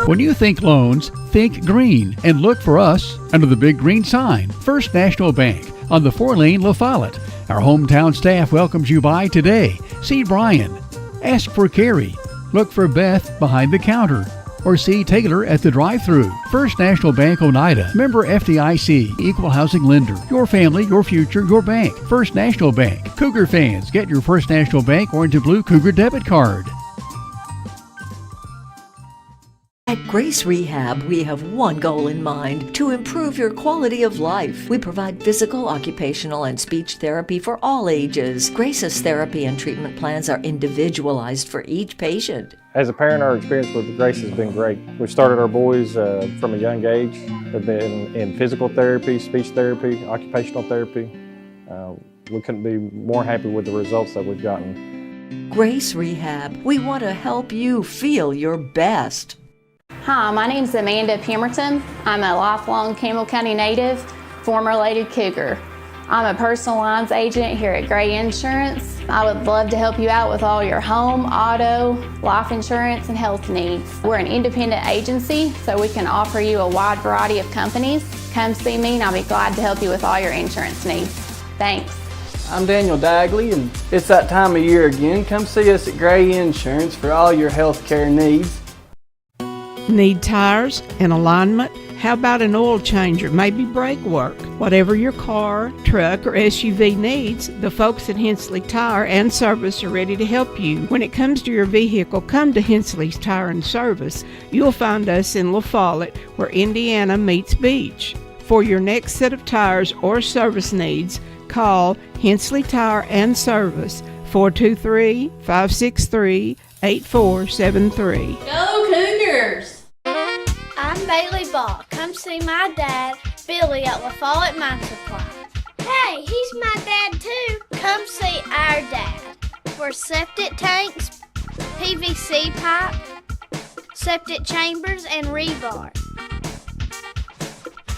[SPEAKER 8] When you think loans, think green and look for us under the big green sign. First National Bank on the 4-lane La Follette. Our hometown staff welcomes you by today. See Brian. Ask for Carrie. Look for Beth behind the counter. Or see Taylor at the drive-thru. First National Bank Oneida. Member FDIC. Equal housing lender. Your family, your future, your bank. First National Bank. Cougar fans, get your First National Bank orange and blue Cougar debit card.
[SPEAKER 1] At Grace Rehab, we have one goal in mind: to improve your quality of life. We provide physical, occupational, and speech therapy for all ages. Grace's therapy and treatment plans are individualized for each patient.
[SPEAKER 2] As a parent, our experience with Grace has been great. We've started our boys from a young age. They've been in physical therapy, speech therapy, occupational therapy. We couldn't be more happy with the results that we've gotten.
[SPEAKER 1] Grace Rehab, we want to help you feel your best.
[SPEAKER 3] Hi, my name is Amanda Pemberton. I'm a lifelong Campbell County native, former Lady Cougar. I'm a personal lines agent here at Gray Insurance. I would love to help you out with all your home, auto, life insurance, and health needs. We're an independent agency, so we can offer you a wide variety of companies. Come see me and I'll be glad to help you with all your insurance needs. Thanks.
[SPEAKER 5] I'm Daniel Dagley, and it's that time of year again. Come see us at Gray Insurance for all your health care needs.
[SPEAKER 6] Need tires and alignment? How about an oil changer, maybe brake work? Whatever your car, truck, or SUV needs, the folks at Hensley Tire and Service are ready to help you. When it comes to your vehicle, come to Hensley's Tire and Service. You'll find us in La Follette, where Indiana meets Beach. For your next set of tires or service needs, call Hensley Tire and Service, 423-563-8473.
[SPEAKER 20] Go Cougars!
[SPEAKER 27] I'm Bailey Ball. Come see my dad, Billy, at La Follette Mine Supply. Hey, he's my dad too. Come see our dad for septic tanks, PVC pipe, septic chambers, and rebar.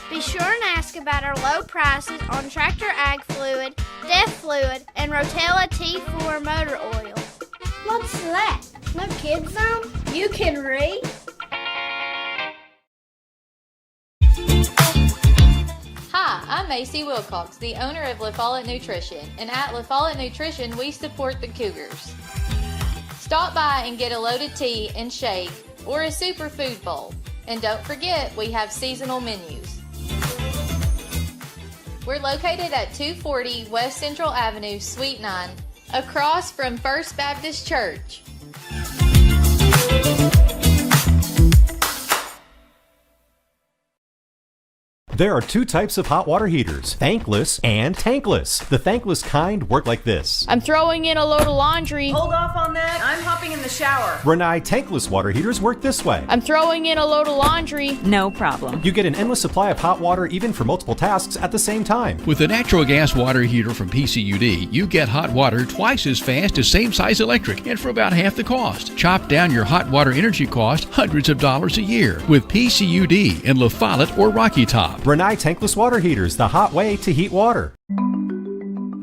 [SPEAKER 27] Be sure and ask about our low prices on Tractor Ag Fluid, Def Fluid, and Rotella T4 motor oil. What's that? No kids zone? You can read?
[SPEAKER 28] Hi, I'm Macy Wilcox, the owner of La Follette Nutrition, and at La Follette Nutrition, we support the Cougars. Stop by and get a loaded tea and shake or a superfood bowl. And don't forget, we have seasonal menus. We're located at 240 West Central Avenue, Suite 9, across from First Baptist Church.
[SPEAKER 4] There are two types of hot water heaters, thankless and tankless. The thankless kind work like this.
[SPEAKER 27] I'm throwing in a load of laundry.
[SPEAKER 29] Hold off on that. I'm hopping in the shower.
[SPEAKER 4] Renai tankless water heaters work this way.
[SPEAKER 27] I'm throwing in a load of laundry.
[SPEAKER 29] No problem.
[SPEAKER 4] You get an endless supply of hot water even for multiple tasks at the same time.
[SPEAKER 8] With the natural gas water heater from PCUD, you get hot water twice as fast as same size electric and for about half the cost. Chop down your hot water energy cost hundreds of dollars a year with PCUD in La Follette or Rocky Top.
[SPEAKER 4] Renai tankless water heaters, the hot way to heat water.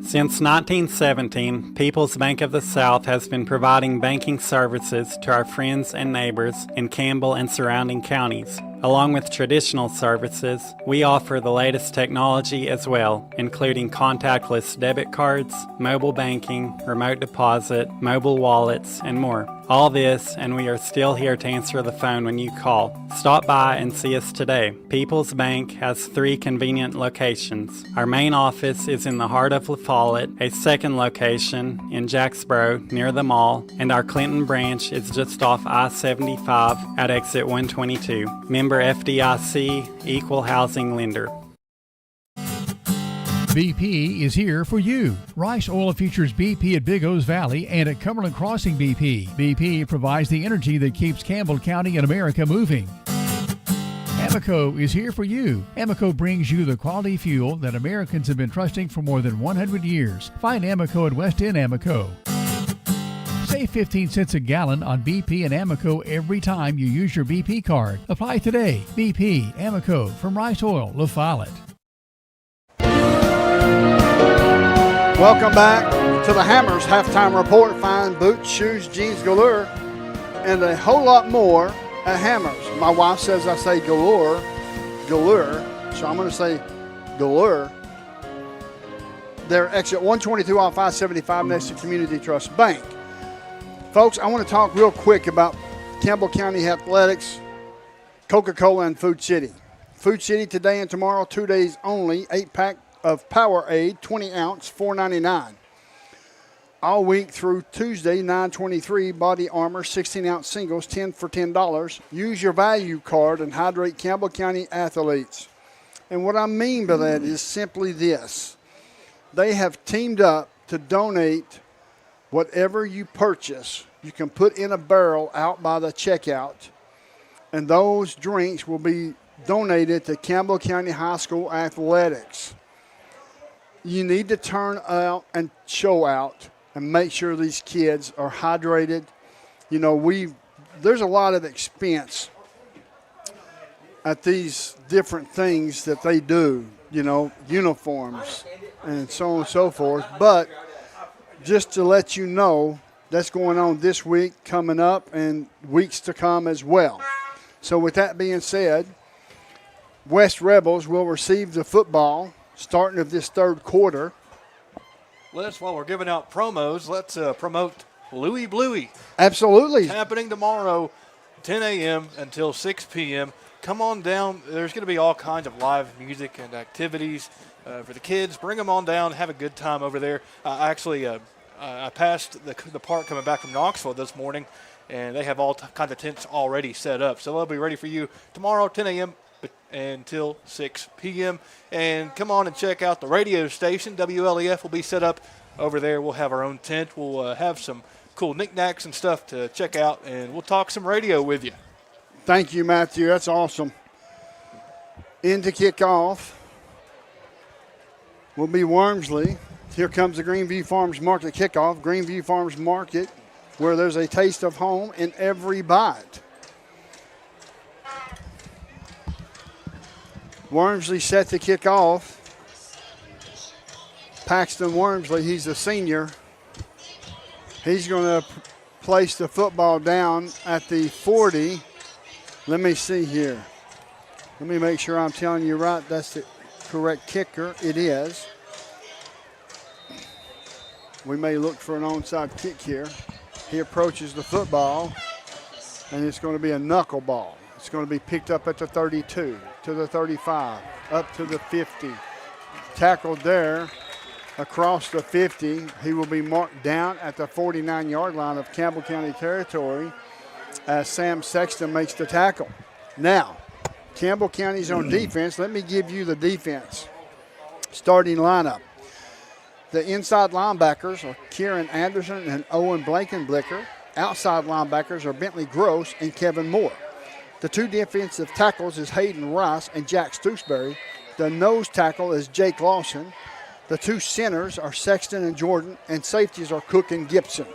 [SPEAKER 9] Since 1917, People's Bank of the South has been providing banking services to our friends and neighbors in Campbell and surrounding counties. Along with traditional services, we offer the latest technology as well, including contactless debit cards, mobile banking, remote deposit, mobile wallets, and more. All this, and we are still here to answer the phone when you call. Stop by and see us today. People's Bank has 3 convenient locations. Our main office is in the heart of La Follette, a second location in Jacksboro near the mall, and our Clinton branch is just off I-75 at exit 122. Member FDIC, Equal Housing Lender.
[SPEAKER 8] BP is here for you. Rice Oil features BP at Big O's Valley and at Cumberland Crossing BP. BP provides the energy that keeps Campbell County and America moving. Amoco is here for you. Amoco brings you the quality fuel that Americans have been trusting for more than 100 years. Find Amoco at West End Amoco. Save 15 cents a gallon on BP and Amoco every time you use your BP card. Apply today. BP, Amoco, from Rice Oil, La Follette.
[SPEAKER 26] Welcome back to the Hammers Halftime Report. Find boots, shoes, jeans galore, and a whole lot more at Hammers. My wife says I say galore, so I'm going to say galore. They're exit 122 off I-75 next to Community Trust Bank. Folks, I want to talk real quick about Campbell County Athletics, Coca-Cola, and Food City. Food City today and tomorrow, 2 days only, 8-pack of Powerade, 20 ounce, $4.99. All week through Tuesday, 9/23, Body Armor, 16 ounce singles, 10 for $10. Use your value card and hydrate Campbell County athletes. And what I mean by that is simply this. They have teamed up to donate whatever you purchase. You can put in a barrel out by the checkout, and those drinks will be donated to Campbell County High School athletics. You need to turn out and show out and make sure these kids are hydrated. You know, there's a lot of expense at these different things that they do, you know, uniforms and so on and so forth. But just to let you know, that's going on this week, coming up, and weeks to come as well. So with that being said, West Rebels will receive the football starting of this third quarter.
[SPEAKER 7] Les, while we're giving out promos, let's promote Louie Bluey.
[SPEAKER 26] Absolutely.
[SPEAKER 7] It's happening tomorrow, 10 a.m. until 6 p.m. Come on down. There's going to be all kinds of live music and activities for the kids. Bring them on down. Have a good time over there. I passed the park coming back from Knoxville this morning, and they have all kinds of tents already set up. So they'll be ready for you tomorrow, 10 a.m. until 6 p.m. And come on and check out the radio station. WLAF will be set up over there. We'll have our own tent. We'll have some cool knickknacks and stuff to check out, and we'll talk some radio with you.
[SPEAKER 26] Thank you, Matthew. That's awesome. In to kick off will be Wormsley. Here comes the Greenview Farms Market kickoff. Greenview Farms Market, where there's a taste of home in every bite. Wormsley set to kick off. Paxton Wormsley, he's a senior. He's going to place the football down at the 40. Let me see here. Let me make sure I'm telling you right. That's the correct kicker. It is. We may look for an onside kick here. He approaches the football, and it's going to be a knuckleball. It's going to be picked up at the 32, to the 35, up to the 50. Tackled there across the 50. He will be marked down at the 49-yard line of Campbell County territory as Sam Sexton makes the tackle. Now, Campbell County's on defense. Let me give you the defense starting lineup. The inside linebackers are Kieran Anderson and Owen Blankenblicker. Outside linebackers are Bentley Gross and Kevin Moore. The two defensive tackles is Hayden Rice and Jack Stewsbury. The nose tackle is Jake Lawson. The two centers are Sexton and Jordan, and safeties are Cook and Gibson.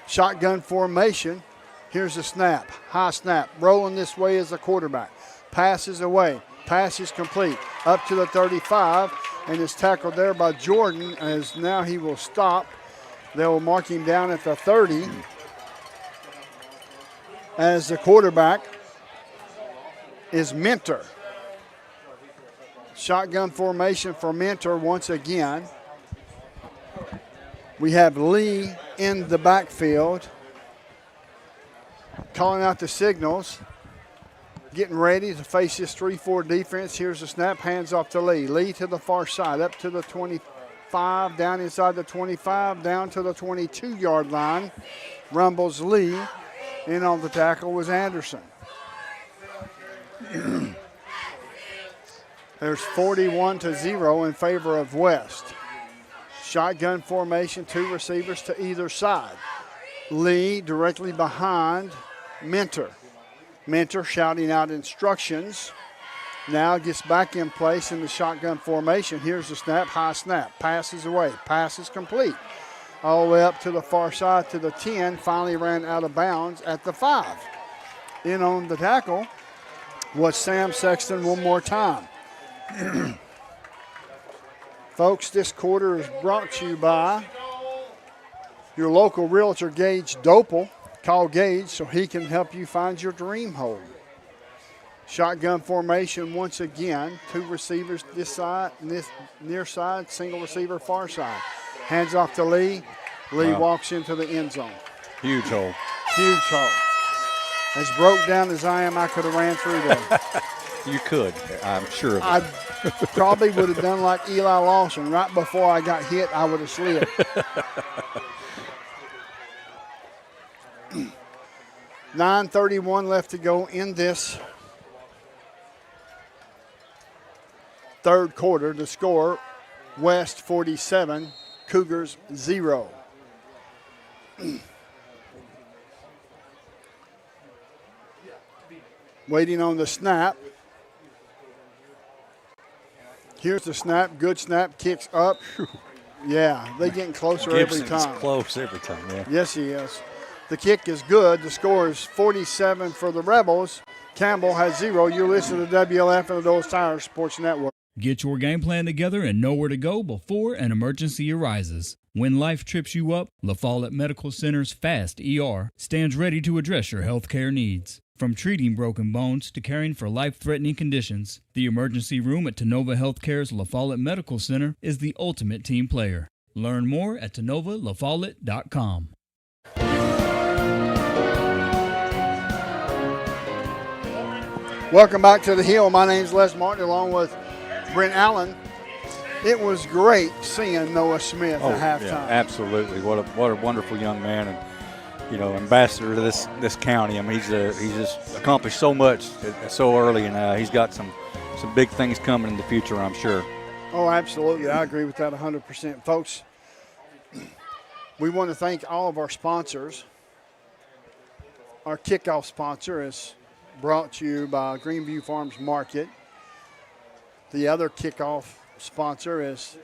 [SPEAKER 26] Shotgun formation. Here's the snap. High snap. Rolling this way is the quarterback. Passes away. Pass is complete. Up to the 35, and is tackled there by Jordan, as now he will stop. They will mark him down at the 30. As the quarterback is Mentor. Shotgun formation for Mentor once again. We have Lee in the backfield, calling out the signals, getting ready to face this 3-4 defense. Here's the snap, hands off to Lee. Lee to the far side, up to the 25, down inside the 25, down to the 22-yard line. Rumbles Lee. In on the tackle was Anderson. There's 41-0 in favor of West. Shotgun formation, 2 receivers to either side. Lee directly behind Mentor. Mentor shouting out instructions. Now gets back in place in the shotgun formation. Here's the snap, high snap. Passes away. Pass is complete. All the way up to the far side to the 10. Finally ran out of bounds at the 5. In on the tackle was Sam Sexton one more time. Folks, this quarter is brought to you by your local realtor, Gage Dopel. Call Gage so he can help you find your dream home. Shotgun formation once again. 2 receivers this side, this near side, single receiver far side. Hands off to Lee. Lee walks into the end zone.
[SPEAKER 10] Huge hole.
[SPEAKER 26] Huge hole. As broke down as I am, I could have ran through there.
[SPEAKER 10] You could, I'm sure of it.
[SPEAKER 26] I probably would have done like Eli Lawson. Right before I got hit, I would have slid. 9:31 left to go in this third quarter. The score, West 47, Cougars 0. Waiting on the snap. Here's the snap. Good snap. Kicks up. Yeah, they're getting closer every time.
[SPEAKER 10] Close every time, yeah.
[SPEAKER 26] Yes, he is. The kick is good. The score is 47 for the Rebels. Campbell has 0. You're listening to WLAF and the Dole's Tire Sports Network.
[SPEAKER 11] Get your game plan together and know where to go before an emergency arises. When life trips you up, La Follette Medical Center's FAST ER stands ready to address your health care needs. From treating broken bones to caring for life-threatening conditions, the emergency room at Tenova Healthcare's La Follette Medical Center is the ultimate team player. Learn more at TenovaLaFollette.com.
[SPEAKER 26] Welcome back to the Hill. My name's Les Martin along with Brent Allen. It was great seeing Noah Smith at halftime.
[SPEAKER 10] Yeah, absolutely. What a wonderful young man, and ambassador to this county. I mean, he's just accomplished so much so early, and he's got some big things coming in the future, I'm sure.
[SPEAKER 26] Oh, absolutely. I agree with that 100%. Folks, we want to thank all of our sponsors. Our kickoff sponsor is brought to you by Greenview Farms Market. The other kickoff sponsor is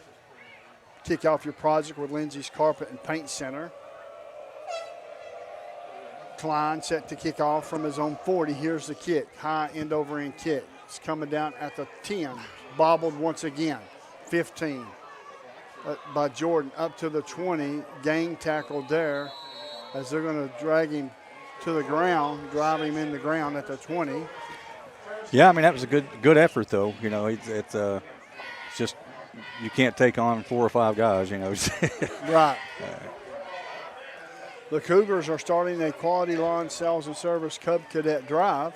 [SPEAKER 26] Kick Off Your Project with Lindsay's Carpet and Paint Center. Klein set to kick off from his own 40. Here's the kick. High end over end kick. It's coming down at the 10. Bobbled once again. 15 by Jordan up to the 20. Gang tackled there as they're going to drag him to the ground, drive him in the ground at the 20.
[SPEAKER 10] Yeah, I mean, that was a good effort, though. It's just you can't take on 4 or 5 guys,
[SPEAKER 26] Right. The Cougars are starting a quality lawn sales and service Cub Cadet drive.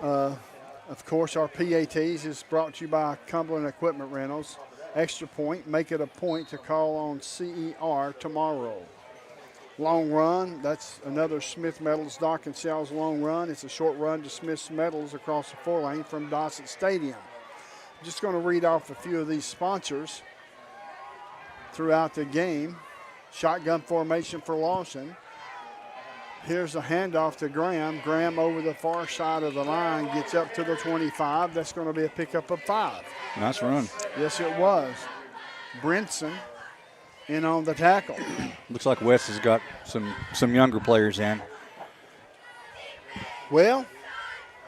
[SPEAKER 26] Of course, our PATs is brought to you by Cumberland Equipment Rentals. Extra point, make it a point to call on CER tomorrow. Long run, that's another Smith Metals Dock and Sales long run. It's a short run to Smith's Metals across the 4-lane from Dossett Stadium. I'm just going to read off a few of these sponsors throughout the game. Shotgun formation for Lawson. Here's a handoff to Graham. Graham over the far side of the line gets up to the 25. That's going to be a pickup of 5.
[SPEAKER 10] Nice run.
[SPEAKER 26] Yes, it was. Brinson in on the tackle.
[SPEAKER 10] Looks like West has got some younger players in.
[SPEAKER 26] Well,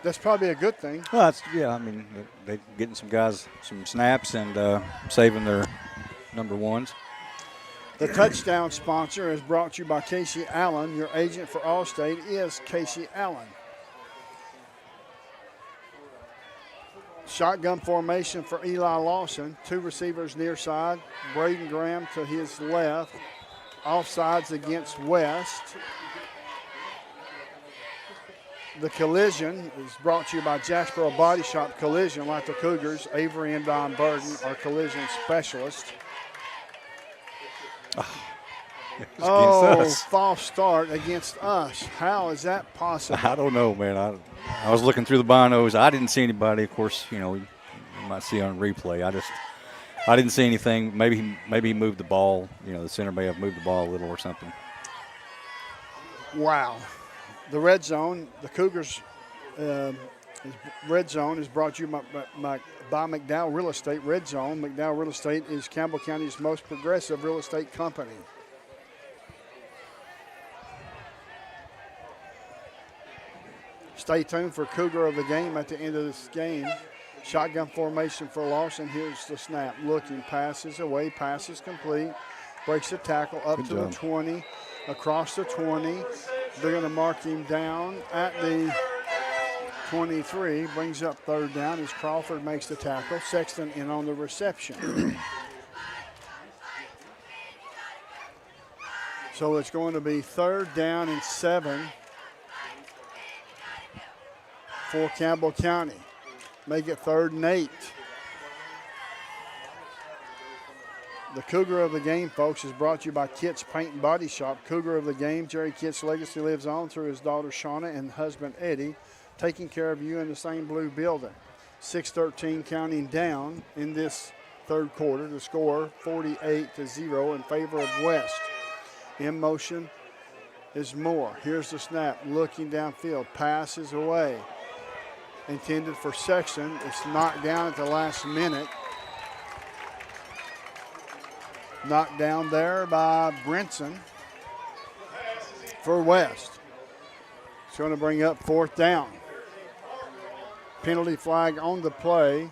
[SPEAKER 26] that's probably a good thing.
[SPEAKER 10] Well, I mean, they're getting some guys some snaps and saving their number ones.
[SPEAKER 26] The touchdown sponsor is brought to you by Casey Allen. Your agent for Allstate is Casey Allen. Shotgun formation for Eli Lawson. 2 receivers near side. Braden Graham to his left. Offsides against West. The collision is brought to you by Jacksboro Body Shop Collision, like the Cougars. Avery and Don Burden are collision specialists. False start against us. How is that possible?
[SPEAKER 10] I don't know, man. I was looking through the binos. I didn't see anybody. Of course, you might see on replay. I didn't see anything. Maybe he moved the ball. The center may have moved the ball a little or something.
[SPEAKER 26] Wow. The red zone, the Cougars' red zone is brought to you by McDowell Real Estate. Red zone, McDowell Real Estate is Campbell County's most progressive real estate company. Stay tuned for Cougar of the game at the end of this game. Shotgun formation for Lawson. Here's the snap. Looking, passes away, passes complete. Breaks the tackle up to the 20, across the 20. They're going to mark him down at the 23. Brings up 3rd down as Crawford makes the tackle. Sexton in on the reception. So it's going to be 3rd down and 7 for Campbell County. Make it 3rd and 8. The Cougar of the game, folks, is brought to you by Kitts Paint and Body Shop. Cougar of the game, Jerry Kitts' legacy lives on through his daughter Shauna and husband Eddie, taking care of you in the same blue building. 6:13 counting down in this 3rd quarter. The score 48-0 in favor of West. In motion is Moore. Here's the snap. Looking downfield. Passes away. Intended for Sexton. It's knocked down at the last minute. Knocked down there by Brinson for West. It's going to bring up 4th down. Penalty flag on the play.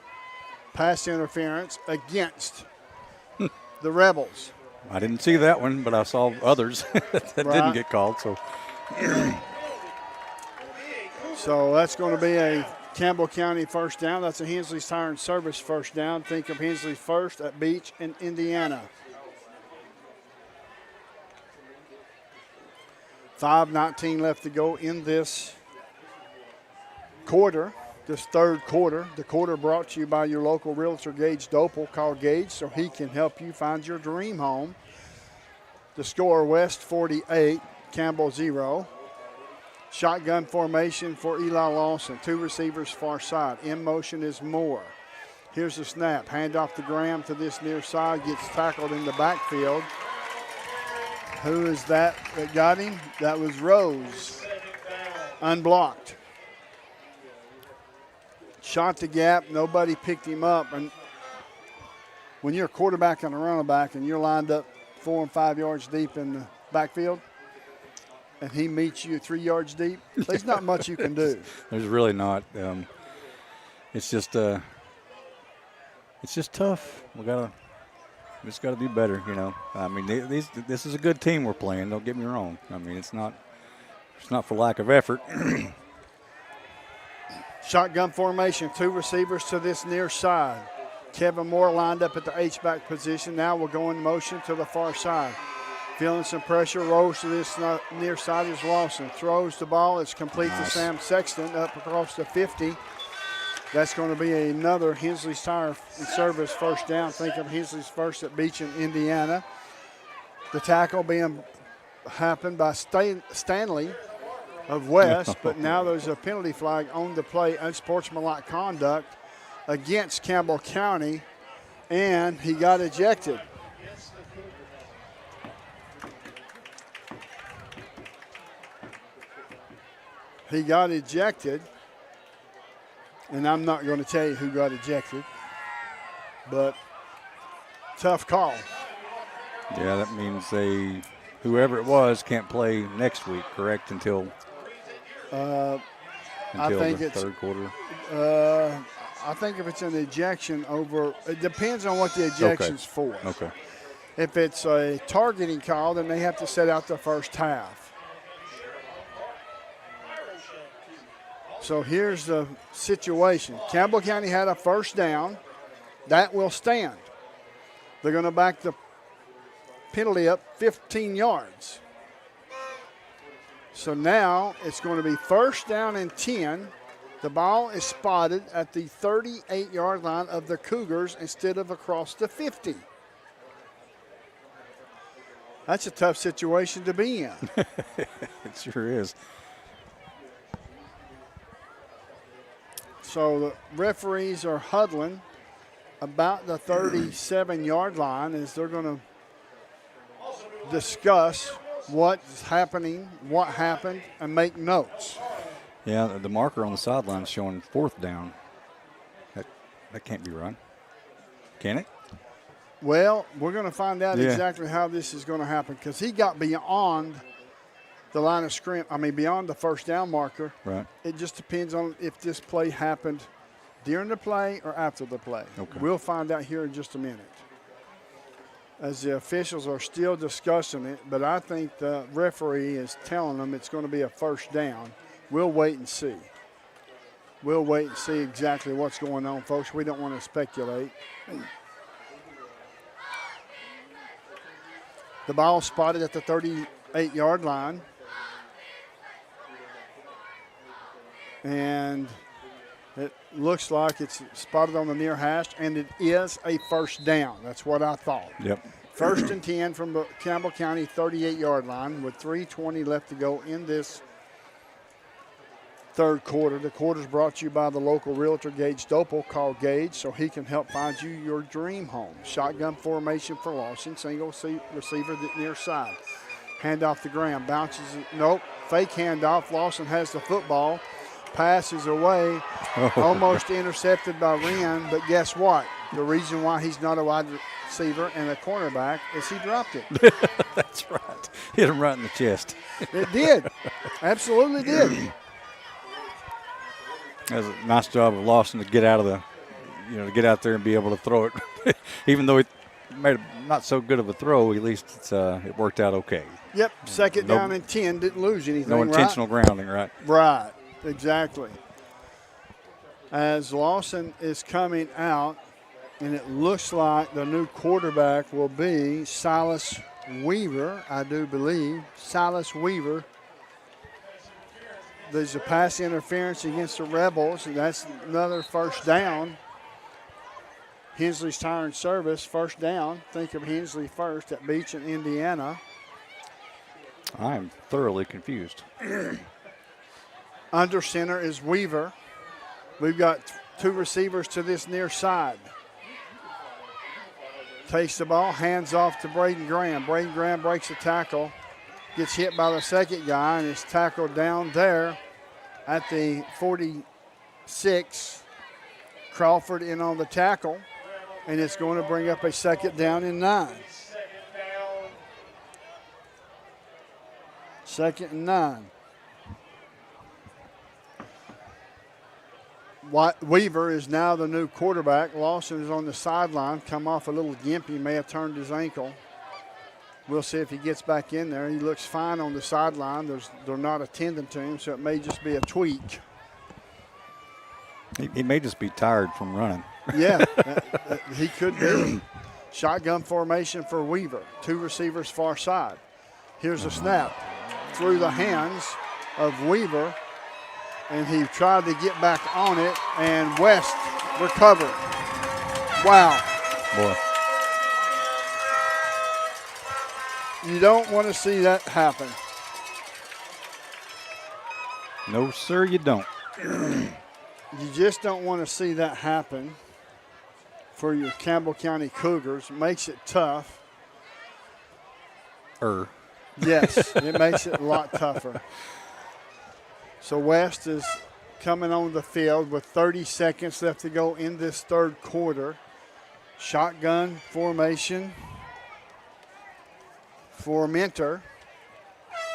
[SPEAKER 26] Pass interference against the Rebels.
[SPEAKER 10] I didn't see that one, but I saw others that didn't get called.
[SPEAKER 26] So that's going to be a Campbell County 1st down. That's a Hensley's Tire and Service 1st down. Think of Hensley first at Beach in Indiana. 5:19 left to go in this quarter, this 3rd quarter. The quarter brought to you by your local realtor, Gage Dopel. Call Gage so he can help you find your dream home. The score, West 48, Campbell 0. Shotgun formation for Eli Lawson. 2 receivers far side. In motion is Moore. Here's the snap. Hand off to Graham to this near side. Gets tackled in the backfield. Who is that got him? That was Rose. Unblocked. Shot the gap. Nobody picked him up. And when you're a quarterback and a running back and you're lined up 4 and 5 yards deep in the backfield and he meets you 3 yards deep, there's not much you can do.
[SPEAKER 10] There's really not. It's just tough. We just got to do better, I mean, this is a good team we're playing. Don't get me wrong. I mean, it's not for lack of effort.
[SPEAKER 26] Shotgun formation, 2 receivers to this near side. Kevin Moore lined up at the H-back position. Now we'll go in motion to the far side. Feeling some pressure, rolls to this near side is Lawson. Throws the ball. It's complete to Sam Sexton up across the 50. That's going to be another Hensley's Tire and Service 1st down. Think of Hensley's first at Beach in Indiana. The tackle being happened by Stanley of West, but now there's a penalty flag on the play, unsportsmanlike conduct against Campbell County, and he got ejected. He got ejected, and I'm not going to tell you who got ejected, but tough call.
[SPEAKER 10] Yeah, that means whoever it was can't play next week, correct, until
[SPEAKER 26] I think
[SPEAKER 10] the
[SPEAKER 26] it's
[SPEAKER 10] 3rd quarter.
[SPEAKER 26] I think if it's an ejection over, it depends on what the ejection's for.
[SPEAKER 10] Okay.
[SPEAKER 26] If it's a targeting call, then they have to set out the first half. So here's the situation. Campbell County had a first down. That will stand. They're going to back the penalty up 15 yards. So now it's going to be first down and 10. The ball is spotted at the 38-yard line of the Cougars instead of across the 50. That's a tough situation to be in.
[SPEAKER 10] It sure is.
[SPEAKER 26] So the referees are huddling about the 37-yard line as they're going to discuss what's happening, what happened, and make notes.
[SPEAKER 10] Yeah, the marker on the sideline is showing fourth down. That can't be right. Can it?
[SPEAKER 26] Well, we're going to find out
[SPEAKER 10] Yeah.
[SPEAKER 26] exactly how this is going to happen because he got beyond the line of scrimmage. I mean, beyond the first down marker.
[SPEAKER 10] Right.
[SPEAKER 26] It just depends on if this play happened during the play or after the play.
[SPEAKER 10] Okay.
[SPEAKER 26] We'll find out here in just a minute. As the officials are still discussing it, but I think the referee is telling them it's going to be a first down. We'll wait and see. We'll wait and see exactly what's going on, folks. We don't want to speculate. The ball spotted at the 38-yard line. And it looks like it's spotted on the near hash, and it is a first down. That's what I thought.
[SPEAKER 10] Yep.
[SPEAKER 26] First and 10 from the Campbell County 38-yard line with 3:20 left to go in this third quarter. The quarter is brought to you by the local realtor, Gage Doppel. Call Gage so he can help find you your dream home. Shotgun formation for Lawson. Single receiver the near side. Hand off the ground. Bounces. Nope. Fake handoff. Lawson has the football. Passes away. Almost intercepted by Wren. But guess what? The reason why he's not a wide receiver and a cornerback is he dropped it.
[SPEAKER 10] That's right. Hit him right in the chest.
[SPEAKER 26] It did. Absolutely did.
[SPEAKER 10] That was a nice job of Lawson to get out of to get out there and be able to throw it. Even though it made not so good of a throw, at least it worked out okay.
[SPEAKER 26] Yep, second down and 10, didn't lose anything,
[SPEAKER 10] No intentional grounding, right?
[SPEAKER 26] Right, exactly. As Lawson is coming out, and it looks like the new quarterback will be Silas Weaver, I do believe. Silas Weaver. There's a pass interference against the Rebels, and that's another first down. Hensley's Tire and Service, first down. Think of Hensley first at Beach in Indiana.
[SPEAKER 10] I am thoroughly confused.
[SPEAKER 26] Under center is Weaver. We've got two receivers to this near side. Takes the ball, hands off to Braden Graham. Braden Graham breaks a tackle. Gets hit by the second guy and is tackled down there at the 46. Crawford in on the tackle, and it's going to bring up a second down and 9. Second and 9. Weaver is now the new quarterback. Lawson is on the sideline, come off a little gimp. He may have turned his ankle. We'll see if he gets back in there. He looks fine on the sideline. They're not attending to him, so it may just be a tweak.
[SPEAKER 10] He may just be tired from running.
[SPEAKER 26] Yeah, he could be. Shotgun formation for Weaver. Two receivers far side. Here's a snap through the hands of Weaver, and he tried to get back on it, and West recovered. Wow.
[SPEAKER 10] Boy.
[SPEAKER 26] You don't want to see that happen.
[SPEAKER 10] No, sir, you don't.
[SPEAKER 26] You just don't want to see that happen for your Campbell County Cougars. It makes it tough. Yes, it makes it a lot tougher. So West is coming on the field with 30 seconds left to go in this third quarter. Shotgun formation for Mentor.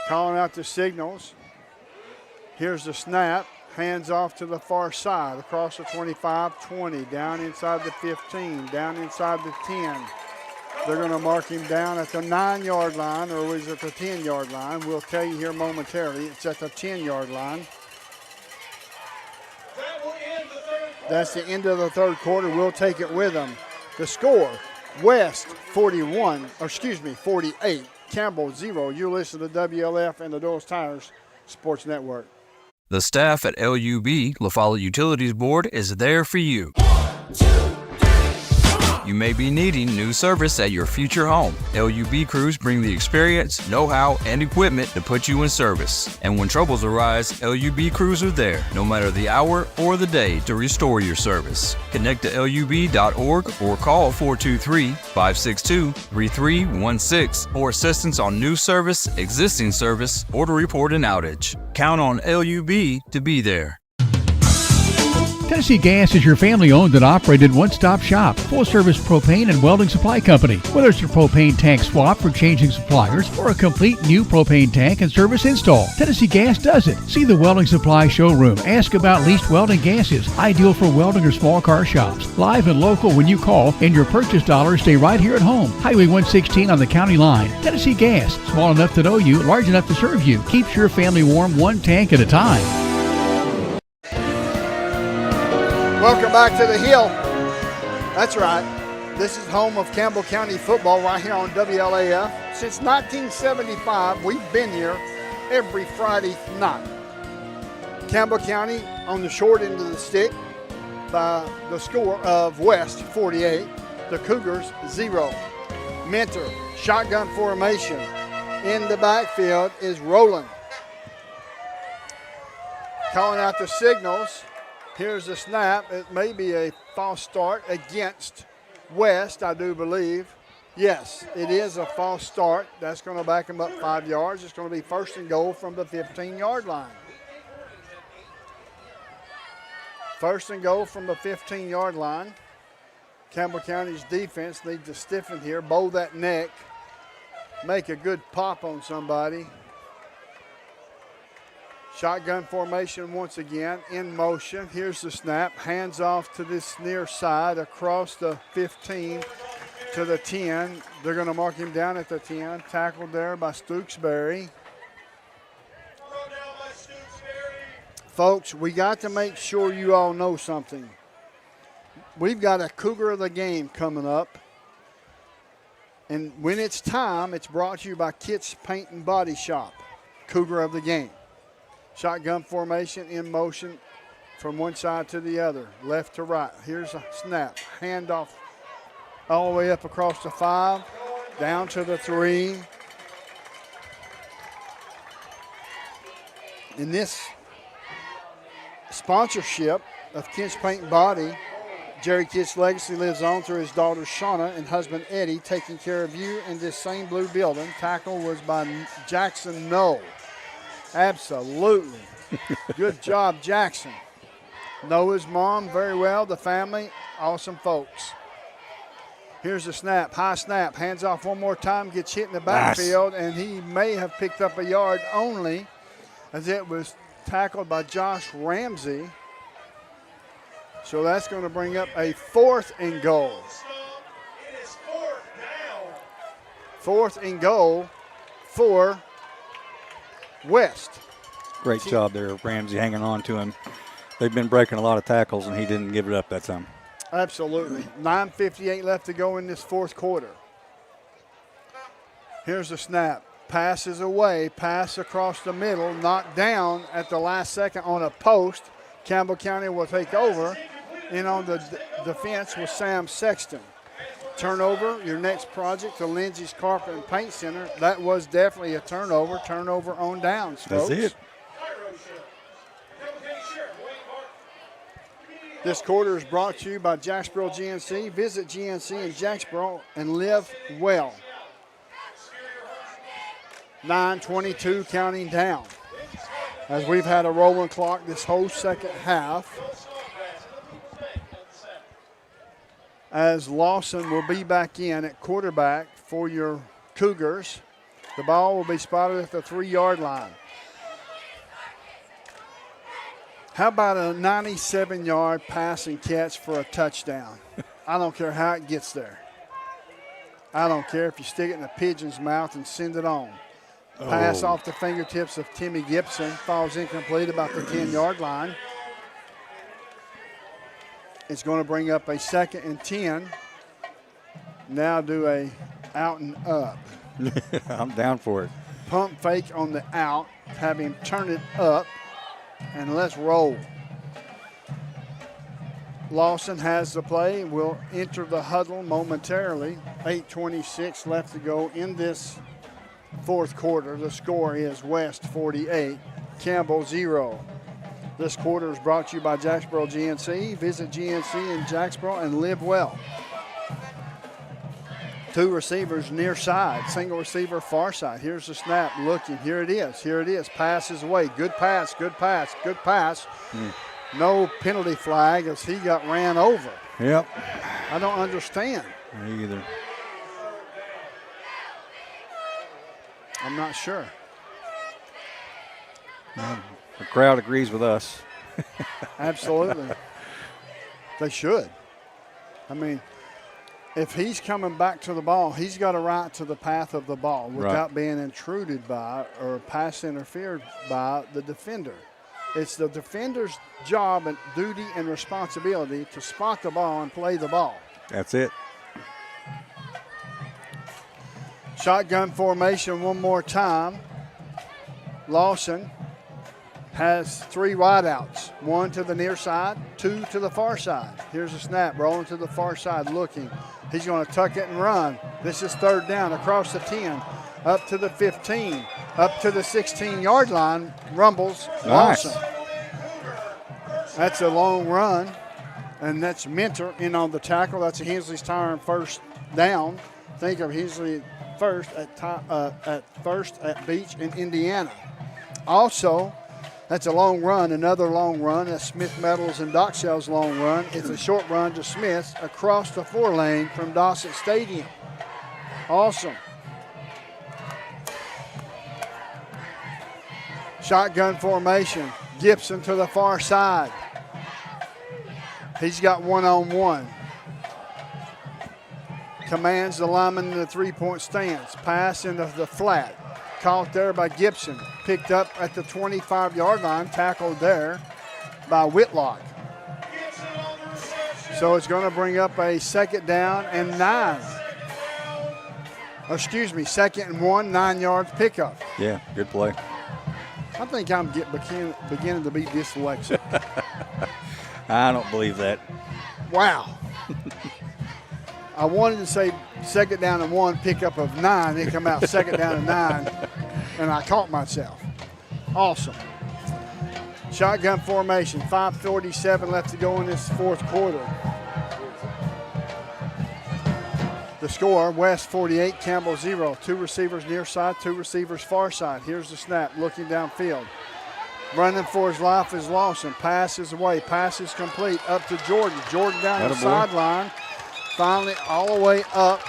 [SPEAKER 26] Calling out the signals. Here's the snap. Hands off to the far side, across the 25, 20, down inside the 15, down inside the 10. They're going to mark him down at the 9-yard line, or is it the 10-yard line? We'll tell you here momentarily. It's at the 10-yard line. That's the end of the third quarter. We'll take it with them. The score, West 48, Campbell 0. You listen to WLF and the Doyle's Tires Sports Network.
[SPEAKER 12] The staff at LUB, La Follette Utilities Board, is there for you. You may be needing new service at your future home. LUB crews bring the experience, know-how, and equipment to put you in service. And when troubles arise, LUB crews are there, no matter the hour or the day, to restore your service. Connect to LUB.org or call 423-562-3316 for assistance on new service, existing service, or to report an outage. Count on LUB to be there.
[SPEAKER 8] Tennessee Gas is your family-owned and operated one-stop shop, full-service propane and welding supply company. Whether it's your propane tank swap for changing suppliers or a complete new propane tank and service install, Tennessee Gas does it. See the welding supply showroom. Ask about leased welding gases, ideal for welding or small car shops. Live and local when you call, and your purchase dollars stay right here at home. Highway 116 on the county line. Tennessee Gas, small enough to know you, large enough to serve you. Keeps your family warm one tank at a time.
[SPEAKER 26] Welcome back to the Hill. That's right. This is home of Campbell County football right here on WLAF. Since 1975, we've been here every Friday night. Campbell County on the short end of the stick by the score of West 48, the Cougars 0. Mentor, shotgun formation. In the backfield is Roland. Calling out the signals. Here's the snap. It may be a false start against West, I do believe. Yes, it is a false start. That's going to back them up 5 yards. It's going to be first and goal from the 15-yard line. First and goal from the 15-yard line. Campbell County's defense needs to stiffen here, bow that neck, make a good pop on somebody. Shotgun formation once again, in motion. Here's the snap, hands off to this near side across the 15 to the 10. They're going to mark him down at the 10. Tackled there by Stooksbury. Folks, we got to make sure you all know something. We've got a Cougar of the game coming up. And when it's time, it's brought to you by Kit's Paint and Body Shop. Cougar of the game. Shotgun formation in motion from one side to the other, left to right. Here's a snap, handoff all the way up across the 5, down to the 3. In this sponsorship of Kit's Paint and Body, Jerry Kitt's legacy lives on through his daughter Shauna and husband Eddie, taking care of you in this same blue building. Tackle was by Jackson Knoll. Absolutely. Good job, Jackson. Know his mom very well, the family, awesome folks. Here's the snap, high snap, hands off one more time, gets hit in the backfield, and he may have picked up a yard only as it was tackled by Josh Ramsey. So that's going to bring up a 4th and goal. Fourth and goal for West.
[SPEAKER 10] Great job there, Ramsey, hanging on to him. They've been breaking a lot of tackles, and he didn't give it up that time.
[SPEAKER 26] Absolutely. 9:58 left to go in this fourth quarter. Here's the snap. Pass is away. Pass across the middle. Knocked down at the last second on a post. Campbell County will take over. And on the defense was Sam Sexton. Turnover, your next project to Lindsay's Carpet and Paint Center. That was definitely a turnover. Turnover on downs, folks.
[SPEAKER 10] That's it.
[SPEAKER 26] This quarter is brought to you by Jacksboro GNC. Visit GNC in Jacksboro and live well. 9:22 counting down. As we've had a rolling clock this whole second half. As Lawson will be back in at quarterback for your Cougars. The ball will be spotted at the 3-yard line. How about a 97-yard pass and catch for a touchdown? I don't care how it gets there. I don't care if you stick it in a pigeon's mouth and send it on. Pass off the fingertips of Timmy Gibson. Falls incomplete about the 10-yard line. It's going to bring up a 2nd and 10. Now do a out and up.
[SPEAKER 10] I'm down for it.
[SPEAKER 26] Pump fake on the out. Have him turn it up. And let's roll. Lawson has the play. Will enter the huddle momentarily. 8:26 left to go in this fourth quarter. The score is West 48, Campbell 0. This quarter is brought to you by Jacksboro GNC. Visit GNC in Jacksboro and live well. 2 receivers near side, single receiver far side. Here's the snap, looking. Here it is. Here it is. Passes away. Good pass, good pass, good pass. No penalty flag as he got ran over.
[SPEAKER 10] Yep.
[SPEAKER 26] I don't understand.
[SPEAKER 10] Me either.
[SPEAKER 26] I'm not sure.
[SPEAKER 10] The crowd agrees with us.
[SPEAKER 26] Absolutely. They should. I mean, if he's coming back to the ball, he's got a right to the path of the ball without being intruded by or pass interfered by the defender. It's the defender's job and duty and responsibility to spot the ball and play the ball.
[SPEAKER 10] That's it.
[SPEAKER 26] Shotgun formation one more time. Lawson has 3 wideouts. 1 to the near side, 2 to the far side. Here's a snap, rolling to the far side, looking. He's going to tuck it and run. This is 3rd down, across the 10, up to the 15, up to the 16-yard line. Rumbles.
[SPEAKER 10] Nice.
[SPEAKER 26] Lawson. That's a long run, and that's Mentor in on the tackle. That's a Hensley's Tire and 1st down. Think of Hensley first at Beach in Indiana. Also, that's a long run, another long run. That's Smith Metals and Dock Shell's long run. It's a short run to Smith across the 4-lane from Dossett Stadium. Awesome. Shotgun formation. Gibson to the far side. He's got one-on-one. Commands the lineman in the 3-point stance. Pass into the flat. Caught there by Gibson. Picked up at the 25-yard line. Tackled there by Whitlock. So it's going to bring up a 2nd down and 9. Excuse me, 2nd and 1, 9 yards pickup.
[SPEAKER 10] Yeah, good play.
[SPEAKER 26] I think I'm beginning to be dyslexic.
[SPEAKER 10] I don't believe that.
[SPEAKER 26] Wow. I wanted to say 2nd down and 1, pickup of 9. It come out 2nd down and 9, and I caught myself. Awesome. Shotgun formation, 5:47 left to go in this fourth quarter. The score, West 48, Campbell 0. 2 receivers near side, 2 receivers far side. Here's the snap, looking downfield. Running for his life is Lawson. Passes away, passes complete, up to Jordan. Jordan down the sideline. Finally all the way up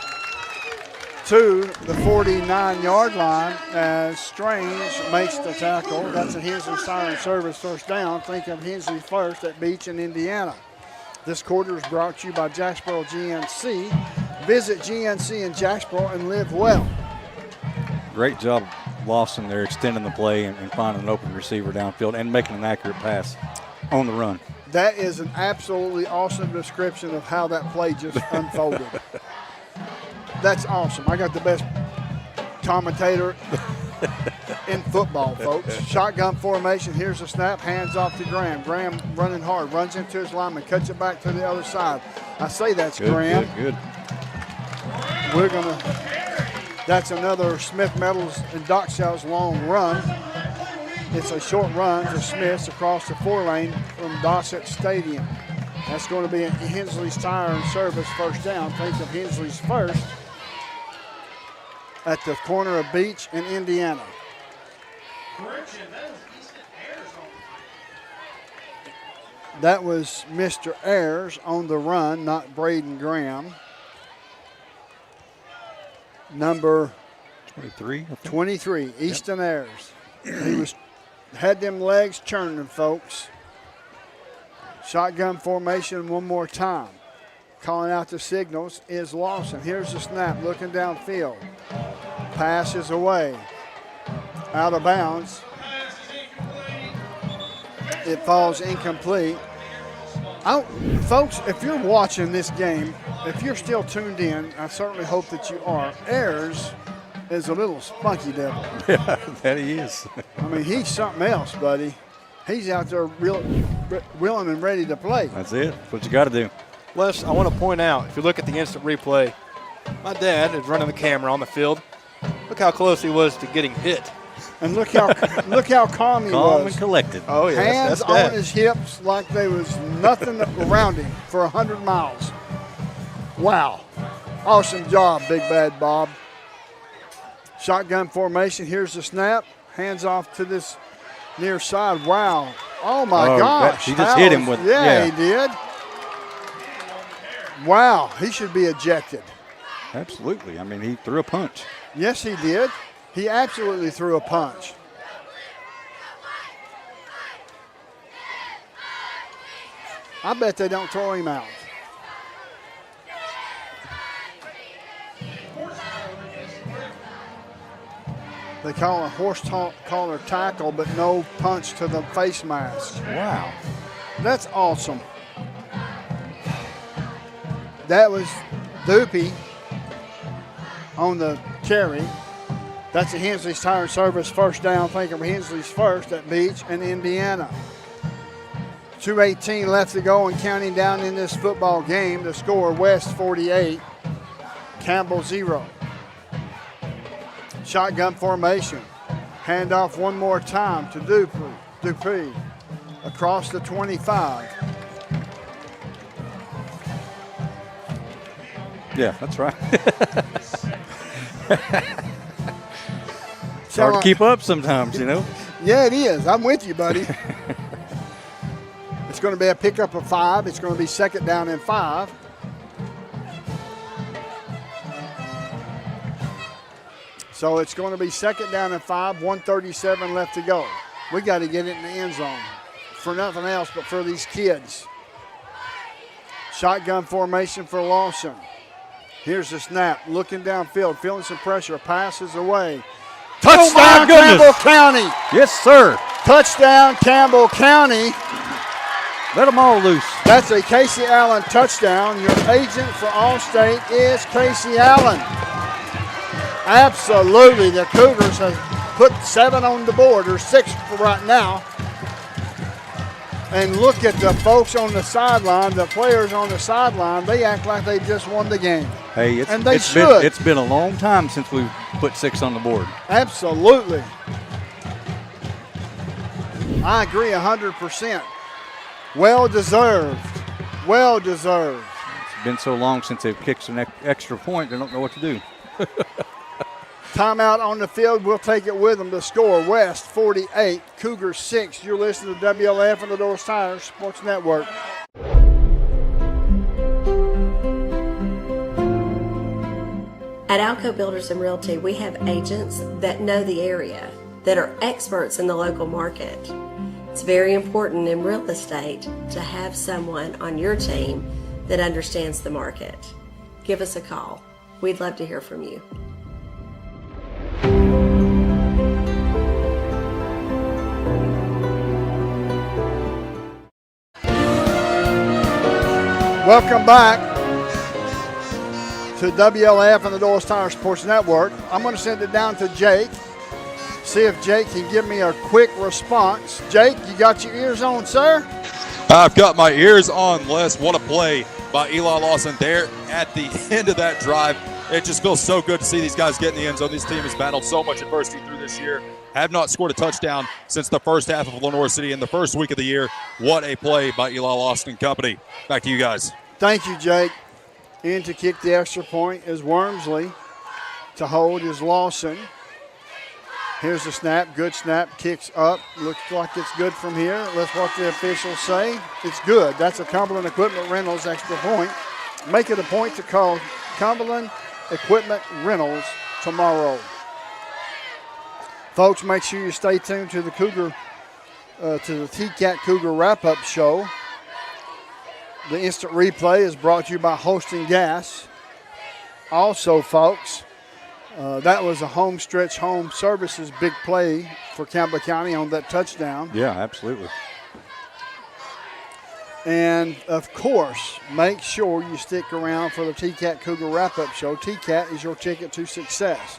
[SPEAKER 26] to the 49-yard line as Strange makes the tackle. That's a Hensley Siren Service 1st down. Think of Hensley first at Beach in Indiana. This quarter is brought to you by Jacksboro GNC. Visit GNC in Jacksboro and live well.
[SPEAKER 10] Great job, Lawson there, extending the play and finding an open receiver downfield and making an accurate pass on the run.
[SPEAKER 26] That is an absolutely awesome description of how that play just unfolded. That's awesome. I got the best commentator in football, folks. Shotgun formation. Here's a snap. Hands off to Graham. Graham running hard. Runs into his lineman. Cuts it back to the other side. I say that's Graham.
[SPEAKER 10] Good.
[SPEAKER 26] We're going to – that's another Smith Metals and Dock Shell's long run. It's a short run to Smith's across the 4-lane from Dossett Stadium. That's going to be Hensley's Tire and Service 1st down. Think of Hensley's first at the corner of Beach in Indiana. That was Mr. Ayers on the run, not Braden Graham. Number 23, Easton Ayers. He had them legs churning, folks. Shotgun formation one more time. Calling out the signals is Lawson. Here's the snap, looking downfield. Pass is away. Out of bounds. It falls incomplete. Folks, if you're watching this game, if you're still tuned in, I certainly hope that you are. Ayers is a little spunky devil.
[SPEAKER 10] Yeah, that he is.
[SPEAKER 26] I mean, he's something else, buddy. He's out there willing and ready to play.
[SPEAKER 10] That's it. That's what you got to do.
[SPEAKER 7] Les, I want to point out, if you look at the instant replay, my dad is running the camera on the field. Look how close he was to getting hit.
[SPEAKER 26] And look how calm he was.
[SPEAKER 10] Calm and collected.
[SPEAKER 7] Oh, yeah.
[SPEAKER 26] Hands
[SPEAKER 7] that's
[SPEAKER 26] on his hips like there was nothing around him for 100 miles. Wow. Awesome job, Big Bad Bob. Shotgun formation. Here's the snap. Hands off to this near side. Wow. Oh, my gosh.
[SPEAKER 10] He just hit him with
[SPEAKER 26] Yeah, he did. Wow. He should be ejected.
[SPEAKER 10] Absolutely. I mean, he threw a punch.
[SPEAKER 26] Yes, he did. He absolutely threw a punch. I bet they don't throw him out. They call a horse collar tackle, but no punch to the face mask.
[SPEAKER 10] Wow.
[SPEAKER 26] That's awesome. That was Doopy on the carry. That's a Hensley's Tire Service first down. Think of Hensley's first at Beach and Indiana. 2:18 left to go and counting down in this football game. The score, West 48, Campbell 0. Shotgun formation. Handoff one more time to Dupree. Across the 25.
[SPEAKER 10] Yeah, that's right. It's hard to keep up sometimes, you know.
[SPEAKER 26] Yeah, it is. I'm with you, buddy. It's going to be a pickup of 5. It's going to be second down and 5. So it's going to be second down and 5, 1:37 left to go. We got to get it in the end zone for nothing else but for these kids. Shotgun formation for Lawson. Here's the snap, looking downfield, feeling some pressure, passes away. Touchdown, Campbell County.
[SPEAKER 10] Yes, sir.
[SPEAKER 26] Touchdown, Campbell County.
[SPEAKER 10] Let them all loose.
[SPEAKER 26] That's a Casey Allen touchdown. Your agent for Allstate is Casey Allen. Absolutely, the Cougars have put 7 on the board, or 6 for right now. And look at the folks on the sideline, the players on the sideline. They act like they just won the game.
[SPEAKER 10] Hey, it's been a long time since we've put 6 on the board.
[SPEAKER 26] Absolutely. I agree 100%. Well deserved. Well deserved.
[SPEAKER 10] It's been so long since they've kicked an extra point, they don't know what to do.
[SPEAKER 26] Timeout on the field. We'll take it with them. The score, West 48, Cougar 6. You're listening to WLAF and the Doors Tires Sports Network.
[SPEAKER 13] At Alco Builders and Realty, we have agents that know the area, that are experts in the local market. It's very important in real estate to have someone on your team that understands the market. Give us a call. We'd love to hear from you.
[SPEAKER 26] Welcome back to WLAF and the Doors Tire Sports Network. I'm going to send it down to Jake. See if Jake can give me a quick response. Jake, you got your ears on, sir?
[SPEAKER 14] I've got my ears on, Les. What a play by Eli Lawson there at the end of that drive. It just feels so good to see these guys get in the end zone. This team has battled so much adversity through this year. Have not scored a touchdown since the first half of Lenore City in the first week of the year. What a play by Eli Lawson and company. Back to you guys.
[SPEAKER 26] Thank you, Jake. In to kick the extra point is Wormsley. To hold is Lawson. Here's the snap. Good snap. Kicks up. Looks like it's good from here. Let's what the officials say. It's good. That's a Cumberland Equipment Rentals extra point. Make it a point to call Cumberland Equipment Rentals tomorrow. Folks, make sure you stay tuned to the Cougar, to the TCAT Cougar wrap-up show. The instant replay is brought to you by Hosting Gas. Also, folks, that was a home stretch home services big play for Campbell County on that touchdown.
[SPEAKER 10] Yeah, absolutely.
[SPEAKER 26] And, of course, make sure you stick around for the TCAT Cougar Wrap-Up Show. TCAT is your ticket to success.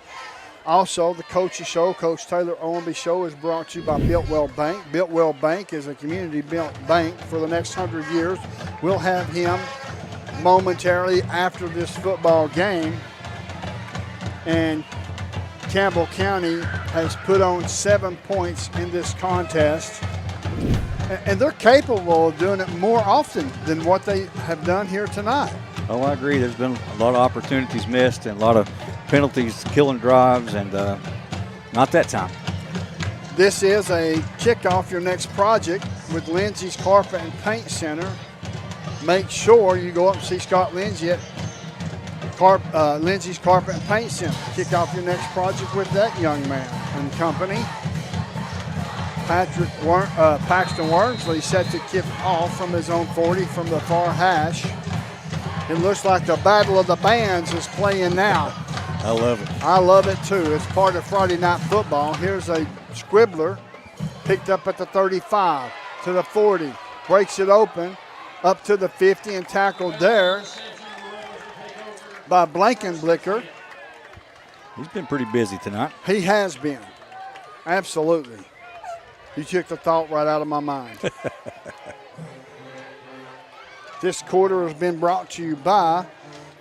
[SPEAKER 26] Also, the Coach's Show, Coach Taylor Owenby Show, is brought to you by Builtwell Bank. Builtwell Bank is a community-built bank for the next 100 years. We'll have him momentarily after this football game. And Campbell County has put on 7 points in this contest. And they're capable of doing it more often than what they have done here tonight.
[SPEAKER 10] Oh, I agree. There's been a lot of opportunities missed and a lot of penalties, killing drives, and not that time.
[SPEAKER 26] This is a kickoff your next project with Lindsay's Carpet and Paint Center. Make sure you go up and see Scott Lindsay at Lindsay's Carpet and Paint Center. Kick off your next project with that young man and company. Paxton Wormsley set to kick off from his own 40 from the far hash. It looks like the Battle of the Bands is playing now.
[SPEAKER 10] I love it.
[SPEAKER 26] I love it too. It's part of Friday Night Football. Here's a squibbler picked up at the 35 to the 40. Breaks it open up to the 50 and tackled there by Blankenblicker.
[SPEAKER 10] He's been pretty busy tonight.
[SPEAKER 26] He has been. Absolutely. You took the thought right out of my mind. This quarter has been brought to you by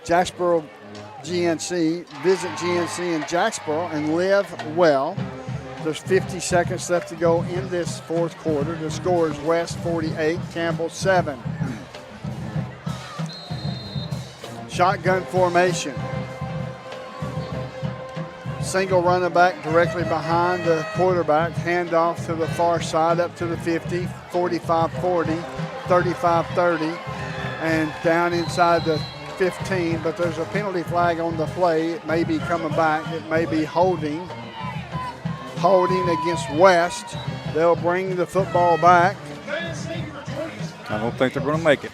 [SPEAKER 26] Jacksboro GNC. Visit GNC in Jacksboro and live well. There's 50 seconds left to go in this fourth quarter. The score is West 48, Campbell 7. Shotgun formation. Single running back directly behind the quarterback. Handoff to the far side up to the 50, 45-40, 35-30, and down inside the 15. But there's a penalty flag on the play. It may be coming back. It may be holding. Holding against West. They'll bring the football back.
[SPEAKER 10] I don't think they're going to make it.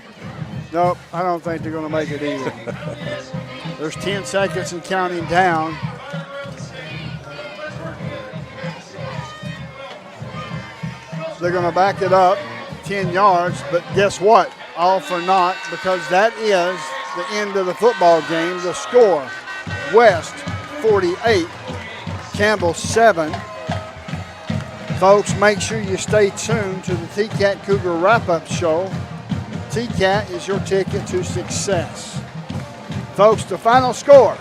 [SPEAKER 26] Nope, I don't think they're going to make it either. There's 10 seconds and counting down. They're going to back it up 10 yards, but guess what? All for naught, because that is the end of the football game. The score, West 48, Campbell 7. Folks, make sure you stay tuned to the TCAT Cougar Wrap-Up Show. TCAT is your ticket to success. Folks, the final score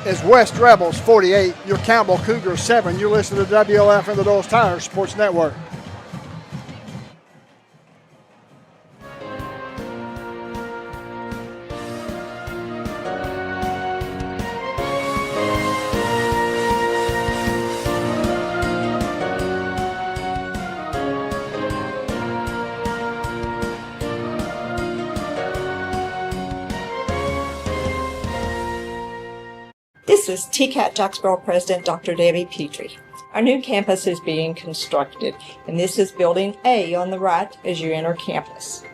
[SPEAKER 26] is West Rebels 48, your Campbell Cougars 7. You're listening to WLAF and the Doyle's Tire Sports Network.
[SPEAKER 15] This is TCAT Jacksboro President Dr. Debbie Petrie. Our new campus is being constructed, and this is Building A on the right as you enter campus.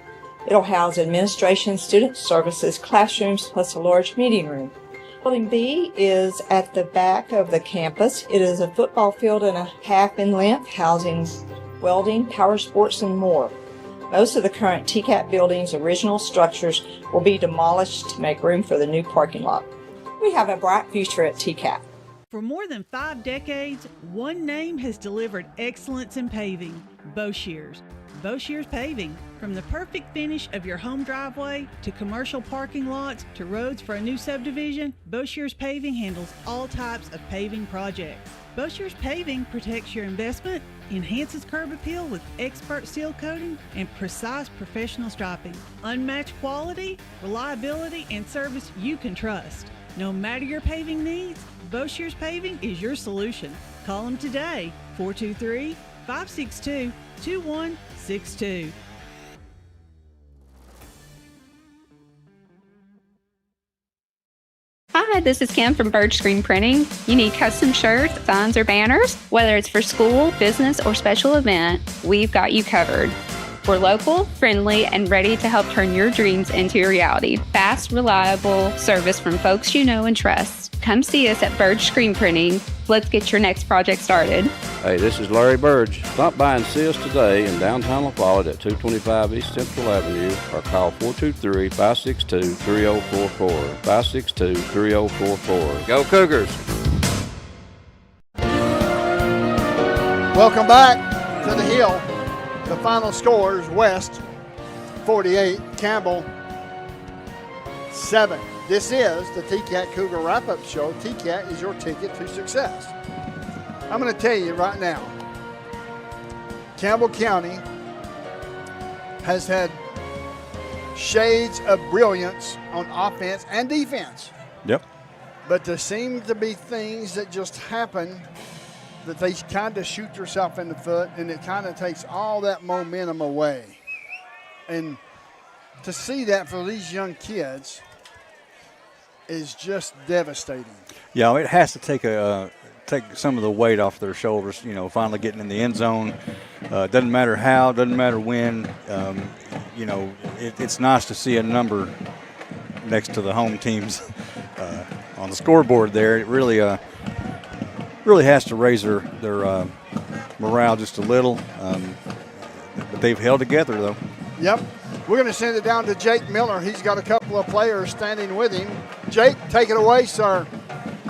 [SPEAKER 15] It'll house administration, student services, classrooms, plus a large meeting room. Building B is at the back of the campus. It is a football field and a half in length, housing welding, power sports, and more. Most of the current TCAT building's original structures will be demolished to make room for the new parking lot. We have a bright future at TCAT.
[SPEAKER 24] For more than 5 decades, one name has delivered excellence in paving: Boshears. Boshears Paving. From the perfect finish of your home driveway to commercial parking lots to roads for a new subdivision, Boshears Paving handles all types of paving projects. Boshears Paving protects your investment, enhances curb appeal with expert seal coating and precise professional striping. Unmatched quality, reliability, and service you can trust. No matter your paving needs, Boshears Paving is your solution. Call them today, 423-562-2162.
[SPEAKER 16] Hi, this is Kim from Bird Screen Printing. You need custom shirts, signs, or banners? Whether it's for school, business, or special event, we've got you covered. We're local, friendly, and ready to help turn your dreams into a reality. Fast, reliable service from folks you know and trust. Come see us at Burge Screen Printing. Let's get your next project started.
[SPEAKER 2] Hey, this is Larry Burge. Stop by and see us today in downtown La Follette at 225 East Central Avenue or call 423-562-3044. 562-3044. Go Cougars!
[SPEAKER 26] Welcome back to the Hill. The final score is West 48, Campbell 7. This is the TCAT Cougar Wrap-Up Show. TCAT is your ticket to success. I'm going to tell you right now, Campbell County has had shades of brilliance on offense and defense.
[SPEAKER 10] Yep.
[SPEAKER 26] But there seem to be things that just happen that they kind of shoot yourself in the foot, and it kind of takes all that momentum away. And to see that for these young kids is just devastating.
[SPEAKER 10] Yeah, it has to take some of the weight off their shoulders, finally getting in the end zone. Doesn't matter how, doesn't matter when. It's nice to see a number next to the home teams on the scoreboard there. It really has to raise their morale just a little. But they've held together, though.
[SPEAKER 26] Yep. We're going to send it down to Jake Miller. He's got a couple of players standing with him. Jake, take it away, sir.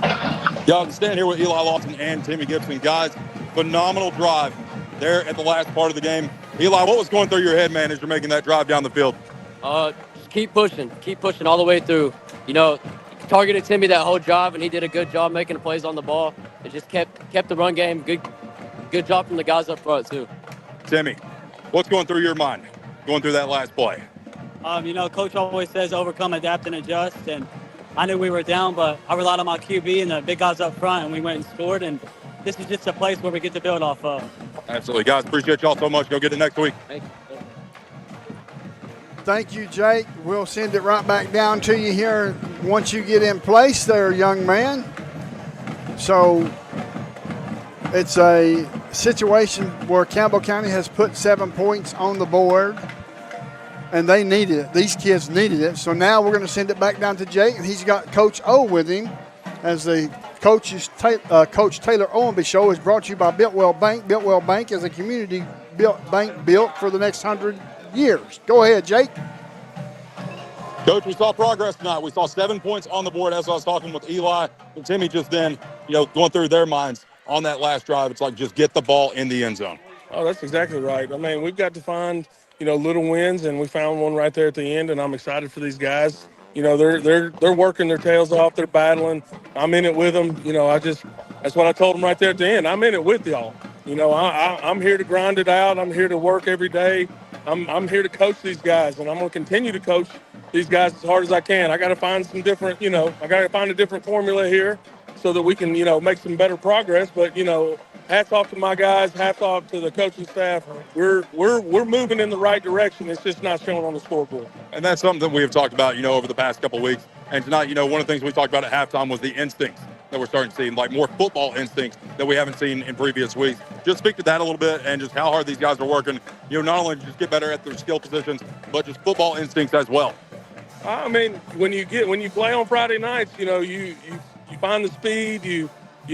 [SPEAKER 14] Yeah, I'm standing here with Eli Lawson and Timmy Gibson. Guys, phenomenal drive there at the last part of the game. Eli, what was going through your head, man, as you're making that drive down the field?
[SPEAKER 17] Just keep pushing all the way through. Targeted Timmy that whole drive, and he did a good job making the plays on the ball. It just kept the run game. Good job from the guys up front, too.
[SPEAKER 14] Timmy, what's going through your mind going through that last play?
[SPEAKER 18] Coach always says overcome, adapt, and adjust. And I knew we were down, but I relied on my QB and the big guys up front, and we went and scored. And this is just a place where we get to build off of.
[SPEAKER 14] Absolutely. Guys, appreciate y'all so much. Go get it next week.
[SPEAKER 26] Thank you, Jake. We'll send it right back down to you here once you get in place there, young man. So it's a situation where Campbell County has put 7 points on the board, and they needed it. These kids needed it. So now we're going to send it back down to Jake, and he's got Coach O with him as the Coach Taylor Owenby Show is brought to you by Biltwell Bank. Biltwell Bank is a community bank built for the next 100 years. Go ahead, Jake.
[SPEAKER 14] Coach, we saw progress tonight. We saw 7 points on the board as I was talking with Eli and Timmy just then, going through their minds on that last drive. It's like just get the ball in the end zone.
[SPEAKER 19] Oh, that's exactly right. I mean, we've got to find, little wins, and we found one right there at the end, and I'm excited for these guys. They're working their tails off. They're battling. I'm in it with them. That's what I told them right there at the end. I'm in it with y'all. I'm here to grind it out. I'm here to work every day. I'm here to coach these guys, and I'm going to continue to coach these guys as hard as I can. I got to find some different, I got to find a different formula here so that we can, make some better progress. But, hats off to my guys, hats off to the coaching staff. We're moving in the right direction. It's just not showing on the scoreboard.
[SPEAKER 14] And that's something that we have talked about, over the past couple of weeks. And tonight, one of the things we talked about at halftime was the instincts that we're starting to see, like more football instincts that we haven't seen in previous weeks. Just speak to that a little bit and just how hard these guys are working, not only to just get better at their skill positions, but just football instincts as well.
[SPEAKER 19] I mean, when you play on Friday nights, you find the speed, you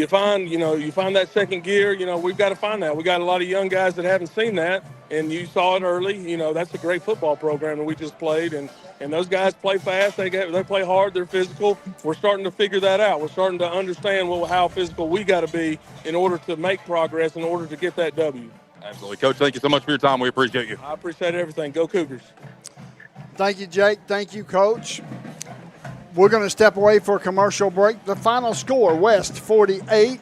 [SPEAKER 19] find that second gear. We've got to find that. We got a lot of young guys that haven't seen that, and you saw it early. That's a great football program that we just played, and those guys play fast. They play hard. They're physical. We're starting to figure that out. We're starting to understand how physical we got to be in order to make progress, in order to get that W.
[SPEAKER 14] Absolutely. Coach, thank you so much for your time. We appreciate you.
[SPEAKER 19] I appreciate everything. Go Cougars.
[SPEAKER 26] Thank you, Jake. Thank you, Coach. We're going to step away for a commercial break. The final score, West 48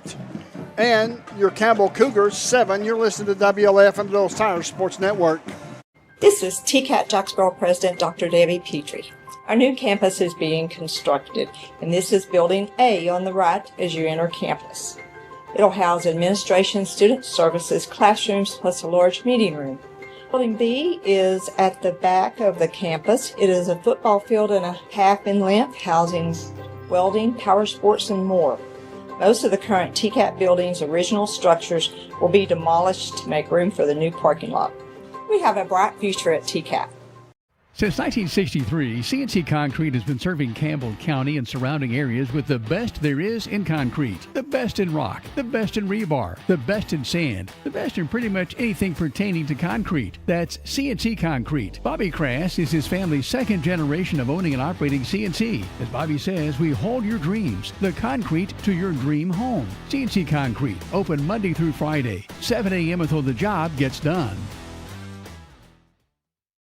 [SPEAKER 26] and your Campbell Cougars 7. You're listening to WLAF and Little Tires Sports Network.
[SPEAKER 15] This is TCAT Jacksboro President Dr. Debbie Petrie. Our new campus is being constructed, and this is Building A on the right as you enter campus. It'll house administration, student services, classrooms, plus a large meeting room. Building B is at the back of the campus. It is a football field and a half in length, housing welding, power sports, and more. Most of the current TCAT building's original structures will be demolished to make room for the new parking lot. We have a bright future at TCAT.
[SPEAKER 8] Since 1963, CNC Concrete has been serving Campbell County and surrounding areas with the best there is in concrete. The best in rock, the best in rebar, the best in sand, the best in pretty much anything pertaining to concrete. That's CNC Concrete. Bobby Crass is his family's second generation of owning and operating CNC. As Bobby says, we hold your dreams, the concrete to your dream home. CNC Concrete, open Monday through Friday, 7 a.m. until the job gets done.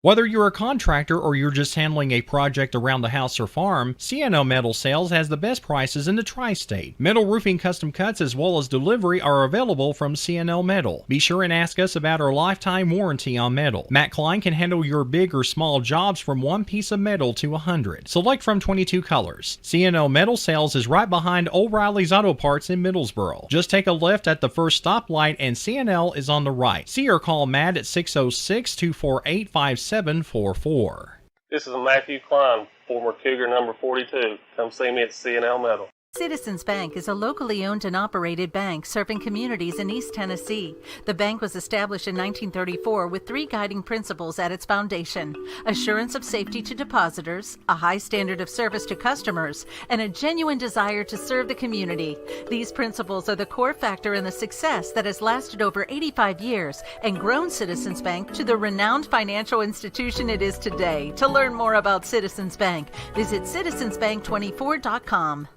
[SPEAKER 1] Whether you're a contractor or you're just handling a project around the house or farm, CNO Metal Sales has the best prices in the tri-state. Metal roofing custom cuts as well as delivery are available from CNO Metal. Be sure and ask us about our lifetime warranty on metal. Matt Klein can handle your big or small jobs from 1 piece of metal to 100. Select from 22 colors. CNO Metal Sales is right behind O'Reilly's Auto Parts in Middlesboro. Just take a left at the first stoplight and CNL is on the right. See or call Matt at 606-248-5744.
[SPEAKER 3] This is Matthew Klein, former Cougar number 42. Come see me at CNL Metal.
[SPEAKER 5] Citizens Bank is a locally owned and operated bank serving communities in East Tennessee. The bank was established in 1934 with 3 guiding principles at its foundation: assurance of safety to depositors, a high standard of service to customers, and a genuine desire to serve the community. These principles are the core factor in the success that has lasted over 85 years and grown Citizens Bank to the renowned financial institution it is today. To learn more about Citizens Bank, visit citizensbank24.com.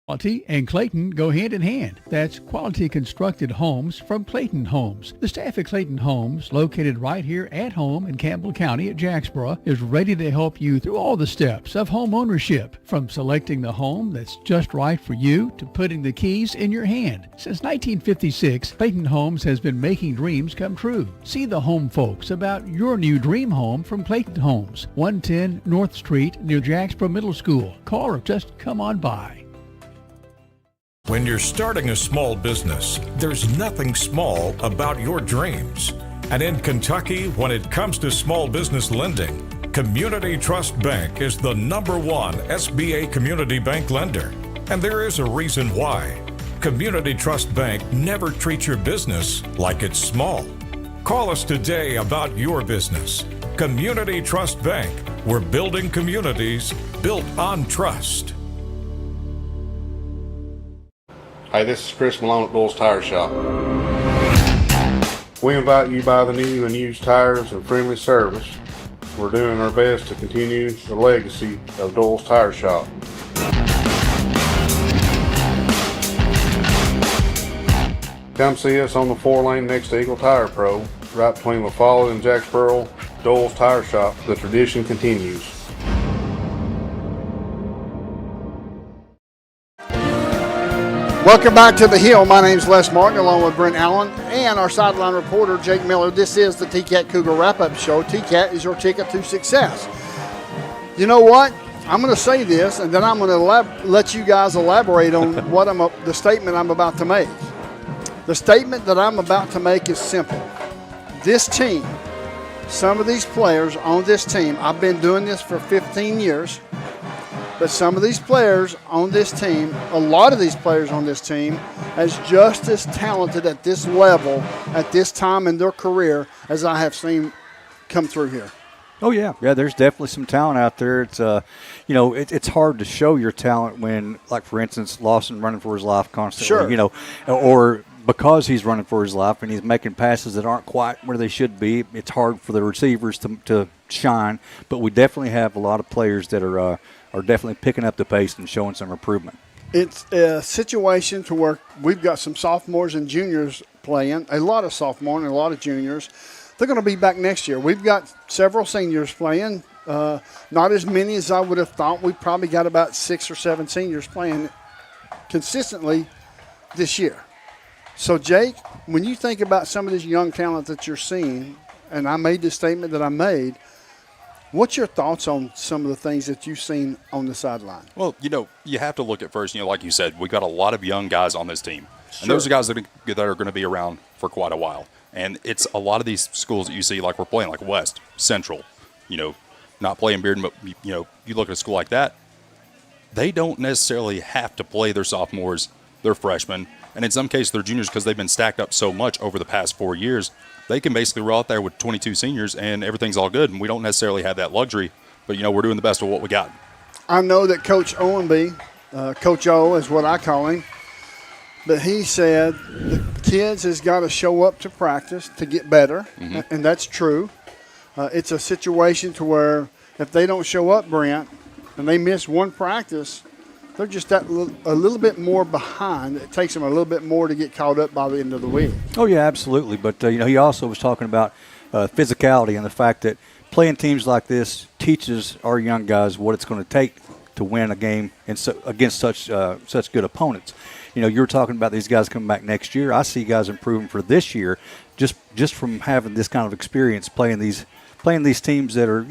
[SPEAKER 8] Quality and Clayton go hand in hand. That's quality constructed homes from Clayton Homes. The staff at Clayton Homes, located right here at home in Campbell County at Jacksboro, is ready to help you through all the steps of home ownership, from selecting the home that's just right for you to putting the keys in your hand. Since 1956, Clayton Homes has been making dreams come true. See the home folks about your new dream home from Clayton Homes, 110 North Street near Jacksboro Middle School. Call or just come on by.
[SPEAKER 6] When you're starting a small business, there's nothing small about your dreams. And in Kentucky, when it comes to small business lending, Community Trust Bank is the #1 SBA community bank lender. And there is a reason why. Community Trust Bank never treats your business like it's small. Call us today about your business. Community Trust Bank. We're building communities built on trust.
[SPEAKER 20] Hey, this is Chris Malone at Doyle's Tire Shop. We invite you to buy the new and used tires and friendly service. We're doing our best to continue the legacy of Doyle's Tire Shop. Come see us on the 4-lane next to Eagle Tire Pro, right between La Follette and Jacksboro. Doyle's Tire Shop. The tradition continues.
[SPEAKER 26] Welcome back to The Hill. My name's Les Martin, along with Brent Allen and our sideline reporter, Jake Miller. This is the TCAT Cougar Wrap-Up Show. TCAT is your ticket to success. You know what? I'm going to say this, and then I'm going to let you guys elaborate on what the statement I'm about to make. The statement that I'm about to make is simple. This team, some of these players on this team, I've been doing this for 15 years, but some of these players on this team, a lot of these players on this team, is just as talented at this level at this time in their career as I have seen come through here.
[SPEAKER 10] Oh yeah, there's definitely some talent out there. It's it's hard to show your talent when, like for instance, Lawson running for his life constantly.
[SPEAKER 26] Sure.
[SPEAKER 10] Or because he's running for his life and he's making passes that aren't quite where they should be. It's hard for the receivers to shine. But we definitely have a lot of players that are definitely picking up the pace and showing some improvement.
[SPEAKER 26] It's a situation to where we've got some sophomores and juniors playing, a lot of sophomores and a lot of juniors. They're going to be back next year. We've got several seniors playing, not as many as I would have thought. We've probably got about 6 or 7 seniors playing consistently this year. So, Jake, when you think about some of this young talent that you're seeing, and I made the statement that I made, what's your thoughts on some of the things that you've seen on the sideline?
[SPEAKER 14] Well, you have to look at first, like you said, we've got a lot of young guys on this team.
[SPEAKER 26] Sure.
[SPEAKER 14] And those are guys that are going to be around for quite a while. And it's a lot of these schools that you see, like we're playing, like West, Central, not playing Bearden, but, you look at a school like that, they don't necessarily have to play their sophomores they're freshmen, and in some cases they're juniors because they've been stacked up so much over the past 4 years. They can basically roll out there with 22 seniors and everything's all good, and we don't necessarily have that luxury, but we're doing the best with what we got.
[SPEAKER 26] I know that Coach Owenby, Coach O is what I call him, but he said the kids has got to show up to practice to get better, and that's true. It's a situation to where if they don't show up, Brent, and they miss one practice, they're just a little bit more behind. It takes them a little bit more to get caught up by the end of the week.
[SPEAKER 10] Oh, yeah, absolutely. But, he also was talking about physicality and the fact that playing teams like this teaches our young guys what it's going to take to win a game against such good opponents. You were talking about these guys coming back next year. I see guys improving for this year just from having this kind of experience playing these teams that are,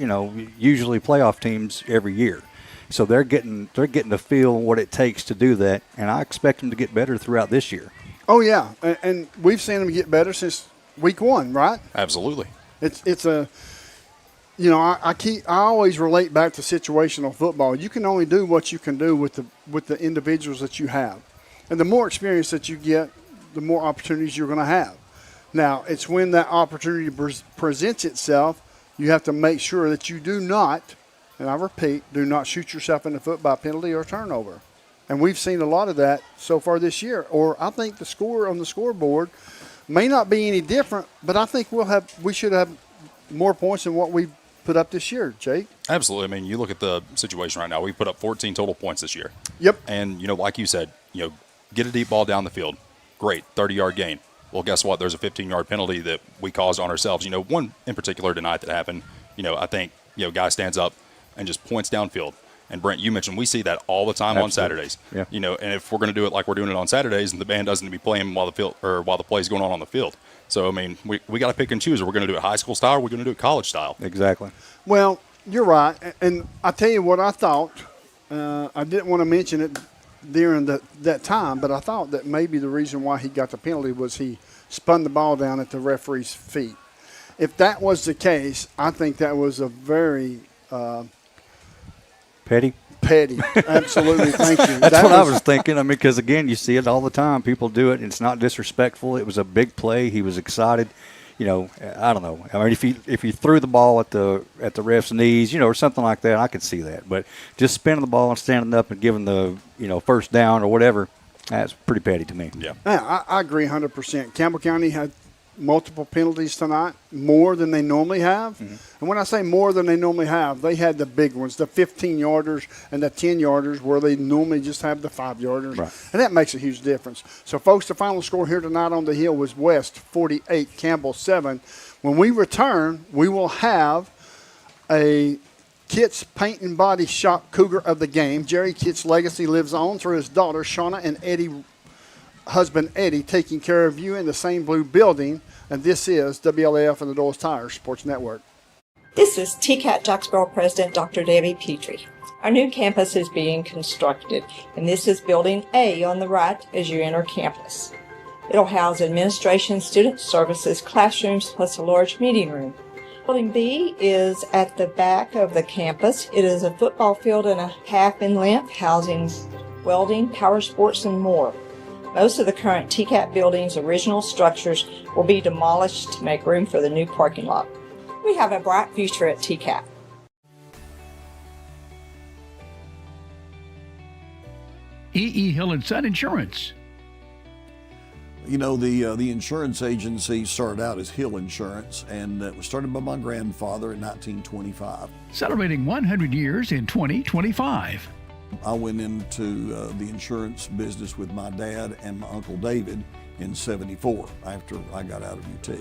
[SPEAKER 10] usually playoff teams every year. So they're getting to feel what it takes to do that, and I expect them to get better throughout this year.
[SPEAKER 26] Oh yeah, and we've seen them get better since week 1, right?
[SPEAKER 14] Absolutely.
[SPEAKER 26] It's a, I always relate back to situational football. You can only do what you can do with the individuals that you have, and the more experience that you get, the more opportunities you're going to have. Now it's when that opportunity presents itself, you have to make sure that you do not. And I repeat, do not shoot yourself in the foot by penalty or turnover. And we've seen a lot of that so far this year. Or I think the score on the scoreboard may not be any different, but I think we should have more points than what we put up this year, Jake.
[SPEAKER 14] Absolutely. I mean, you look at the situation right now. We put up 14 total points this year.
[SPEAKER 26] Yep.
[SPEAKER 14] And, like you said, get a deep ball down the field. Great, 30-yard gain. Well, guess what? There's a 15-yard penalty that we caused on ourselves. One in particular tonight that happened, I think, guy stands up and just points downfield. And Brent, you mentioned we see that all the time on Saturdays.
[SPEAKER 10] Yeah.
[SPEAKER 14] And if we're going to do it like we're doing it on Saturdays, and the band doesn't need to be playing while the play is going on the field. So I mean, we got to pick and choose. Are we going to do it high school style? Or are we going to do it college style?
[SPEAKER 10] Exactly.
[SPEAKER 26] Well, you're right, and I tell you what I thought. I didn't want to mention it during that time, but I thought that maybe the reason why he got the penalty was he spun the ball down at the referee's feet. If that was the case, I think that was a very
[SPEAKER 10] petty,
[SPEAKER 26] absolutely. Thank you.
[SPEAKER 10] That's what I was thinking. I mean, because again, you see it all the time. People do it, and it's not disrespectful. It was a big play. He was excited. I don't know. I mean, if he threw the ball at the ref's knees, or something like that, I could see that. But just spinning the ball and standing up and giving the first down or whatever, that's pretty petty to me.
[SPEAKER 14] Yeah,
[SPEAKER 26] I agree 100%. Campbell County had multiple penalties tonight, more than they normally have. Mm-hmm. And when I say more than they normally have, they had the big ones, the 15-yarders and the 10-yarders, where they normally just have the 5-yarders.
[SPEAKER 10] Right.
[SPEAKER 26] And that makes a huge difference. So, folks, the final score here tonight on the Hill was West 48, Campbell 7. When we return, we will have a Kitts Paint and Body Shop Cougar of the game. Jerry Kitts' legacy lives on through his daughter, Shauna, and husband Eddie, taking care of you in the same blue building. And this is WLAF and the Doyle's Tire Sports Network.
[SPEAKER 15] This is TCAT Jacksboro President Dr. Debbie Petrie. Our new campus is being constructed, and this is Building A on the right as you enter campus. It'll house administration, student services, classrooms, plus a large meeting room. Building B is at the back of the campus. It is a football field and a half in length, housing welding, power sports, and more. Most of the current TCAT building's original structures will be demolished to make room for the new parking lot. We have a bright future at TCAT.
[SPEAKER 8] E.E. Hill & Son Insurance.
[SPEAKER 4] The insurance agency started out as Hill Insurance, and it was started by my grandfather in 1925.
[SPEAKER 8] Celebrating 100 years in 2025.
[SPEAKER 4] I went into the insurance business with my dad and my Uncle David in '74 after I got out of UT.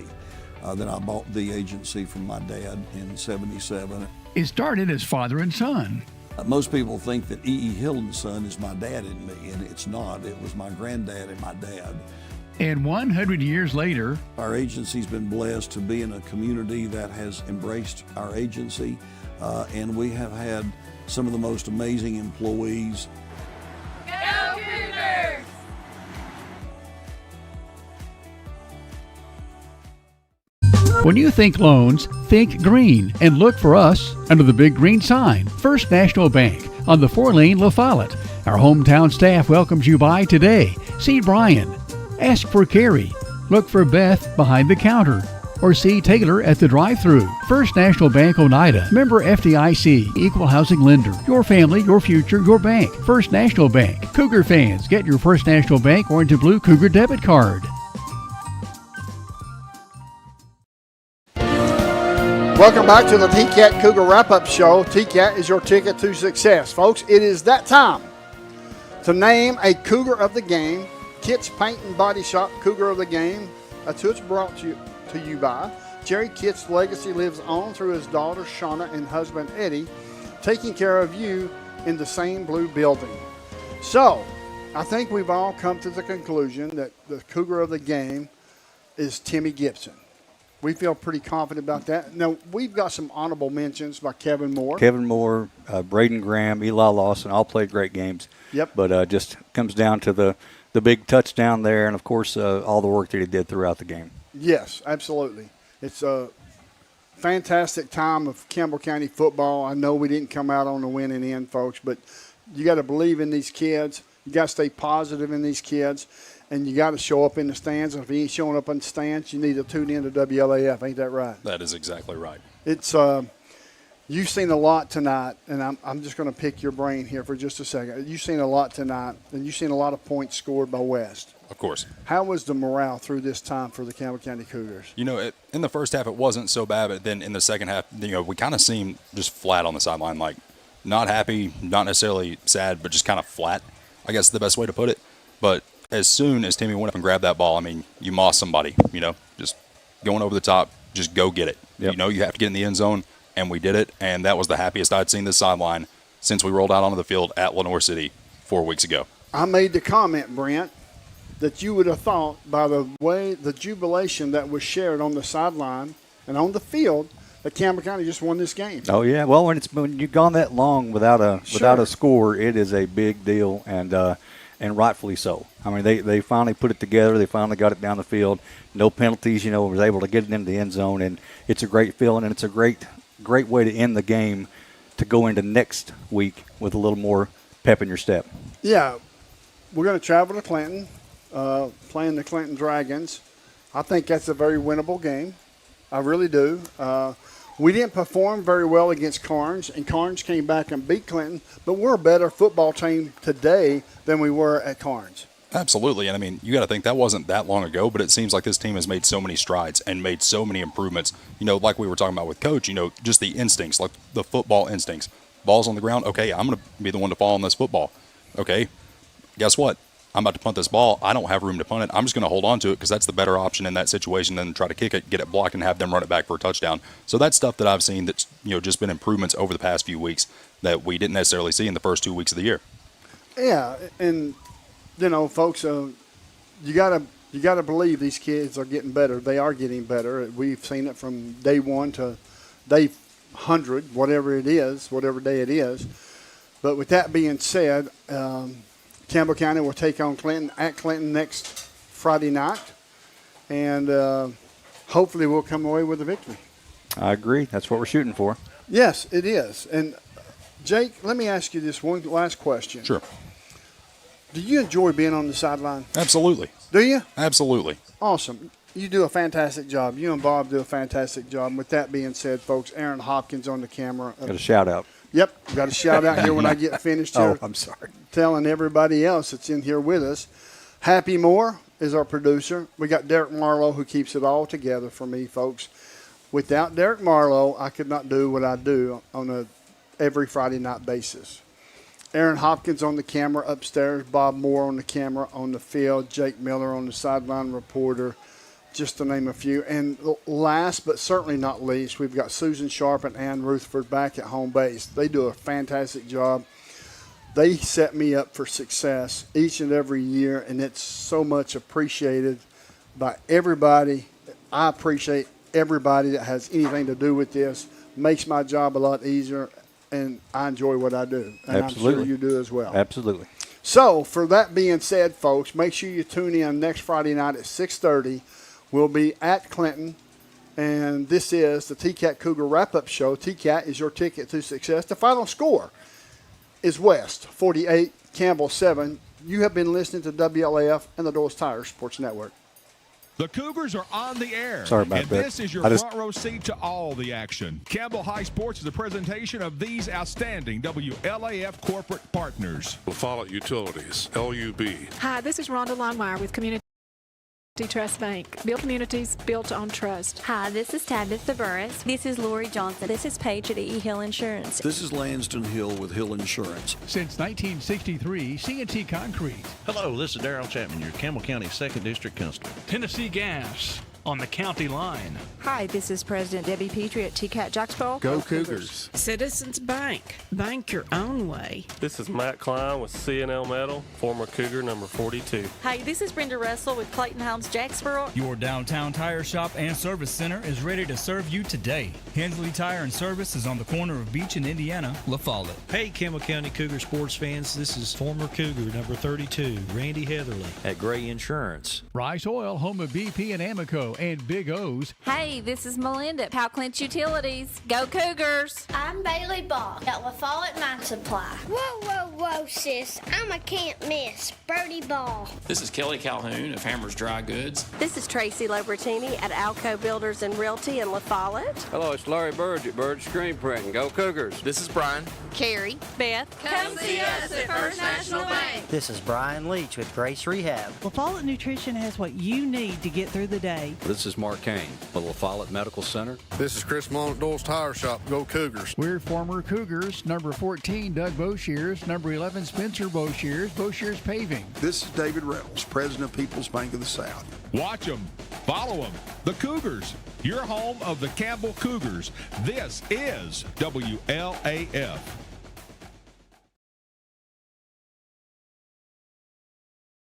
[SPEAKER 4] Then I bought the agency from my dad in '77.
[SPEAKER 8] It started as father and son.
[SPEAKER 4] Most people think that E.E. Hill & Son is my dad and me, and it's not. It was my granddad and my dad.
[SPEAKER 8] And 100 years later,
[SPEAKER 4] our agency's been blessed to be in a community that has embraced our agency, and we have had some of the most amazing employees.
[SPEAKER 9] Go Cougars!
[SPEAKER 8] When you think loans, think green and look for us under the big green sign, First National Bank on the 4-lane La Follette. Our hometown staff welcomes you by today See Brian. Ask for Carrie. Look for Beth behind the counter. Or see Taylor at the drive-thru. First National Bank Oneida. Member FDIC. Equal housing lender. Your family, your future, your bank. First National Bank. Cougar fans, get your First National Bank Orange and Blue Cougar debit card.
[SPEAKER 26] Welcome back to the TCAT Cougar Wrap-Up Show. TCAT is your ticket to success. Folks, it is that time to name a Cougar of the game. Kit's Paint and Body Shop Cougar of the Game. That's who it's brought to you by. Jerry Kitt's legacy lives on through his daughter Shauna and husband Eddie, taking care of you in the same blue building. So, I think we've all come to the conclusion that the Cougar of the game is Timmy Gibson. We feel pretty confident about that. Now, we've got some honorable mentions by Kevin Moore.
[SPEAKER 10] Kevin Moore, Braden Graham, Eli Lawson, all played great games.
[SPEAKER 26] Yep.
[SPEAKER 10] But just comes down to the big touchdown there and, of course, all the work that he did throughout the game.
[SPEAKER 26] Yes, absolutely. It's a fantastic time of Campbell County football. I know we didn't come out on the winning end, folks, but you got to believe in these kids. You got to stay positive in these kids, and you got to show up in the stands. And if you ain't showing up in the stands, you need to tune in to WLAF. Ain't that right?
[SPEAKER 14] That is exactly right.
[SPEAKER 26] It's you've seen a lot tonight, and I'm just going to pick your brain here for just a second. You've seen a lot tonight, and you've seen a lot of points scored by West.
[SPEAKER 14] Of course.
[SPEAKER 26] How was the morale through this time for the Campbell County Cougars?
[SPEAKER 14] You know, in the first half it wasn't so bad, but then in the second half, you know, we kind of seemed just flat on the sideline, like not happy, not necessarily sad, but just kind of flat, I guess is the best way to put it. But as soon as Timmy went up and grabbed that ball, I mean, you moss somebody, you know, just going over the top, just go get it. Yep. You know, you have to get in the end zone, and we did it, and that was the happiest I'd seen this sideline since we rolled out onto the field at Lenoir City 4 weeks ago.
[SPEAKER 26] I made the comment, Brent, that you would have thought by the way the jubilation that was shared on the sideline and on the field that Campbell County just won this game.
[SPEAKER 10] Oh yeah, well when you've gone that long without a score, it is a big deal, and rightfully so. I mean they finally put it together. They finally got it down the field. No penalties, you know, was able to get it into the end zone, and it's a great feeling, and it's a great way to end the game to go into next week with a little more pep in your step.
[SPEAKER 26] Yeah, we're going to travel to Clinton. Playing the Clinton Dragons. I think that's a very winnable game. I really do. We didn't perform very well against Carnes, and Carnes came back and beat Clinton, but we're a better football team today than we were at Carnes.
[SPEAKER 14] Absolutely, and I mean, you got to think that wasn't that long ago, but it seems like this team has made so many strides and made so many improvements. You know, like we were talking about with Coach, you know, just the instincts, like the football instincts. Ball's on the ground, okay, I'm going to be the one to fall on this football. Okay, guess what? I'm about to punt this ball. I don't have room to punt it. I'm just going to hold on to it because that's the better option in that situation than try to kick it, get it blocked, and have them run it back for a touchdown. So that's stuff that I've seen that's, you know, just been improvements over the past few weeks that we didn't necessarily see in the first 2 weeks of the year.
[SPEAKER 26] Yeah, and you know, folks, you gotta believe these kids are getting better. They are getting better. We've seen it from day one to day 100, whatever day it is. But with that being said, Campbell County will take on Clinton at Clinton next Friday night, and hopefully we'll come away with a victory.
[SPEAKER 10] I agree. That's what we're shooting for.
[SPEAKER 26] Yes, it is. And, Jake, let me ask you this one last question.
[SPEAKER 14] Sure.
[SPEAKER 26] Do you enjoy being on the sideline?
[SPEAKER 14] Absolutely.
[SPEAKER 26] Do you?
[SPEAKER 14] Absolutely.
[SPEAKER 26] Awesome. You do a fantastic job. You and Bob do a fantastic job. With that being said, folks, Aaron Hopkins on the camera.
[SPEAKER 10] Got a shout-out.
[SPEAKER 26] Yep, got a shout-out here when I get finished here.
[SPEAKER 10] Oh, I'm sorry.
[SPEAKER 26] Telling everybody else that's in here with us. Happy Moore is our producer. We got Derek Marlowe who keeps it all together for me, folks. Without Derek Marlowe, I could not do what I do on a every Friday night basis. Aaron Hopkins on the camera upstairs, Bob Moore on the camera on the field, Jake Miller on the sideline reporter, just to name a few. And last but certainly not least, we've got Susan Sharp and Ann Rutherford back at home base. They do a fantastic job. They set me up for success each and every year, and it's so much appreciated by everybody. I appreciate everybody that has anything to do with this. Makes my job a lot easier, and I enjoy what I do. And
[SPEAKER 10] Absolutely.
[SPEAKER 26] I'm sure you do as well.
[SPEAKER 10] Absolutely.
[SPEAKER 26] So, for that being said, folks, make sure you tune in next Friday night at 6:30. We'll be at Clinton, and this is the TCAT Cougar Wrap-Up Show. TCAT is your ticket to success. The final score is West 48, Campbell 7. You have been listening to WLAF and the Doyle's Tire Sports Network.
[SPEAKER 11] The Cougars are on the air.
[SPEAKER 10] Sorry about
[SPEAKER 11] and
[SPEAKER 10] that.
[SPEAKER 11] This is your front row seat to all the action. Campbell High Sports is a presentation of these outstanding WLAF corporate partners.
[SPEAKER 12] LaFollette Utilities, LUB.
[SPEAKER 21] Hi, this is Rhonda Longmire with Community Trust Bank. Build communities built on trust.
[SPEAKER 22] Hi, this is Tabitha Burris. This is Lori Johnson. This is Paige at E. Hill Insurance.
[SPEAKER 4] This is Lanston Hill with Hill Insurance.
[SPEAKER 8] Since 1963, C&T Concrete.
[SPEAKER 23] Hello, this is Darrell Chapman, your Campbell County 2nd District Constable.
[SPEAKER 25] Tennessee Gas on the county line.
[SPEAKER 27] Hi, this is President Debbie Petrie at TCAT Jacksboro.
[SPEAKER 25] Go Cougars.
[SPEAKER 28] Citizens Bank. Bank your own way.
[SPEAKER 3] This is Matt Klein with CNL Metal, former Cougar number 42.
[SPEAKER 29] Hi, this is Brenda Russell with Clayton Homes Jacksboro.
[SPEAKER 30] Your downtown tire shop and service center is ready to serve you today. Hensley Tire and Service is on the corner of Beach and Indiana, LaFollette.
[SPEAKER 23] Hey, Campbell County Cougar sports fans, this is former Cougar number 32, Randy Heatherly at Gray Insurance.
[SPEAKER 8] Rice Oil, home of BP and Amoco and Big O's.
[SPEAKER 22] Hey, this is Melinda at Powell Clinch Utilities. Go Cougars!
[SPEAKER 31] I'm Bailey Ball at LaFollette Mine Supply. Whoa, sis. I'm a can't miss. Birdie Ball.
[SPEAKER 32] This is Kelly Calhoun of Hammers Dry Goods.
[SPEAKER 33] This is Tracy Lobertini at Alco Builders and Realty in LaFollette.
[SPEAKER 2] Hello, it's Larry Burge at Burge Screen Printing. Go Cougars.
[SPEAKER 34] This is Brian.
[SPEAKER 33] Carrie. Beth.
[SPEAKER 9] Come see us at First National Bank.
[SPEAKER 35] This is Brian Leach with Grace Rehab.
[SPEAKER 24] LaFollette Nutrition has what you need to get through the day.
[SPEAKER 36] This is Mark Kane with LaFollette Medical Center.
[SPEAKER 20] This is Chris Malone at Doyle's Tire Shop. Go Cougars.
[SPEAKER 8] We're former Cougars. Number 14, Doug Boshears. Number 11, Spencer Boshears. Boshears Paving.
[SPEAKER 4] This is David Reynolds, President of People's Bank of the South.
[SPEAKER 11] Watch them. Follow them. The Cougars. Your home of the Campbell Cougars. This is WLAF.